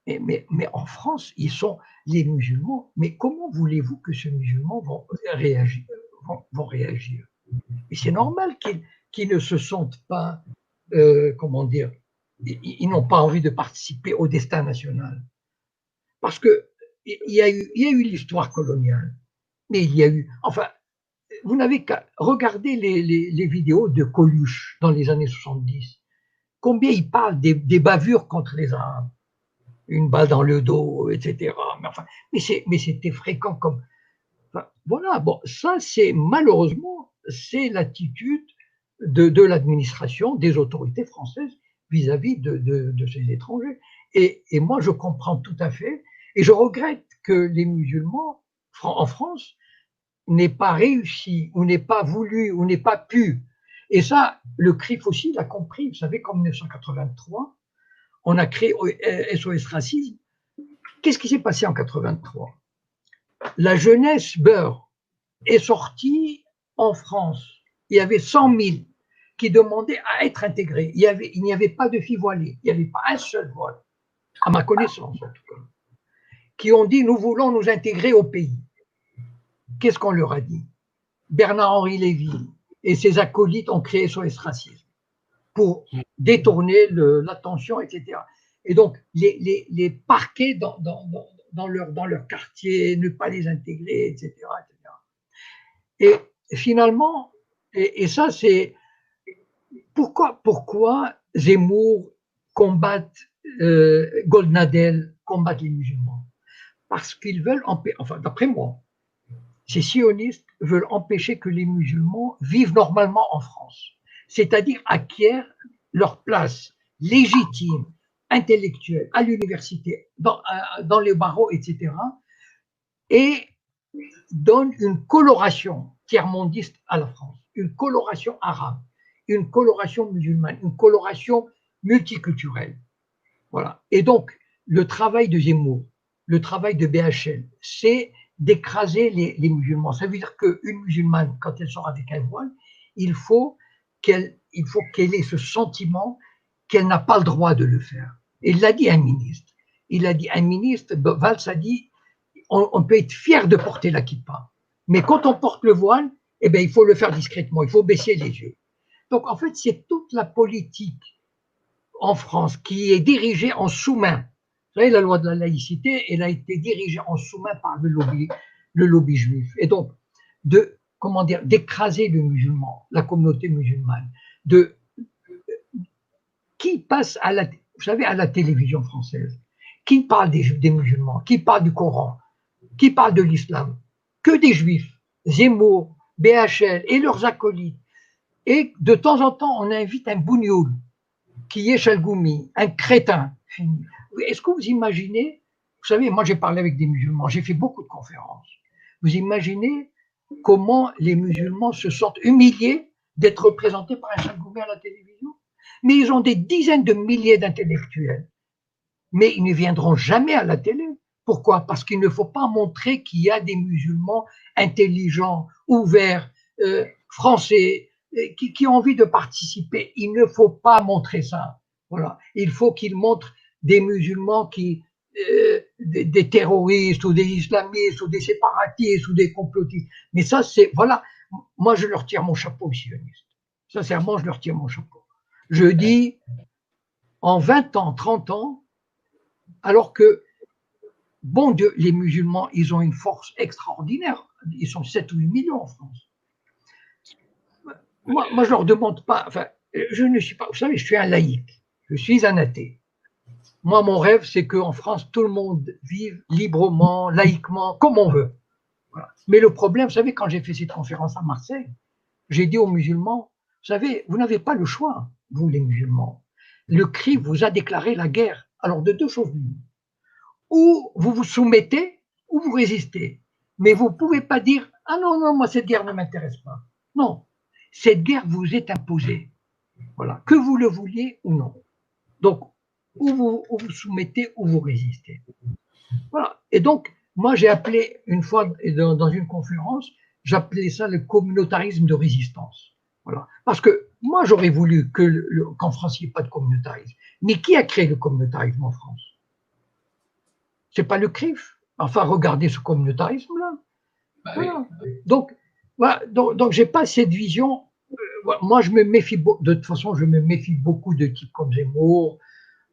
Speaker 2: mais en France, ils sont les musulmans. Mais comment voulez-vous que ce musulman va réagir, vont réagir. Et c'est normal qu'ils ne se sentent pas, comment dire, ils n'ont pas envie de participer au destin national. Parce que il y a eu l'histoire coloniale, mais il y a eu, enfin, vous n'avez qu'à regarder les vidéos de Coluche dans les années 70. Combien il parle des bavures contre les Arabes, une balle dans le dos, etc. Mais c'était fréquent comme. Enfin, voilà, bon, ça c'est malheureusement, c'est l'attitude de l'administration, des autorités françaises vis-à-vis de ces étrangers. Et moi je comprends tout à fait, et je regrette que les musulmans en France n'aient pas réussi, ou n'aient pas voulu, ou n'aient pas pu. Et ça, le CRIF aussi l'a compris. Vous savez qu'en 1983, on a créé SOS Racisme. Qu'est-ce qui s'est passé en 83? La jeunesse beurre est sortie en France. Il y avait 100 000 qui demandaient à être intégrés. Il n'y avait pas de filles voilées. Il n'y avait pas un seul voile, à ma connaissance en tout cas, qui ont dit nous voulons nous intégrer au pays. Qu'est-ce qu'on leur a dit? Bernard-Henri Lévy et ses acolytes ont créé SOS Racisme pour détourner l'attention, etc. Et donc, les parquer dans leur quartier, ne pas les intégrer, etc. Et finalement, et ça c'est pourquoi Zemmour combattent Goldnadel, combattent les musulmans? Parce qu'ils veulent, enfin d'après moi, ces sionistes veulent empêcher que les musulmans vivent normalement en France, c'est-à-dire acquièrent leur place légitime, intellectuelle, à l'université, dans les barreaux, etc., et donnent une coloration tiers-mondiste à la France, une coloration arabe, une coloration musulmane, une coloration multiculturelle. Voilà. Et donc, le travail de Zemmour, le travail de BHL, c'est d'écraser les musulmans. Ça veut dire qu'une musulmane, quand elle sort avec un voile, il faut qu'elle ait ce sentiment qu'elle n'a pas le droit de le faire. Et il l'a dit un ministre. Valls a dit, on peut être fier de porter la kippa, mais quand on porte le voile, eh bien, il faut le faire discrètement, il faut baisser les yeux. Donc, en fait, c'est toute la politique en France qui est dirigée en sous-main. Vous savez, la loi de la laïcité, elle a été dirigée en sous-main par le lobby juif. Et donc, d'écraser le musulman, la communauté musulmane, qui passe à la télévision française, qui parle des musulmans, qui parle du Coran, qui parle de l'islam, que des juifs, Zemmour, BHL et leurs acolytes. Et de temps en temps, on invite un bougnoul, qui est Chalgoumi, un crétin. Est-ce que vous imaginez, vous savez, moi j'ai parlé avec des musulmans, j'ai fait beaucoup de conférences. Vous imaginez comment les musulmans se sentent humiliés d'être représentés par un Chalgoumi à la télévision? Mais ils ont des dizaines de milliers d'intellectuels. Mais ils ne viendront jamais à la télé. Pourquoi? Parce qu'il ne faut pas montrer qu'il y a des musulmans intelligents, ouverts, français, qui ont envie de participer. Il ne faut pas montrer ça. Voilà. Il faut qu'ils montrent des musulmans des terroristes ou des islamistes ou des séparatistes ou des complotistes. Mais ça, voilà. Moi, je leur tire mon chapeau aux sionistes. Sincèrement, je leur tire mon chapeau. Je dis, en 20 ans, 30 ans, alors que, bon Dieu, les musulmans, ils ont une force extraordinaire. Ils sont 7 ou 8 millions en France. Moi, je leur demande pas, enfin, je ne suis pas, vous savez, je suis un laïc, je suis un athée. Moi, mon rêve, c'est qu'en France, tout le monde vive librement, laïquement, comme on veut. Voilà. Mais le problème, vous savez, quand j'ai fait cette conférence à Marseille, j'ai dit aux musulmans, vous savez, vous n'avez pas le choix, vous les musulmans. Le CRIF vous a déclaré la guerre. Alors, de deux choses l'une. Ou vous vous soumettez, ou vous résistez. Mais vous ne pouvez pas dire, ah non, non, moi, cette guerre ne m'intéresse pas. Non, cette guerre vous est imposée. Voilà, que vous le vouliez ou non. Donc, ou vous soumettez, ou vous résistez. Voilà. Et donc, moi, j'ai appelé une fois dans une conférence, j'appelais ça le communautarisme de résistance. Voilà. Parce que moi, j'aurais voulu qu'en France, il n'y ait pas de communautarisme. Mais qui a créé le communautarisme en France? C'est pas le CRIF. Enfin, regardez ce communautarisme-là. Bah, voilà. Oui. Donc, Voilà, donc j'ai pas cette vision. Moi, je me méfie, de toute façon, je me méfie beaucoup de types comme Zemmour,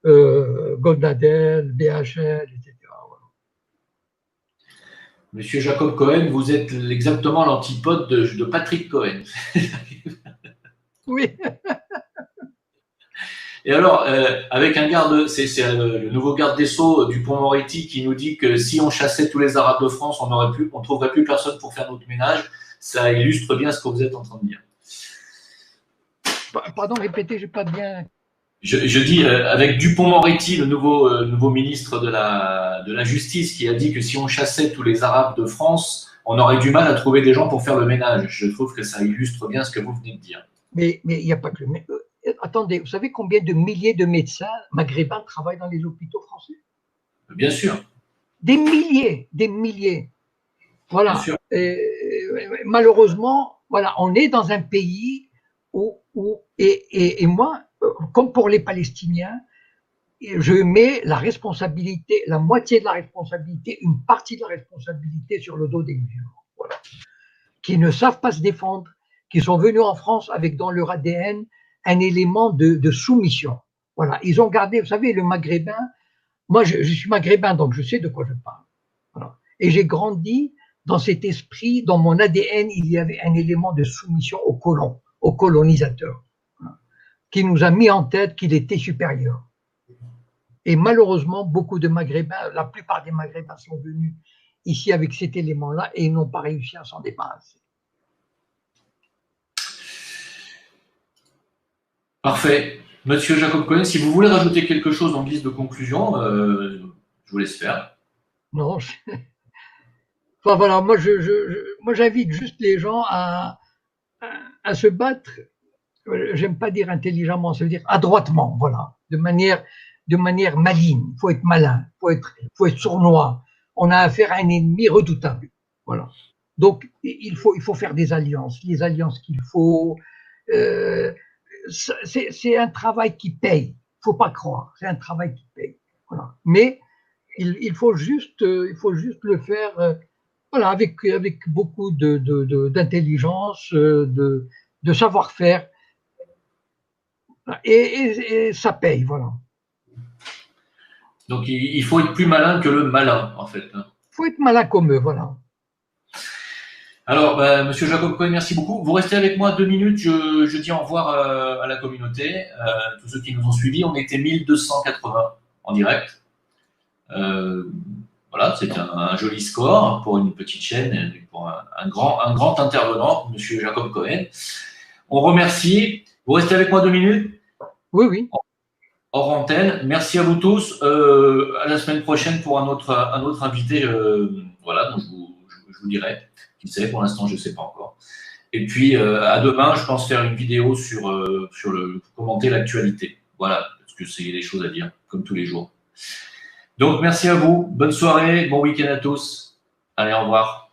Speaker 2: Goldadel, BHL, etc. Voilà.
Speaker 1: Monsieur Jacob Cohen, vous êtes exactement l'antipode de Patrick Cohen.
Speaker 2: Oui.
Speaker 1: Et alors, avec un garde, c'est le nouveau garde des Sceaux Dupond-Moretti qui nous dit que si on chassait tous les Arabes de France, on trouverait plus personne pour faire notre ménage. Ça illustre bien ce que vous êtes en train de dire.
Speaker 2: Pardon, répétez, j'ai pas bien.
Speaker 1: Je dis avec Dupond-Moretti, le nouveau ministre de la Justice, qui a dit que si on chassait tous les Arabes de France, on aurait du mal à trouver des gens pour faire le ménage. Je trouve que ça illustre bien ce que vous venez de dire.
Speaker 2: Mais il n'y a pas que le. Attendez, vous savez combien de milliers de médecins maghrébins travaillent dans les hôpitaux français?
Speaker 1: Bien sûr.
Speaker 2: Des milliers, des milliers. Voilà.
Speaker 1: Bien sûr.
Speaker 2: Malheureusement, voilà, on est dans un pays où et moi, comme pour les Palestiniens, je mets la responsabilité, la moitié de la responsabilité, une partie de la responsabilité sur le dos des musulmans, voilà, qui ne savent pas se défendre, qui sont venus en France avec dans leur ADN un élément de soumission. Voilà, ils ont gardé, vous savez, le maghrébin. Moi, je suis maghrébin, donc je sais de quoi je parle. Voilà. Et j'ai grandi dans cet esprit, dans mon ADN, il y avait un élément de soumission aux colons, aux colonisateurs, voilà, qui nous a mis en tête qu'il était supérieur. Et malheureusement, beaucoup de Maghrébins, la plupart des Maghrébins sont venus ici avec cet élément-là et ils n'ont pas réussi à s'en débarrasser.
Speaker 1: Parfait. Monsieur Jacob Cohen, si vous voulez rajouter quelque chose en guise de conclusion, je vous laisse faire.
Speaker 2: Non, enfin voilà, moi j'invite juste les gens à se battre. J'aime pas dire intelligemment, ça veut dire adroitement, voilà, de manière maligne. Il faut être malin, faut être sournois. On a affaire à un ennemi redoutable, voilà. Donc il faut faire des alliances, les alliances qu'il faut. C'est un travail qui paye. Faut pas croire, c'est un travail qui paye. Voilà. Mais il faut juste le faire, voilà, avec beaucoup d'intelligence, de savoir-faire. Et ça paye, voilà.
Speaker 1: Donc il faut être plus malin que le malin, en fait.
Speaker 2: Il faut être malin comme eux, voilà.
Speaker 1: Alors, Monsieur Jacob Cohen, merci beaucoup. Vous restez avec moi 2 minutes. Je dis au revoir à la communauté, tous ceux qui nous ont suivis. On était 1280 en direct. Voilà, c'est un joli score pour une petite chaîne, pour un grand intervenant, Monsieur Jacob Cohen. On remercie. Vous restez avec moi 2 minutes.
Speaker 2: Oui, oui.
Speaker 1: Hors antenne. Merci à vous tous. À la semaine prochaine pour un autre invité. Voilà, donc je vous dirai. Qui sait, pour l'instant, je ne sais pas encore. Et puis, à demain, je pense faire une vidéo sur commenter l'actualité. Voilà, parce que c'est des choses à dire, comme tous les jours. Donc, merci à vous. Bonne soirée, bon week-end à tous. Allez, au revoir.